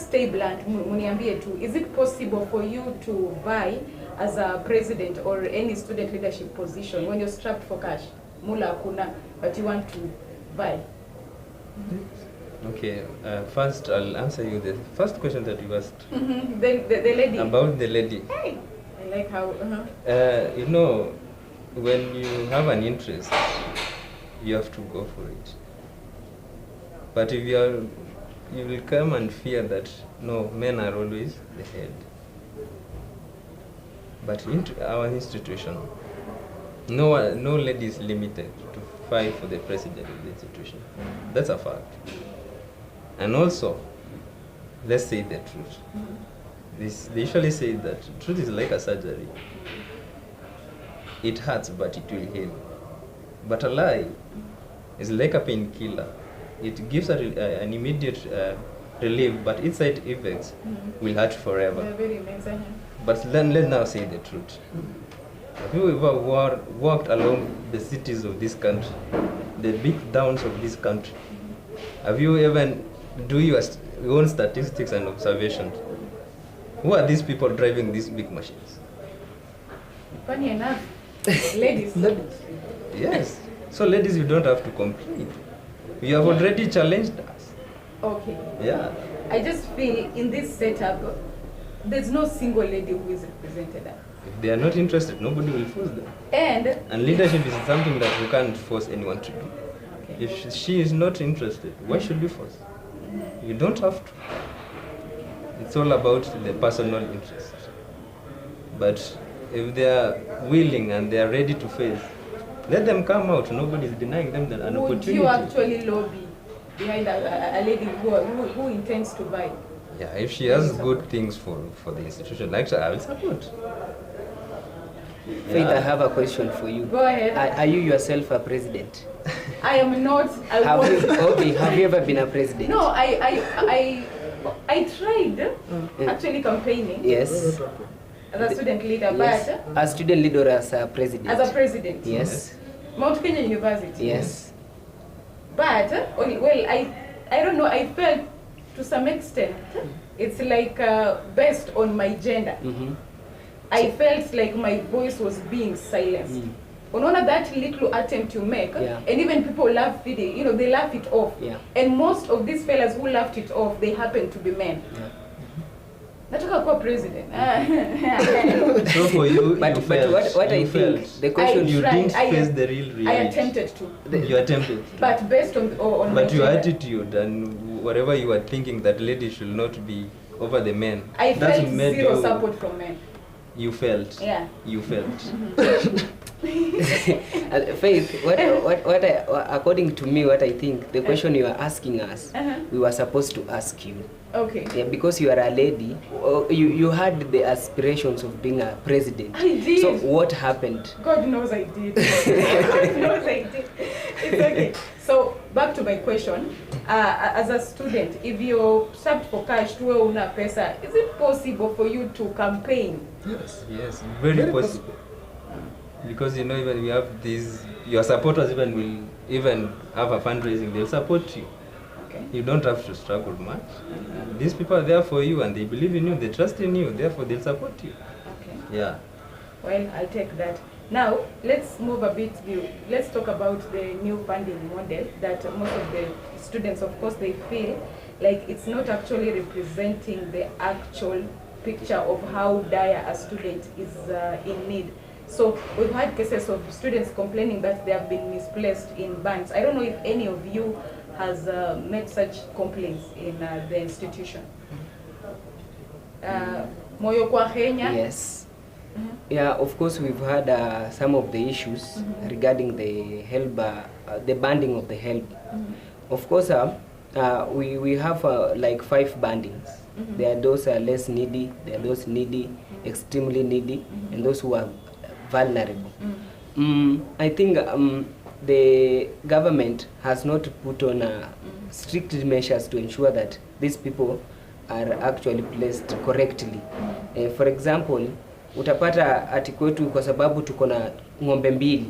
stay blunt, muniambie tu, is it possible for you to vie as a president or any student leadership position when you're strapped for cash, mula hakuna, but you want to vie? Okay, first I'll answer you the first question that you asked. The lady. About the lady. Hey, I like how. You know, when you have an interest, you have to go for it. But if you will come and fear that, no, men are always the head. But into our institution, no lady is limited to fight for the president of the institution. That's a fact. And also, let's say the truth. They usually say that truth is like a surgery. It hurts, but it will heal. But a lie is like a painkiller. It gives an immediate relief, but its side effects will hurt forever. Yeah, very amazing. But let's now say the truth. Have you ever walked along the cities of this country, the big towns of this country? Have you ever do your own statistics and observations? Who are these people driving these big machines? Funny enough, ladies. Yes. So ladies, you don't have to complain. You have already challenged us. Okay. Yeah. I just feel in this setup, there's no single lady who is represented. If they are not interested, nobody will force them. And leadership is something that you can't force anyone to do. okay. If she is not interested, why should you force? You don't have to. It's all about the personal interest. But if they are willing and they are ready to face, let them come out. Nobody is denying them an opportunity. Would you actually lobby behind a lady who intends to buy? Yeah, if she has good things for the institution, like I will support. Faith, I have a question for you. Go ahead. Are you yourself a president? I am not. Have you ever been a president? No, I tried actually campaigning. Yes. As a student leader, Yes. but As student leader or as a president? as a president. Yes. Mount Kenya University. Yes. But I don't know. I felt to some extent it's like based on my gender. I felt like my voice was being silenced. Unaona that little attempt you make, Yeah. and even people laugh it, they laugh it off. Yeah. And most of these fellas who laughed it off, they happen to be men. Yeah. Nataka kuwa president. So for you, But what I think, the question you tried. didn't face the real reality. I attempted to. You attempted. But based on my But your gender, attitude and whatever you are thinking that ladies should not be over the men, I that's felt made zero you, support from men. You felt. Yeah. You felt. Faith, according to me, what I think, the question you are asking us, we were supposed to ask you. Okay. Yeah, because you are a lady, you had the aspirations of being a president. I did. So what happened? God knows I did. God knows I did. It's okay. So back to my question. As a student, if you're strapped for cash, tuwe una pesa, is it possible for you to campaign? Yes, very possible. Because even we have these, your supporters even will even have a fundraising, they'll support you. Okay. You don't have to struggle much. These people are there for you and they believe in you, they trust in you, therefore they'll support you. Okay. Yeah. Well, I'll take that. Now, let's move a bit. Let's talk about the new funding model that most of the students, of course, they feel like it's not actually representing the actual picture of how dire a student is in need. So we've had cases of students complaining that they have been misplaced in bands. I don't know if any of you has made such complaints in the institution. Moyo kwa Kenya? Yes. Yeah, of course we've had some of the issues regarding the help, the banding of the help. Of course, we have like 5 bandings. There are those less needy, there are those needy, extremely needy, and those who are vulnerable. I think the government has not put on strict measures to ensure that these people are actually placed correctly. For example, utapata ati kwetu kwa sababu tuko na ng'ombe mbili,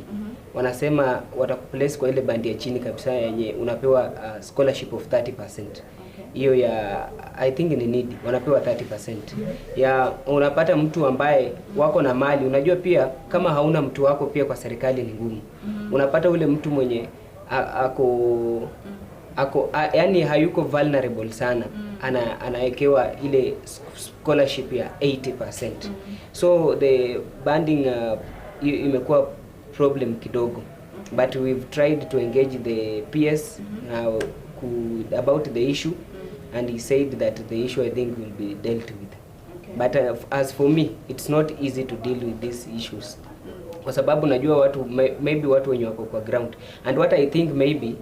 wanasema watakuplace kwa ile bandi ya chini kabisa yenye unapewa scholarship of 30%. Hiyo ya I think ni needy, wanapewa 30%. Ya unapata mtu ambaye wako na mali, unajua pia kama hauna mtu wako pia kwa serikali ni ngumu. Unapata ule mtu mwenye yani hayuko vulnerable sana, anawekewa ile scholarship ya 80%. So the banding imekuwa problem kidogo, but we've tried to engage the PS about the issue, and he said that the issue I think will be dealt with. But as for me, it's not easy to deal with these issues kwa sababu najua watu maybe watu wenye wako kwa ground, and what I think maybe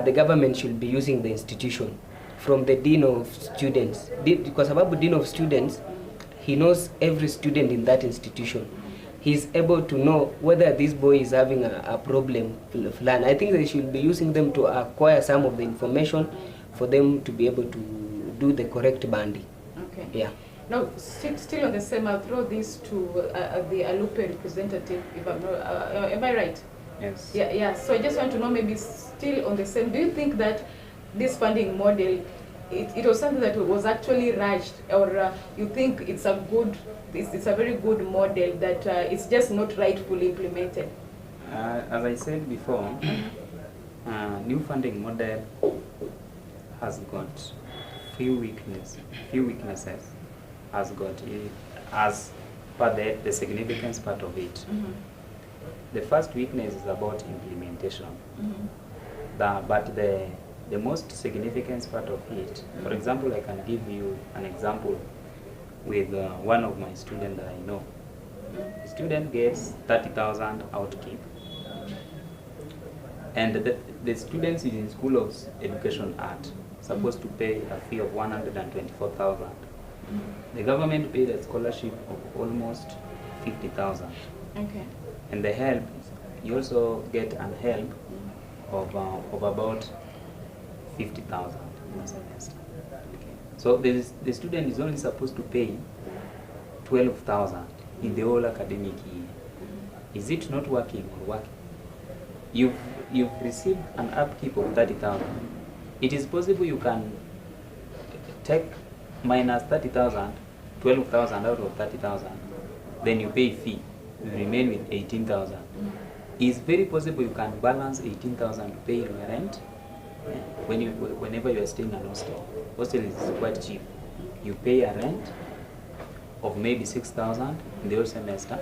the government should be using the institution from the dean of students, kwa sababu dean of students, he knows every student in that institution. He's able to know whether this boy is having a problem. I think they should be using them to acquire some of the information for them to be able to do the correct banding. Okay. Yeah. Now, still on the same, I'll throw this to the Alupe representative, if I'm not, am I right? Yes. Yeah. So I just want to know, maybe still on the same, do you think that this funding model, it was something that was actually rushed, or you think it's a very good model that it's just not rightfully implemented? As I said before, new funding model has got few weaknesses, has got it, as per the significance part of it. The first weakness is about implementation. But the most significant part of it, for example, I can give you an example with one of my students that I know. The student gets 30,000 outkeep, and the students is in School of Education Art, supposed to pay a fee of 124,000. The government paid a scholarship of almost 50,000. Okay. And the help, you also get an help of about 50,000 in a semester. Okay. So the student is only supposed to pay 12,000 in the whole academic year. Is it not working or working? You've received an upkeep of 30,000. It is possible you can take minus 30,000, 12,000 out of 30,000, then you pay fee, you remain with 18,000. It's very possible you can balance 18,000 to pay your rent. Whenever you are staying in an hostel. Hostel is quite cheap. You pay a rent of maybe 6,000 in the whole semester.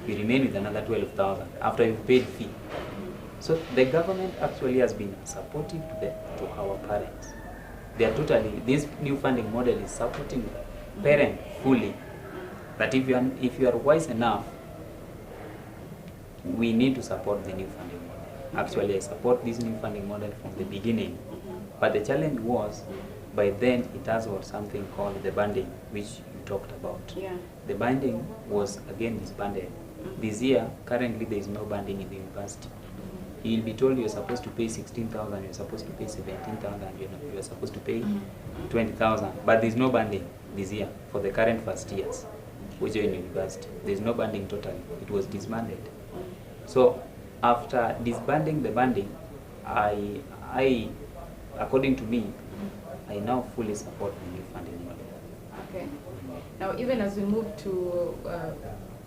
You remain with another 12,000 after you've paid fee. So the government actually has been supportive to our parents. They are this new funding model is supporting parents fully. That if you are wise enough, we need to support the new funding model. Actually, I support this new funding model from the beginning. But the challenge was, by then it has got something called the banding, which you talked about. Yeah. The banding was again disbanded. This year, currently there is no banding in the university. You will be told you are supposed to pay 16,000, you are supposed to pay 17,000, you are supposed to pay 20,000. But there is no banding this year for the current first years, which are in university. There is no banding totally. It was disbanded. So after disbanding the banding, I according to me, I now fully support the new funding model. Okay. Now, even as we move to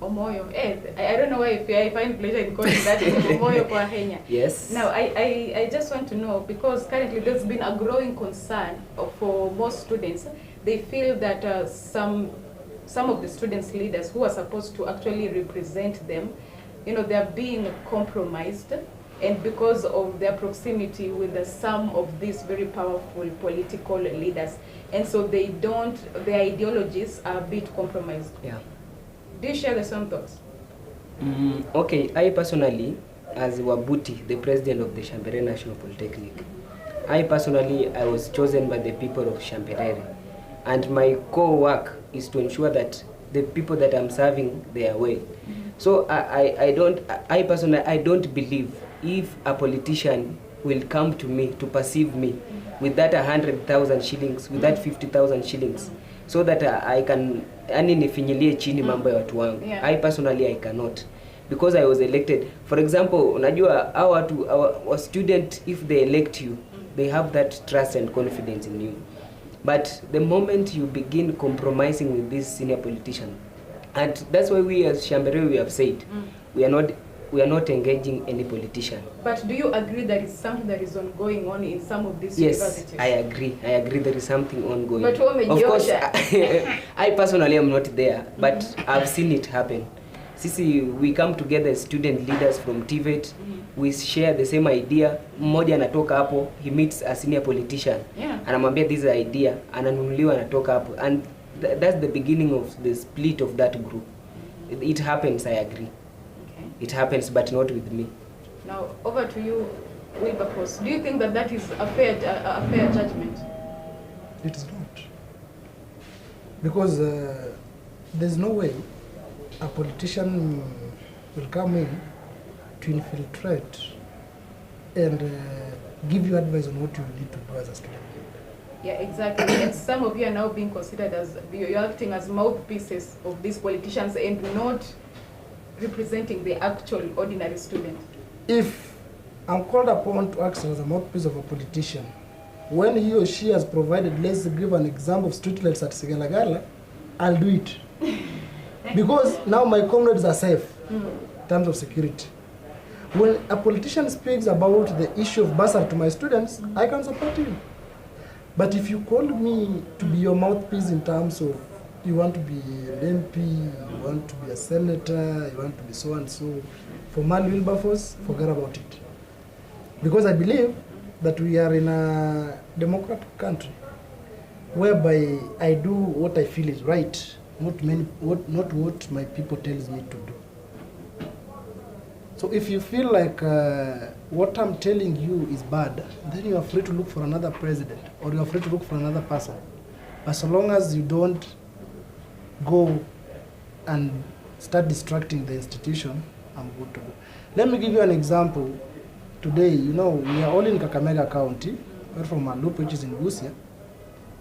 Omoyo. I don't know why I find pleasure in calling that Omoyo kwa Kenya. Yes. Now, I just want to know, because currently there's been a growing concern for most students. They feel that some of the students' leaders who are supposed to actually represent them, you know, they're being compromised, and because of their proximity with some of these very powerful political leaders, and so their ideologies are a bit compromised. Yeah. Do you share the same thoughts? Okay, I personally, as Wabuti, the president of the Shamperere National Polytechnic, I was chosen by the people of Shamperere, and my core work is to ensure that the people that I'm serving, they are well. So I personally don't believe if a politician will come to me to perceive me with that 100,000 shillings, with that 50,000 shillings, so that I can nifinyilie chini mambo ya watu wangu. I personally I cannot, because I was elected. For example, unajua our student, if they elect you, they have that trust and confidence in you. But the moment you begin compromising with this senior politician, and that's why we as Shamperere, we have said we are not engaging any politician. But do you agree that it's something that is ongoing on in some of these yes, universities? I agree there is something ongoing. But of course, I personally am not there, but I've seen it happen. We come together as student leaders from TVET, we share the same idea. Mmoja anatoka hapo, he meets a senior politician, anamwambia this idea, ananunuliwa, anatoka hapo, and that's the beginning of the split of that group. It happens, I agree. Okay. It happens, but not with me. Now, over to you, Wilberforce. Do you think that is a fair judgment? It is not. Because there's no way a politician will come in to infiltrate and give you advice on what you need to do as a student. Yeah, exactly. And some of you are now being considered as, you're acting as mouthpieces of these politicians and not representing the actual ordinary student. If I'm called upon to act as a mouthpiece of a politician, when he or she has provided, let's give an example of street lights at Sigalagala, I'll do it. Because now my comrades are safe in terms of security. When a politician speaks about the issue of bursary to my students, I can support him. But if you call me to be your mouthpiece in terms of you want to be an MP, you want to be a senator, you want to be so and so, for Man Wilberforce, forget about it. Because I believe that we are in a democratic country whereby I do what I feel is right, not what my people tells me to do. So if you feel like what I'm telling you is bad, then you are free to look for another president, or you are free to look for another person. But so long as you don't go and start distracting the institution, I'm good to go. Let me give you an example. Today, you know, we are all in Kakamega County. We're from Malupe, which is in Busia.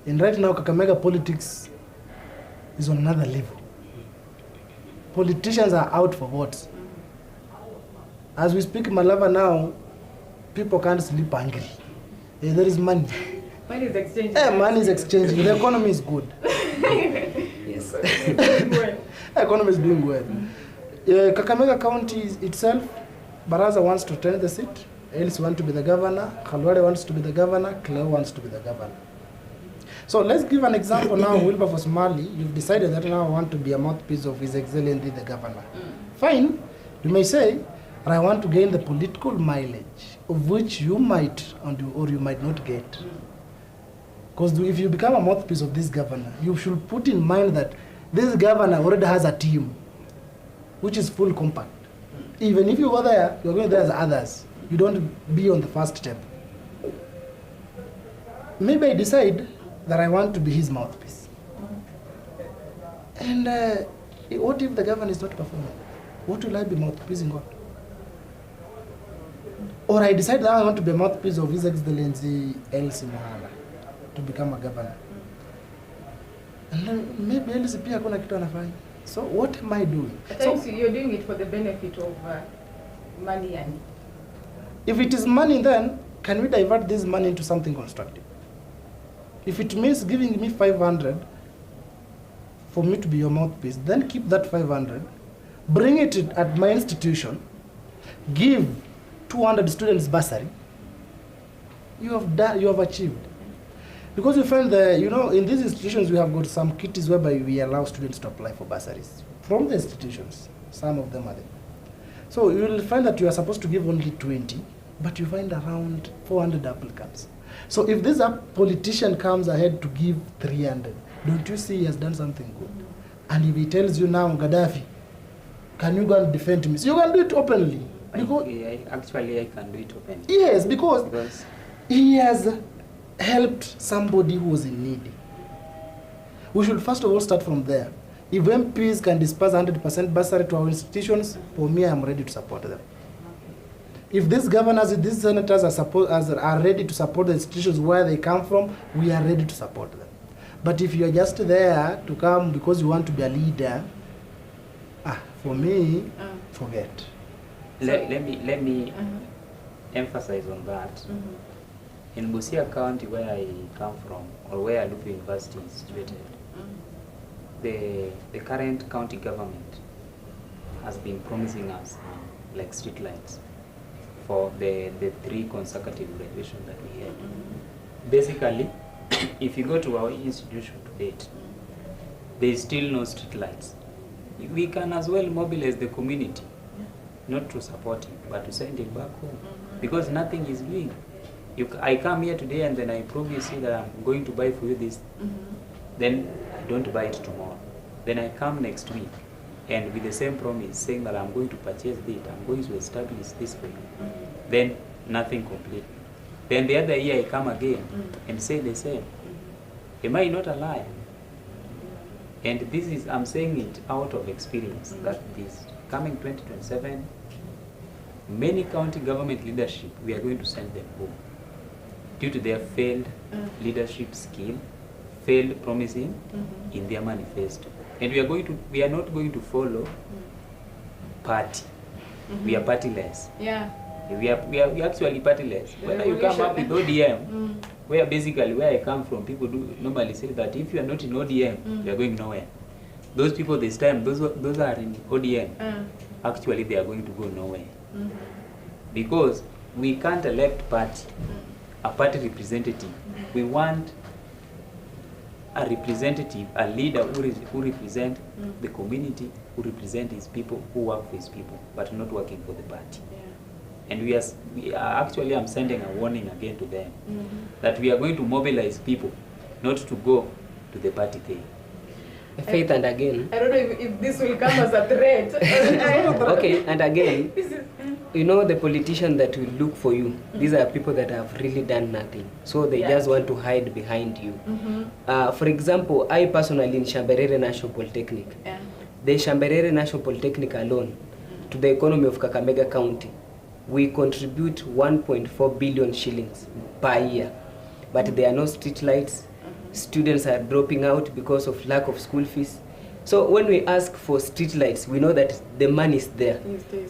And right now, Kakamega politics is on another level. Politicians are out for votes. As we speak in Malava now, people can't sleep hungry. There is money. Money is exchanging. Money is exchanging. The economy is good. Yes. The economy is doing well. Kakamega County itself, Baraza wants to turn the seat. Ellis wants to be the governor. Khalwade wants to be the governor. Claire wants to be the governor. So let's give an example now. Wilberforce Mali, you've decided that now I want to be a mouthpiece of His Excellency the governor. Fine. You may say, I want to gain the political mileage of which you might or you might not get. Because if you become a mouthpiece of this governor, you should put in mind that this governor already has a team which is full compact. Even if you go there, you're going there as others. You don't be on the first step. Maybe I decide that I want to be his mouthpiece. And what if the governor is not performing? What will I be mouthpiecing on? Or I decide that I want to be a mouthpiece of His Excellency Elsie Mohala to become a governor. And then maybe Elsie pia kuna kitu anafanya. So what am I doing? So you're doing it for the benefit of money. And if it is money, then can we divert this money into something constructive? If it means giving me 500 for me to be your mouthpiece, then keep that 500 bring it at my institution, give 200 students bursary, you have achieved. Because you find that, you know, in these institutions we have got some kitties whereby we allow students to apply for bursaries from the institutions. Some of them are there. So you will find that you are supposed to give only 20, but you find around 400 applicants. So if this politician comes ahead to give 300, don't you see he has done something good? And if he tells you now, Gaddafi, can you go and defend me? So you can do it openly. Because Actually, I can do it openly. yes, because he has helped somebody who was in need. We should first of all start from there. If MPs can disperse 100% bursary to our institutions, for me, I am ready to support them. If these governors, if these senators are ready to support the institutions where they come from, we are ready to support them. But if you are just there to come because you want to be a leader, for me, forget. Let me emphasize on that. In Busia County, where I come from, or where Lupe University is situated, the current county government has been promising us like street lights for the 3 consecutive graduations that we had. Basically, if you go to our institution to date, there is still no street lights. We can as well mobilize the community, not to support him, but to send him back home, because nothing is doing. I come here today and then I promise you that I'm going to buy for you this. Then I don't buy it tomorrow. Then I come next week and with the same promise saying that I'm going to purchase it, I'm going to establish this for you. Then nothing complete. Then the other year I come again and say the same. Am I not a liar? And this is, I'm saying it out of experience, that this coming 2027, many county government leadership, we are going to send them home due to their failed leadership skill, failed promising in their manifesto. And we are not going to follow party. We are partyless. Yeah. We are actually partyless. Whether you come up with ODM, where basically where I come from, people do normally say that if you are not in ODM, you are going nowhere. Those people this time, those are in ODM, actually they are going to go nowhere. Because we can't elect a party representative. We want a representative, a leader who represent the community, who represent his people, who work for his people, but not working for the party. And we are actually, I'm sending a warning again to them that we are going to mobilize people, not to go to the party thing. Faith, and again, I don't know if this will come as a threat. okay, and again, you know, the politician that will look for you, these are people that have really done nothing, so they just want to hide behind you. For example, I personally in Shamberere National Polytechnic, the Shamberere National Polytechnic alone, to the economy of Kakamega County, we contribute 1.4 billion shillings per year, but there are no street lights. Students are dropping out because of lack of school fees. So when we ask for street lights, we know that the money is there.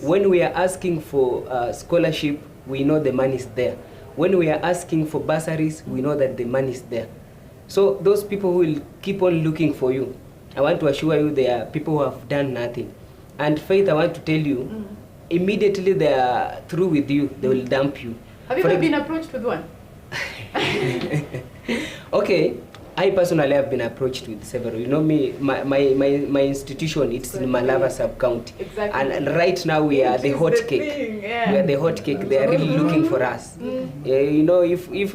When we are asking for scholarship, we know the money is there. When we are asking for bursaries, we know that the money is there. So those people who will keep on looking for you, I want to assure you they are people who have done nothing. And Faith, I want to tell you, immediately they are through with you, they will dump you. Have you ever been approached with one? Okay, I personally have been approached with several. You know me, my institution, it's in Malava sub-county. Exactly. And right now we are the hot cake. We are the hot cake. They are really looking for us. You know, if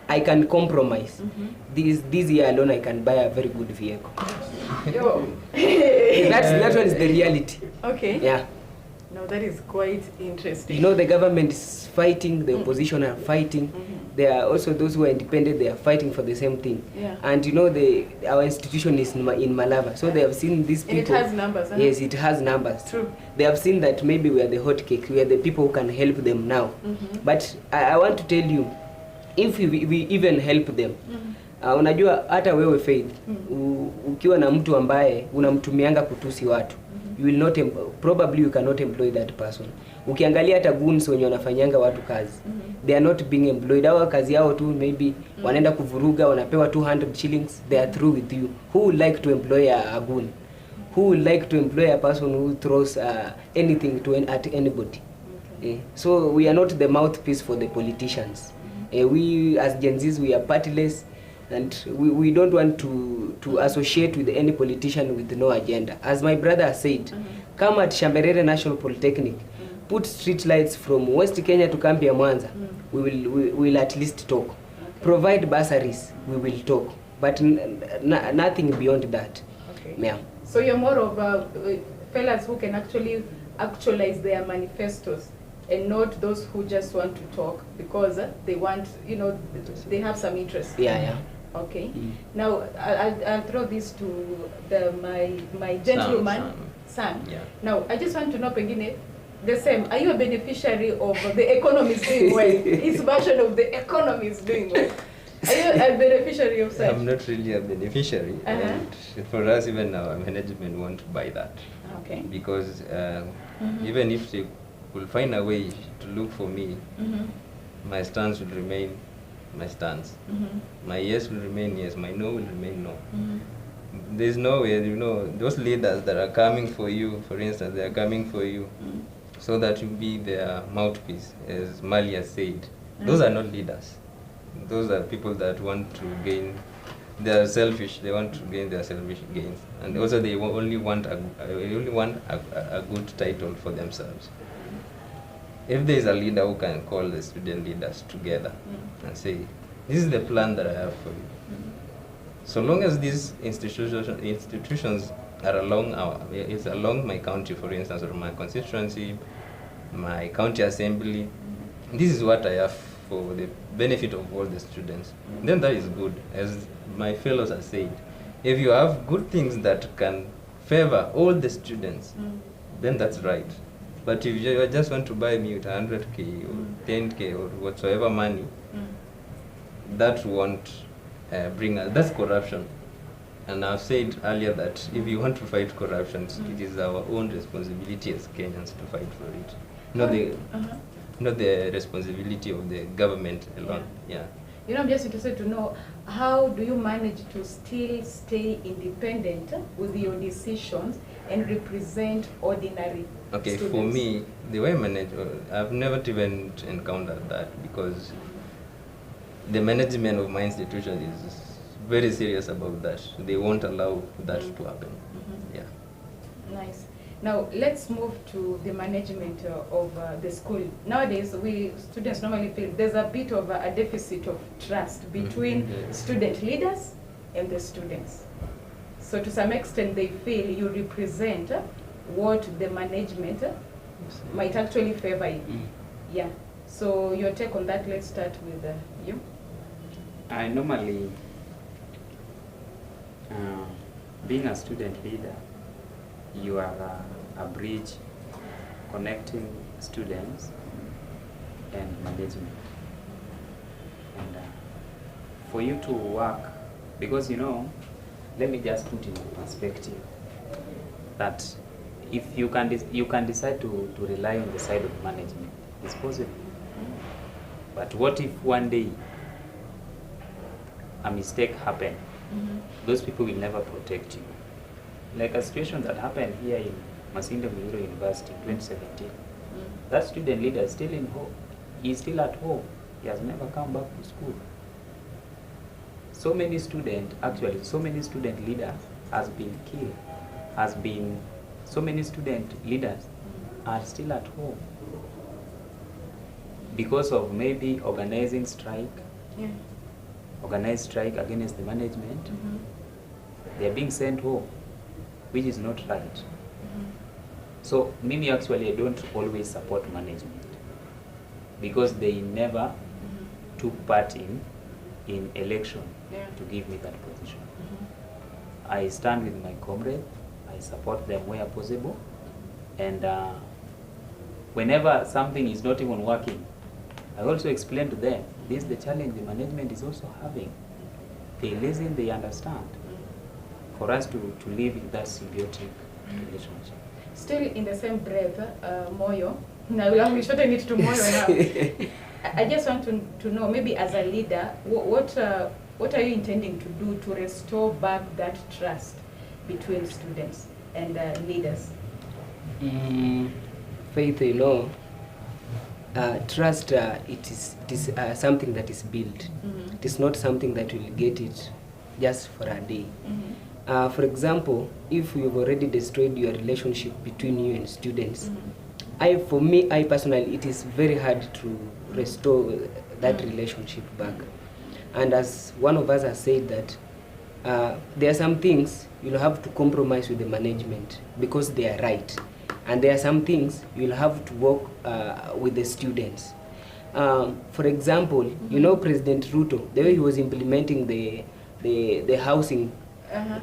I can compromise, this year alone I can buy a very good vehicle. That one is the reality. Okay. Yeah. No, that is quite interesting. You know, the government is fighting, the opposition are fighting. There are also those who are independent, they are fighting for the same thing. And you know, our institution is in Malava, so they have seen these people. And it has numbers, huh? Yes, it has numbers. True. They have seen that maybe we are the hot cake, we are the people who can help them now. But I want to tell you, if we even help them, unajua hata wewe Faith, ukiwa na mtu ambaye unamtumianga kutusi watu, you will not probably you cannot employ that person. Ukiangalia hata goons wenye wanafanyanga watu kazi, they are not being employed. Hawa kazi yao tu maybe wanaenda kuvuruga, wanapewa 200 shillings, they are through with you. Who would like to employ a goon? who would like to employ a person who throws anything at anybody. Okay. So we are not the mouthpiece for the politicians. We as Gen Zs, we are partiless, and we don't want to associate with any politician with no agenda. As my brother said, come at Shamberere National Polytechnic, put street lights from West Kenya to Kambia Mwanza, we will at least talk. Okay. Provide bursaries, we will talk, but nothing beyond that. Okay. Yeah. So you're more of fellas who can actually actualize their manifestos, and not those who just want to talk because they want, you know, they have some interest. Yeah. Okay. Now I'll throw this to my gentleman, Sam. Yeah. Now I just want to know, pengine, the same. Are you a beneficiary of the economy is doing well? His version of the economy is doing well. Are you a beneficiary of such? I'm not really a beneficiary, and for us, even our management won't buy that. Okay. Because even if they will find a way to look for me, my stance will remain my stance. My yes will remain yes, my no will remain no. There's no way, you know, those leaders that are coming for you, for instance, they are coming for you so that you be their mouthpiece, as Malia said. Those are not leaders. Those are people that want to gain, they are selfish, they want to gain their selfish gains. And also they only want a good title for themselves. If there is a leader who can call the student leaders together and say, this is the plan that I have for you. So long as these institutions are along my county, for instance, or my constituency, my county assembly, this is what I have for the benefit of all the students, then that is good. As my fellows have said, if you have good things that can favor all the students, then that's right. But if you just want to buy me with 100K or 10K or whatsoever money, that won't bring us, that's corruption. And I've said earlier that if you want to fight corruption, it is our own responsibility as Kenyans to fight for it. Not the responsibility of the government alone. Yeah. You know, I'm just interested to know, how do you manage to still stay independent with your decisions and represent ordinary students? For me, the way I manage, I've never even encountered that, because the management of my institution is very serious about that. They won't allow that to happen. Yeah. Nice. Now let's move to the management of the school. Nowadays, we students normally feel there's a bit of a deficit of trust between student leaders and the students. So to some extent, they feel you represent what the management might actually favor you. Yeah. So your take on that, let's start with you. I normally, being a student leader, you are a bridge connecting students and management. And for you to work, because you know, let me just put in perspective that if you can decide to rely on the side of management, it's possible. But what if one day a mistake happened? Those people will never protect you. Like a situation that happened here in Masinde Muliro University in 2017. That student leader is still in home. He's still at home. He has never come back to school. So many student leaders has been killed, so many student leaders are still at home because of maybe organized strike against the management. They are being sent home, which is not right. So Mimi actually, I don't always support management because they never took part in election to give me that position. I stand with my comrade, I support them where possible, and whenever something is not even working, I also explain to them, this is the challenge the management is also having. They listen, they understand. For us to live in that symbiotic relationship. Still in the same breath, Moyo, now we'll have to shorten it to Moyo now. I just want to know, maybe as a leader, what are you intending to do to restore back that trust between students? and leaders? Faith, trust, it is something that is built. It is not something that will get it just for a day. For example, if you've already destroyed your relationship between you and students, for me, personally, it is very hard to restore that relationship back. And as one of us has said that there are some things you'll have to compromise with the management because they are right. And there are some things you'll have to work with the students. For example, President Ruto, the way he was implementing the housing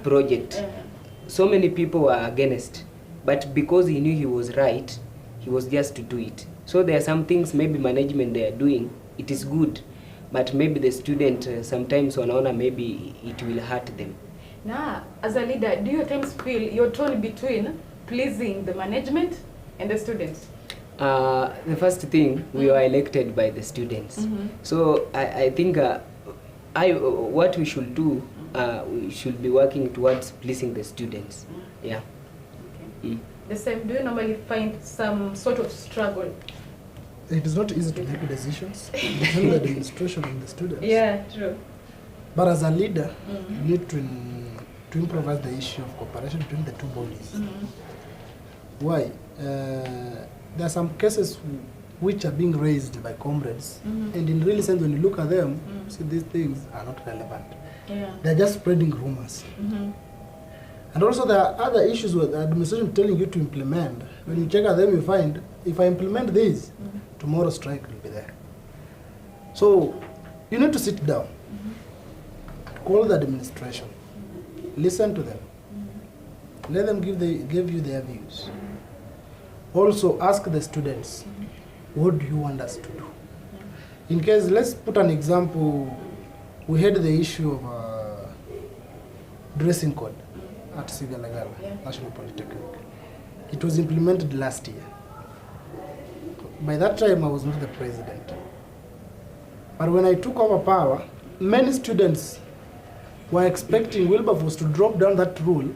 project, so many people were against. But because he knew he was right, he was just to do it. So there are some things maybe management they are doing, it is good. But maybe the student sometimes wanaona maybe it will hurt them. Now, as a leader, do you at times feel you're torn between pleasing the management and the students? The first thing, we were elected by the students. So I think what we should do, we should be working towards pleasing the students. Yeah. Okay. The same, do you normally find some sort of struggle? It is not easy to make decisions between the administration and the students. Yeah, true. But as a leader, you need to improvise the issue of cooperation between the two bodies. Why? There are some cases which are being raised by comrades, and in real sense, when you look at them, see these things are not relevant. Yeah. They're just spreading rumors. And also there are other issues with the administration telling you to implement. When you check at them, you find, if I implement this, tomorrow strike will be there. So you need to sit down, call the administration, listen to them, let them give you their views. Also ask the students, what do you want us to do? In case, let's put an example, we had the issue of dressing code at Kakamega National Polytechnic. It was implemented last year. By that time, I was not the president. But when I took over power, many students were expecting Wilberforce to drop down that rule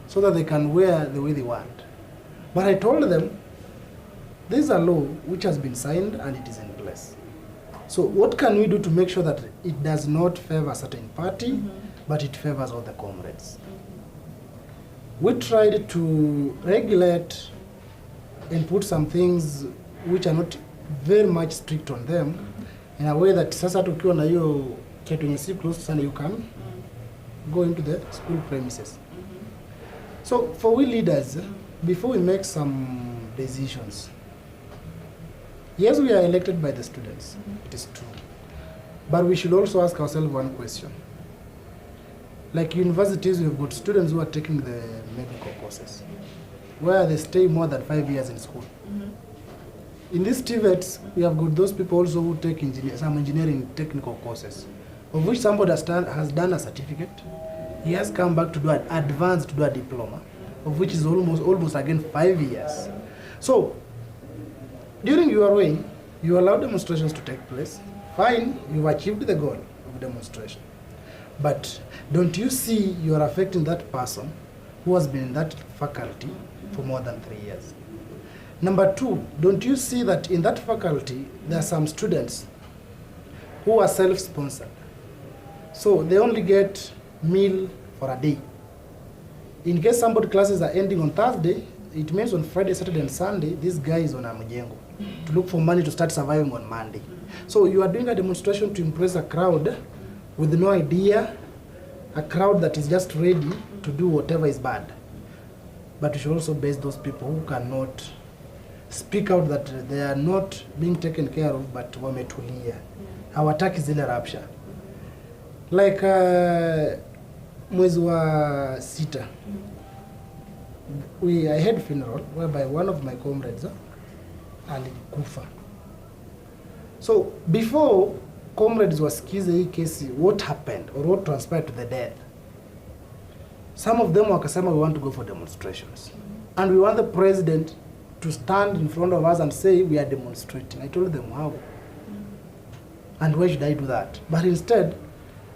so that they can wear the way they want. But I told them, this is a law which has been signed and it is in place. So what can we do to make sure that it does not favor a certain party, but it favors all the comrades? We tried to regulate and put some things which are not very much strict on them, in a way that sasa tukiwa na hiyo kitu yenye si close sana, you can go into the school premises. So for we leaders, before we make some decisions, yes, we are elected by the students, it is true. But we should also ask ourselves one question. Like universities, we've got students who are taking the medical courses, where they stay more than 5 years in school. In these TVETs, we have got those people also who take some engineering technical courses, of which somebody has done a certificate. He has come back to do an advanced, to do a diploma, of which is almost again 5 years. So, during your reign, you allow demonstrations to take place. Fine, you've achieved the goal of demonstration. But don't you see you are affecting that person who has been in that faculty for more than 3 years? Number two, don't you see that in that faculty there are some students who are self-sponsored? So they only get meal for a day. In case somebody classes are ending on Thursday, it means on Friday, Saturday, and Sunday, this guy is on a mjengo to look for money to start surviving on Monday. So you are doing a demonstration to impress a crowd with no idea, a crowd that is just ready to do whatever is bad. But we should also base those people who cannot speak out that they are not being taken care of, but wametulia. Hawataki zile rapture. Like mwezi wa sita, I had funeral whereby one of my comrades alikufa. So before comrades wasikize hii kesi, what happened or what transpired to the death, some of them wakasema we want to go for demonstrations. And we want the president to stand in front of us and say we are demonstrating. I told them how. And why should I do that? But instead,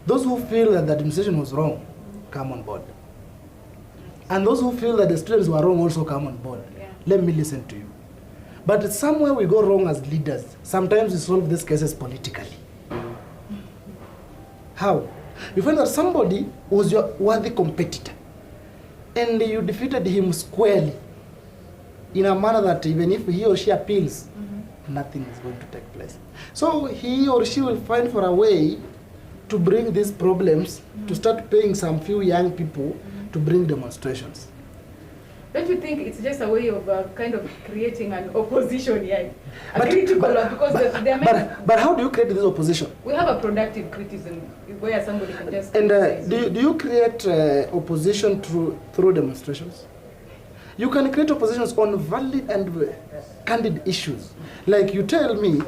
those who feel that the administration was wrong, come on board. And those who feel that the students were wrong also come on board. Yeah. Let me listen to you. But somewhere we go wrong as leaders. Sometimes we solve these cases politically. How? You find that somebody was your worthy competitor and you defeated him squarely in a manner that even if he or she appeals, nothing is going to take place. So he or she will find for a way to bring these problems, to start paying some few young people to bring demonstrations. Don't you think it's just a way of kind of creating an opposition here? But how do you create this opposition? We have a productive criticism where somebody can just... And do you create opposition through demonstrations? You can create oppositions on valid and candid issues. Like you tell me,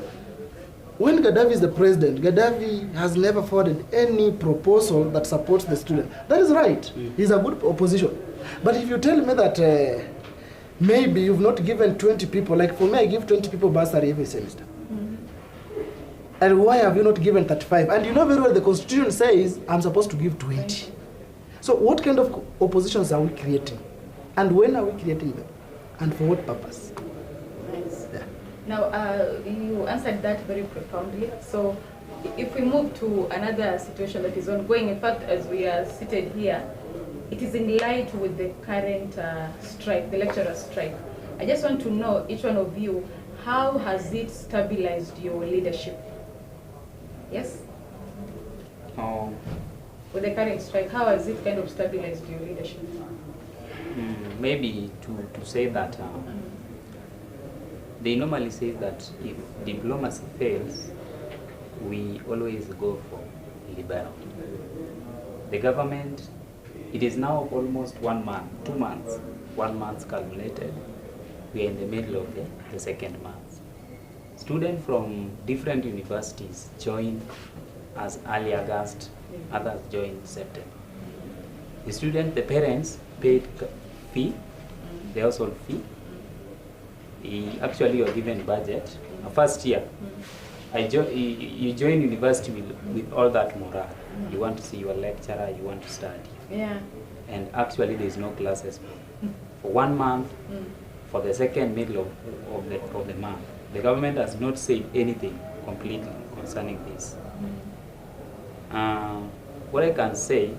when Gaddafi is the president, Gaddafi has never forwarded any proposal that supports the student. That is right. He's a good opposition. But if you tell me that maybe you've not given 20 people, like for me, I give 20 people bursary every semester. And why have you not given 35? And you know very well the Constitution says I'm supposed to give 20. So what kind of oppositions are we creating? And when are we creating them? And for what purpose? Nice. Yeah. Now, you answered that very profoundly. So if we move to another situation that is ongoing, in fact, as we are seated here, it is in line with the current strike, the lecturer strike. I just want to know, each one of you, how has it stabilized your leadership? Yes? With the current strike, how has it kind of stabilized your leadership? Maybe to say that they normally say that if diplomacy fails, we always go for liberal. The government, it is now almost 1 month, 2 months, 1 month calculated. We are in the middle of the second month. Students from different universities join as early August, others join September. The student, the parents paid fee, the household fee. Actually, you are given budget. First year, you join university with all that morale. You want to see your lecturer, you want to study. Yeah. And actually, there is no classes for 1 month. For the second middle of the month, the government has not said anything completely concerning this. What I can say,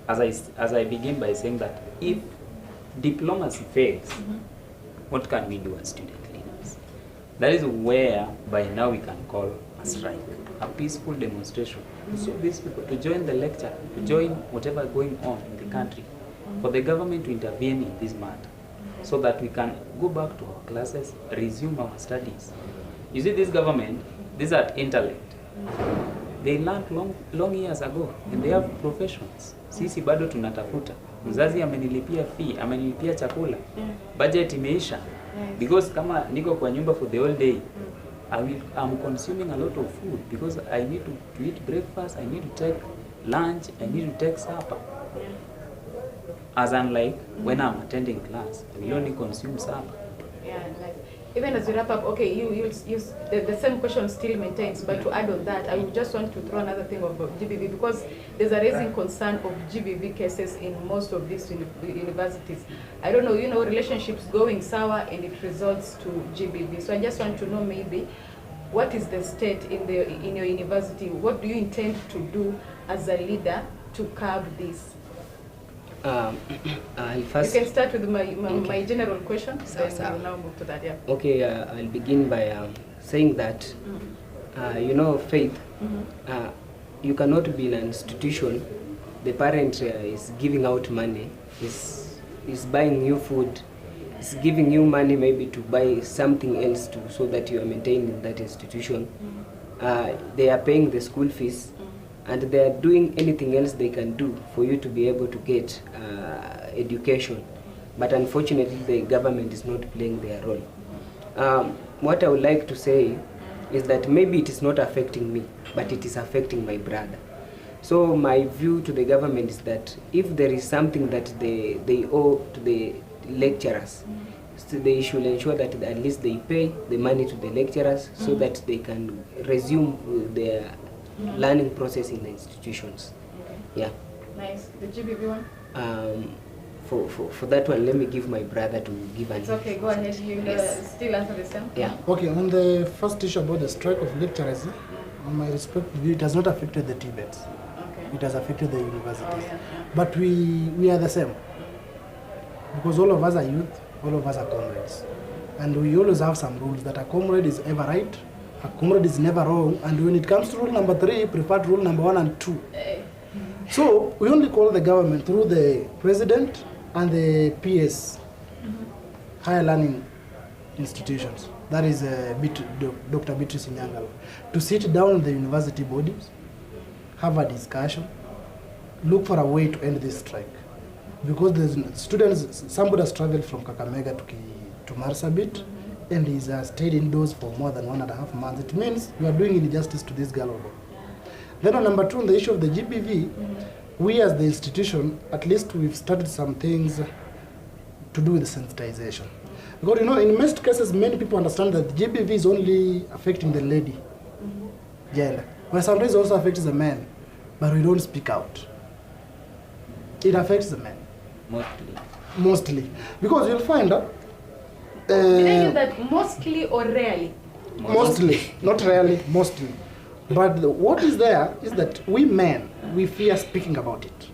as I begin by saying that if diplomacy fails, what can we do as student leaders? That is where by now we can call a strike, a peaceful demonstration. So these people to join the lecture, to join whatever is going on in the country, for the government to intervene in this matter, so that we can go back to our classes, resume our studies. You see, this government, these are intellect. They learned long years ago, and they have professions. Sisi bado tunatafuta. Mzazi amenilipia fee, amenilipia chakula. Budget imeisha. Because kama niko kwa nyumba for the whole day, I'm consuming a lot of food because I need to eat breakfast, I need to take lunch, I need to take supper. As unlike when I'm attending class, I will only consume supper. Yeah, like even as we wrap up, okay, the same question still maintains, but to add on that, I would just want to throw another thing of GBV because there's a raising concern of GBV cases in most of these universities. I don't know, relationships going sour and it results to GBV. So I just want to know maybe what is the state in your university? What do you intend to do as a leader to curb this? First, you can start with my general question, then we'll now move to that. Yeah. Okay, I'll begin by saying that, faith, you cannot be in an institution, the parent is giving out money, is buying you food, is giving you money maybe to buy something else so that you are maintained in that institution. They are paying the school fees, and they are doing anything else they can do for you to be able to get education. But unfortunately, the government is not playing their role. What I would like to say is that maybe it is not affecting me, but it is affecting my brother. So my view to the government is that if there is something that they owe to the lecturers, so they should ensure that at least they pay the money to the lecturers so that they can resume their learning process in the institutions. Okay. Yeah. Nice. The GBV one? for that one, let me give my brother to give an. It's okay, go ahead. You still answer the same? Yeah. Okay, on the first issue about the strike of lecturers, on my respect view, it has not affected the TVETs. Okay. It has affected the universities. Oh, yeah. But we are the same. Because all of us are youth, all of us are comrades. And we always have some rules that a comrade is ever right, a comrade is never wrong, and when it comes to rule number 3, prefer to rule number 1 and 2. So we only call the government through the president and the PS, higher learning institutions. That is Dr. Beatrice Inyangala, to sit down with the university bodies, have a discussion, look for a way to end this strike. Because the students, somebody has traveled from Kakamega to Marsabit, and he's stayed indoors for more than 1.5 months. It means you are doing injustice to this girl. Then on number 2, on the issue of the GBV, we as the institution, at least we've started some things to do with the sensitization. Because you know, in most cases, many people understand that the GBV is only affecting the lady gender, but sometimes it also affects the men, but we don't speak out. It affects the men. Mostly. Because you'll find Did I hear that mostly or rarely? Mostly, not rarely, mostly. But what is there is that we men, we fear speaking about it.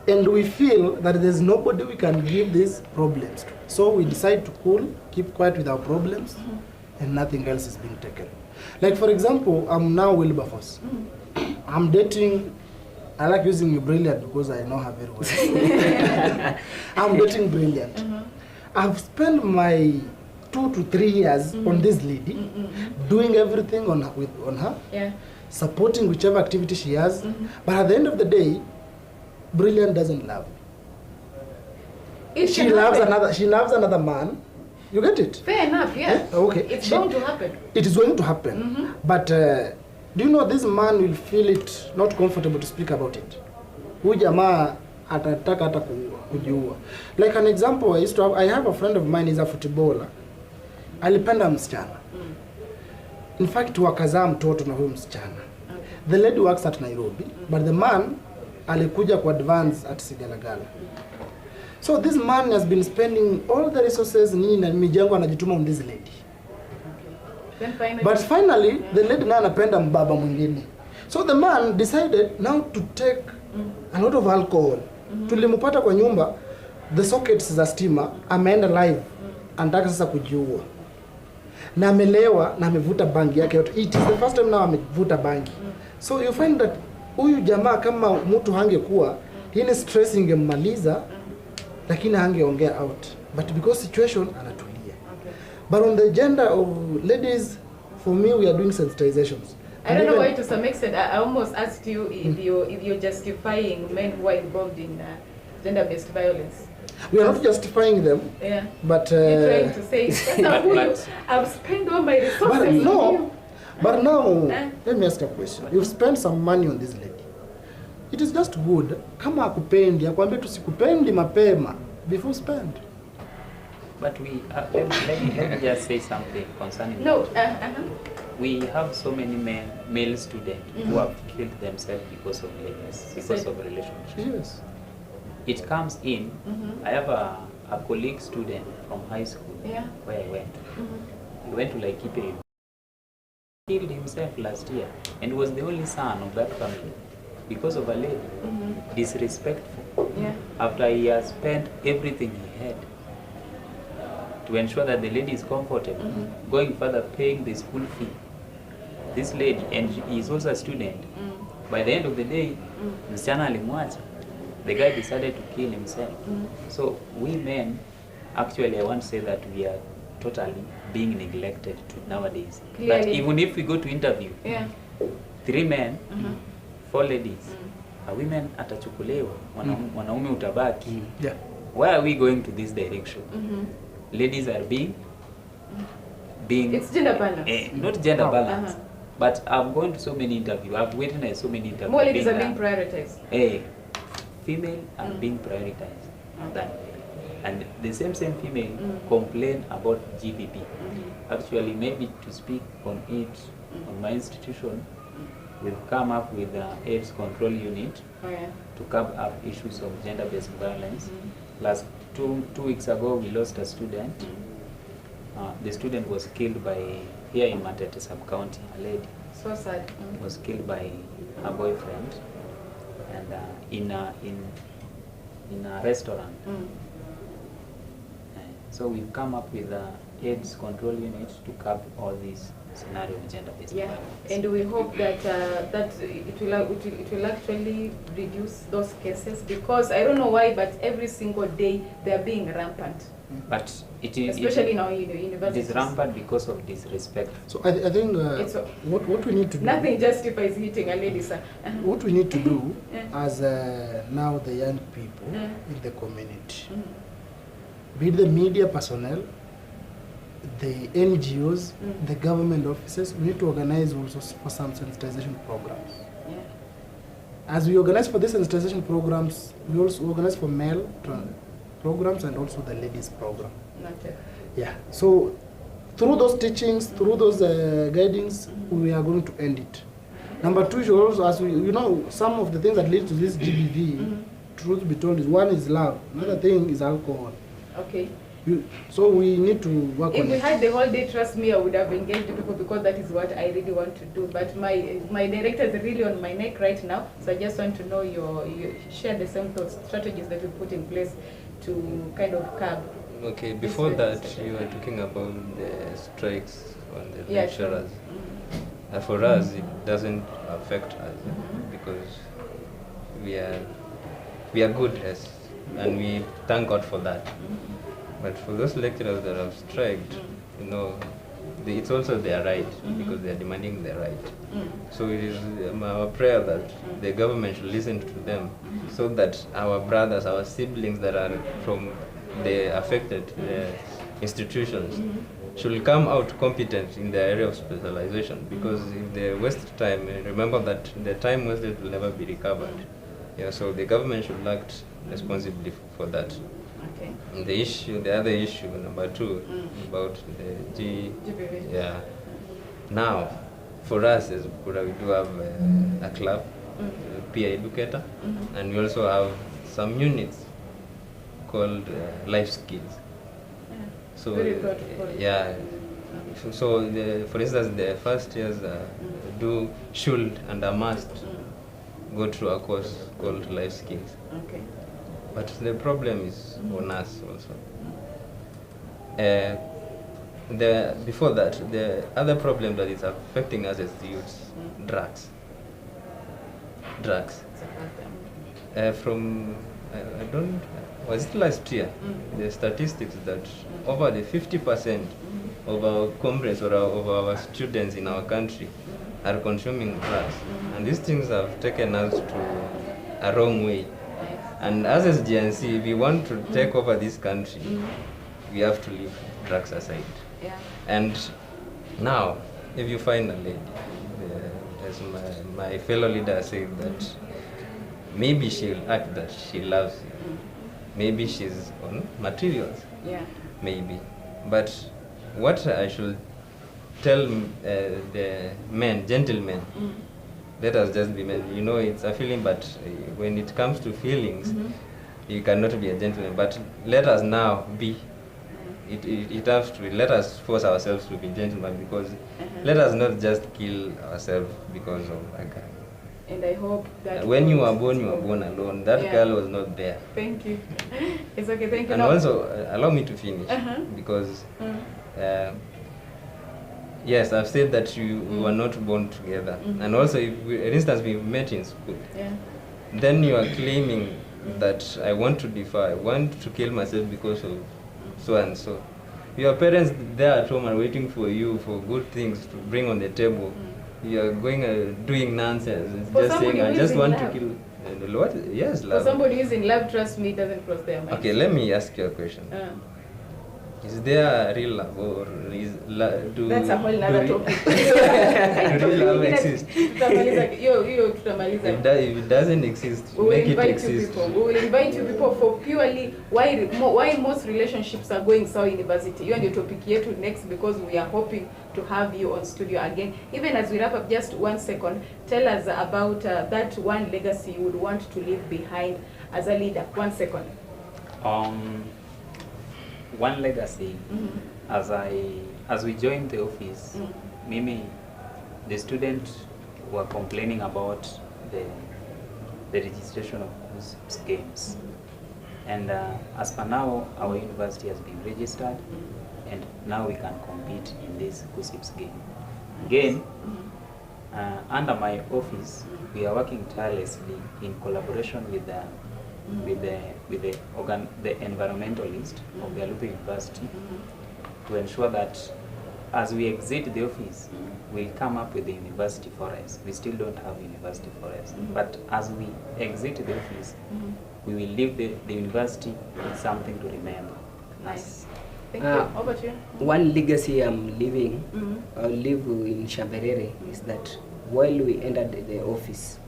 And we feel that there's nobody we can give these problems to. So we decide to cool, keep quiet with our problems, and nothing else is being taken. Like for example, I'm now Wilberforce. I'm dating, I like using Brilliant because I know her very well. I'm dating Brilliant. I've spent my 2 to 3 years on this lady, doing everything on her, supporting whichever activity she has. But at the end of the day, Brilliant doesn't love me. She loves another man. You get it? Fair enough, yeah. Okay. It's going to happen. It is going to happen. But do you know this man will feel it not comfortable to speak about it? Huyu jamaa atataka hata kujiua. Like an example, I have a friend of mine, he's a footballer. Alipenda msichana. In fact, wakazaa mtoto na huyo msichana. The lady works at Nairobi, but the man alikuja ku advance at Sigalagala. So this man has been spending all the resources nini na mijengo anajituma on this lady. But finally, the lady na anapenda mbaba mwingine. So the man decided now to take a lot of alcohol. Tulimupata kwa nyumba, the sockets za stima, ameenda live, anataka sasa kujiua. Na amelewa na amevuta bangi yake yote. It is the first time now amevuta bangi. So you find that huyu jamaa kama mtu hangekuwa, hii stress ingemmaliza, lakini hangeongea out. But because situation anatulia. But on the gender of ladies, for me we are doing sensitizations. I don't know why to some extent I almost asked you if you're justifying men who are involved in gender-based violence. We are not justifying them. Yeah. But you're trying to say I've spent all my resources but no, on you. But now let me ask a question. You've spent some money on this lady. It is just good. Kama akupendi, akwambie tusikupendi mapema before spend. But we let me just say something concerning we have so many male students who have killed themselves because of ladies, because of relationships. Yes. It comes in. I have a colleague student from high school where I went. He went to Laikipia. He killed himself last year and was the only son of that family because of a lady. Disrespectful. After he has spent everything he had to ensure that the lady is comfortable, going further, paying the school fee. This lady, and he is also a student. By the end of the day, msichana alimwacha. The guy decided to kill himself. So we men, actually I want to say that we are totally being neglected nowadays. Clearly. But even if we go to interview, 3 men, 4 ladies, a women atachukulewa, wanaume utabaki. Why are we going to this direction? Ladies are being it's gender balance. Not gender balance. But I've gone to so many interviews. I've witnessed so many interviews. More ladies are being prioritized. Female are being prioritized. And the same female complain about GBP. Actually, maybe to speak on it, on my institution, we've come up with the AIDS control unit Oh, yeah. to curb up issues of gender-based violence. Last two weeks ago, we lost a student. The student was killed by, here in Matete sub-county, a lady So sad. was killed by her boyfriend, and in a restaurant. So we've come up with the AIDS control unit to curb all these scenarios of gender-based Yeah, violence. and we hope that it will actually reduce those cases, because I don't know why, but every single day they are being rampant, But it especially in our it universities. is rampant because of disrespect. So I think what we need to do. Nothing justifies hitting a lady, sir. What we need to do Yeah. as now the young people Yeah. in the community, be it the media personnel, the NGOs, the government offices, we need to organize also for some sensitization programs. Yeah. As we organize for these sensitization programs, we also organize for male programs and also the ladies program. Noted. Yeah. So through those teachings, through those guidings, we are going to end it. Number two, you also, as we, some of the things that lead to this GBV, truth be told, is one is love, another thing is alcohol. Okay. So we need to work If on we it. had the whole day, trust me, I would have engaged people, because that is what I really want to do. But my director is really on my neck right now, so I just want to know you share the same thoughts, strategies that we put in place to kind of curb. Okay, before that, you were talking about the strikes on the Yeah, sure. lecturers. For us, it doesn't affect us because we are good, yes, and we thank God for that. But for those lecturers that have striked, it's also their right, because they are demanding their right. So it is our prayer that the government should listen to them, so that our brothers, our siblings that are from the affected institutions should come out competent in the area of specialization, because if they waste time, remember that the time wasted will never be recovered. Yeah, so the government should act responsibly for that. Okay. And the other issue, number two, about the GBV. yeah. Now, for us as Bukura, we do have a club, peer educator, and we also have some units called life skills. So Very thoughtful. yeah. So for instance, the first years should and are must go through a course called life skills. Okay. But the problem is on us also. Before that, the other problem that is affecting us as the youths, drugs. Drugs. Was it last year? The statistics that over the 50% of our comrades or of our students in our country are consuming drugs. And these things have taken us to a wrong way. And as GenZ, if we want to take over this country, we have to leave drugs aside. Yeah. And now, if you find a lady, as my fellow leader said, that maybe she'll act that she loves you. Maybe she's on materials. Yeah. Maybe. But what I should tell the men, gentlemen, let us just be men. It's a feeling, but when it comes to feelings, you cannot be a gentleman. But let us now be. It has to. Let us force ourselves to be gentlemen, because let us not just kill ourselves because of a guy. And I hope that When you are born alone. That girl was not there. Thank you. It's okay. Thank you. And also, allow me to finish, because yes, I've said that we were not born together. And also, if for instance, we met in school, then you are claiming that I want to defy, I want to kill myself because of so and so. Your parents there at home are waiting for you for good things to bring on the table. You are going doing nonsense, For just saying, somebody I who just is want in to love. kill. What? Yes, For love. somebody who's in love, trust me, it doesn't cross their mind. Okay, let me ask you a question. Is there a real love or is That's a whole other topic. do real love exist? Tutamaliza. If it doesn't exist, We will make it invite you exist. people. We will invite you people for purely why most relationships are going Sawa University. You and your topic yetu next, because we are hoping to have you on studio again. Even as we wrap up, just 1 second, tell us about that one legacy you would want to leave behind as a leader. 1 second. One legacy, as we joined the office, Mimi, the students were complaining about the registration of cruise games. And as per now, our university has been registered, and now we can compete in this cruise game. Again, under my office, we are working tirelessly in collaboration with the environmentalist of the Lupe University to ensure that as we exit the office, we come up with the university forest. We still don't have university forest, but as we exit the office, we will leave the university with something to remember. Nice. Thank you. Over to you. One legacy I'm leaving, I'll leave in Shamberere, is that while we entered the office,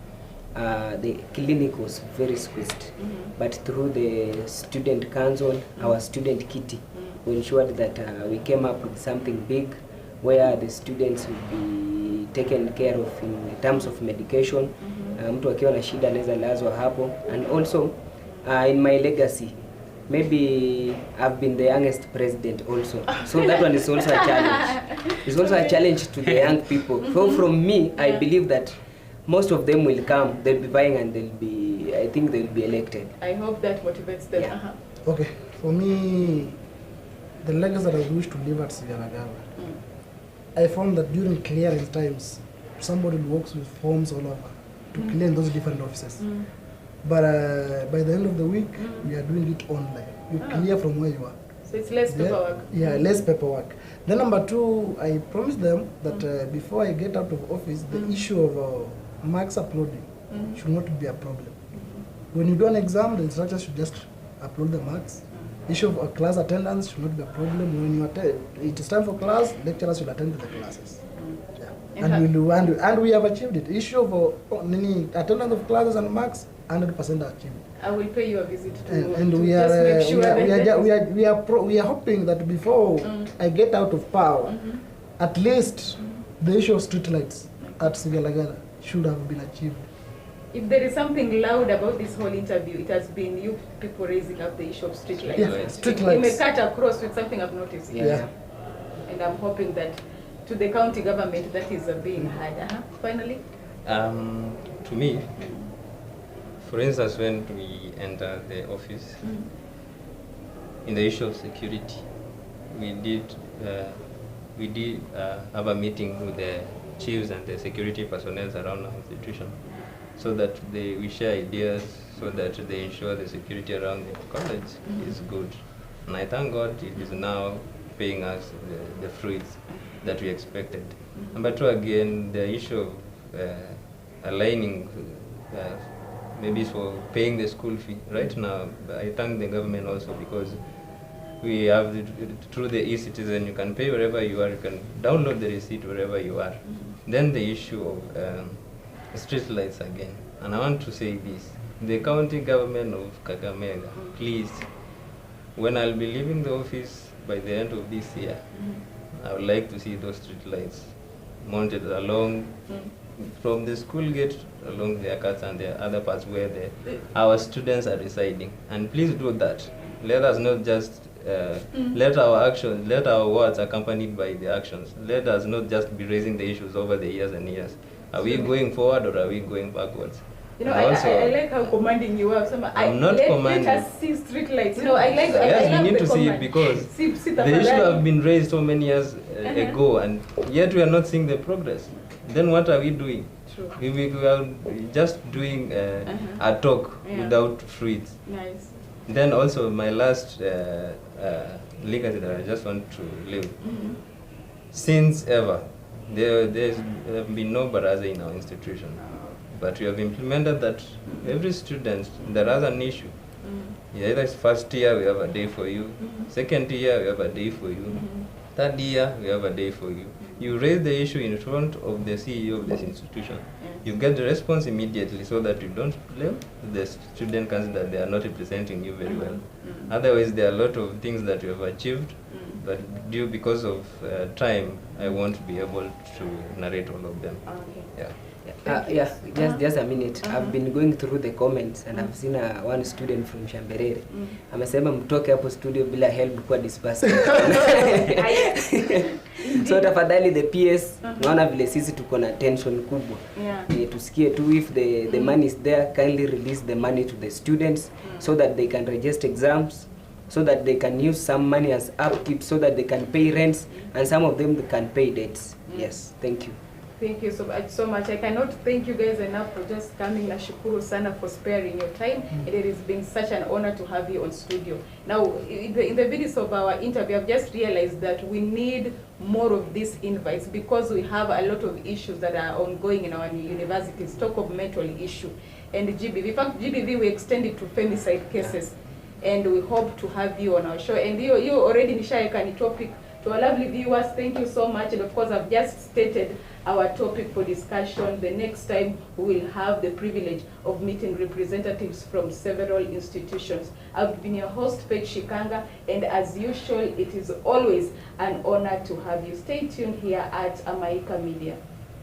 the clinic was very squeezed, but through the student council, our student kitty, we ensured that we came up with something big where the students will be taken care of in terms of medication. Mtu akiwa na shida anaweza lazwa hapo. And also in my legacy, maybe I've been the youngest president also, so that one is also a challenge. It's also a challenge to the young people. So from me, I believe that most of them will come, they'll be buying, and I think they'll be elected. I hope that motivates them. Yeah. Okay, for me, the legacy that I wish to leave at Sigalagala, I found that during clearance times, somebody works with forms all over to clear those different offices. But by the end of the week, we are doing it online. You clear from where you are. So it's less paperwork. Yeah, less paperwork. Then number two, I promised them that before I get out of office, the issue of marks uploading should not be a problem. When you do an exam, the instructor should just upload the marks. Issue of class attendance should not be a problem. When you it is time for class, lecturers should attend to the classes. Yeah. And we have achieved it. Issue of attendance of classes and marks, 100% achieved. I will pay you a visit And to we just are make sure we are hoping that before I get out of power, at least the issue of street lights at Sigalagala should have been achieved. If there is something loud about this whole interview, it has been you people raising up the issue of street lights. Yeah, street You may lights. cut across with something I've noticed. Yeah. And I'm hoping that to the county government that is being heard. Finally? To me, for instance, when we enter the office, in the issue of security, we did have a meeting with the chiefs and the security personnel around our institution, so that we share ideas, so that they ensure the security around the college is good. And I thank God it is now paying us the fruits that we expected. Number two, again, the issue of aligning, maybe for paying the school fee. Right now, I thank the government also, because we have, through the e-citizen, you can pay wherever you are, you can download the receipt wherever you are. Then the issue of street lights again. And I want to say this, the county government of Kakamega, please, when I'll be leaving the office by the end of this year, I would like to see those street lights mounted along from the school gate along the Akats and the other parts where our students are residing. And please do that. Let us not just let our words accompanied by the actions. Let us not just be raising the issues over the years and years. Are we going forward or are we going backwards? You know, I like how commanding you are. I'm not commanding. Let us see street lights. You know, I like. Yes, I we need to see command. it, because the the issue have been raised so many years ago, and yet we are not seeing the progress. Then what are we doing? True. We are just doing a talk without fruits. Nice. Then also my last legacy that I just want to leave. Since ever, there's been no baraza in our institution, but we have implemented that every student that has an issue, Either it's first year, we have a day for you. Second year, we have a day for you. Third year, we have a day for you. You raise the issue in front of the CEO of this institution. You get the response immediately so that you don't blame the student council that they are not representing you very well. Otherwise, there are a lot of things that you have achieved, but because of time, I won't be able to narrate all of them. Okay. Yeah. Just a minute. I've been going through the comments and I've seen one student from Shamberere. Amesema mtoke hapo studio bila help kwa dispersal. So tafadhali the PS, naona vile sisi tuko na tension kubwa. Tusikie tu if the money is there, kindly release the money to the students so that they can register exams, so that they can use some money as upkeep, so that they can pay rents, and some of them can pay debts. Yes, thank you. Thank you so much. I cannot thank you guys enough for just coming. Nashukuru sana for sparing your time. It has been such an honor to have you on studio. Now, in the videos of our interview, I've just realized that we need more of these invites because we have a lot of issues that are ongoing in our universities. Talk of mental issue and GBV. In fact, GBV we extended to femicide cases, and we hope to have you on our show. And you already nishaeka ni topic. To our lovely viewers, thank you so much. And of course, I've just stated our topic for discussion. The next time we will have the privilege of meeting representatives from several institutions. I've been your host, Faith Shikanga, and as usual, it is always an honor to have you. Stay tuned here at Amaika Media.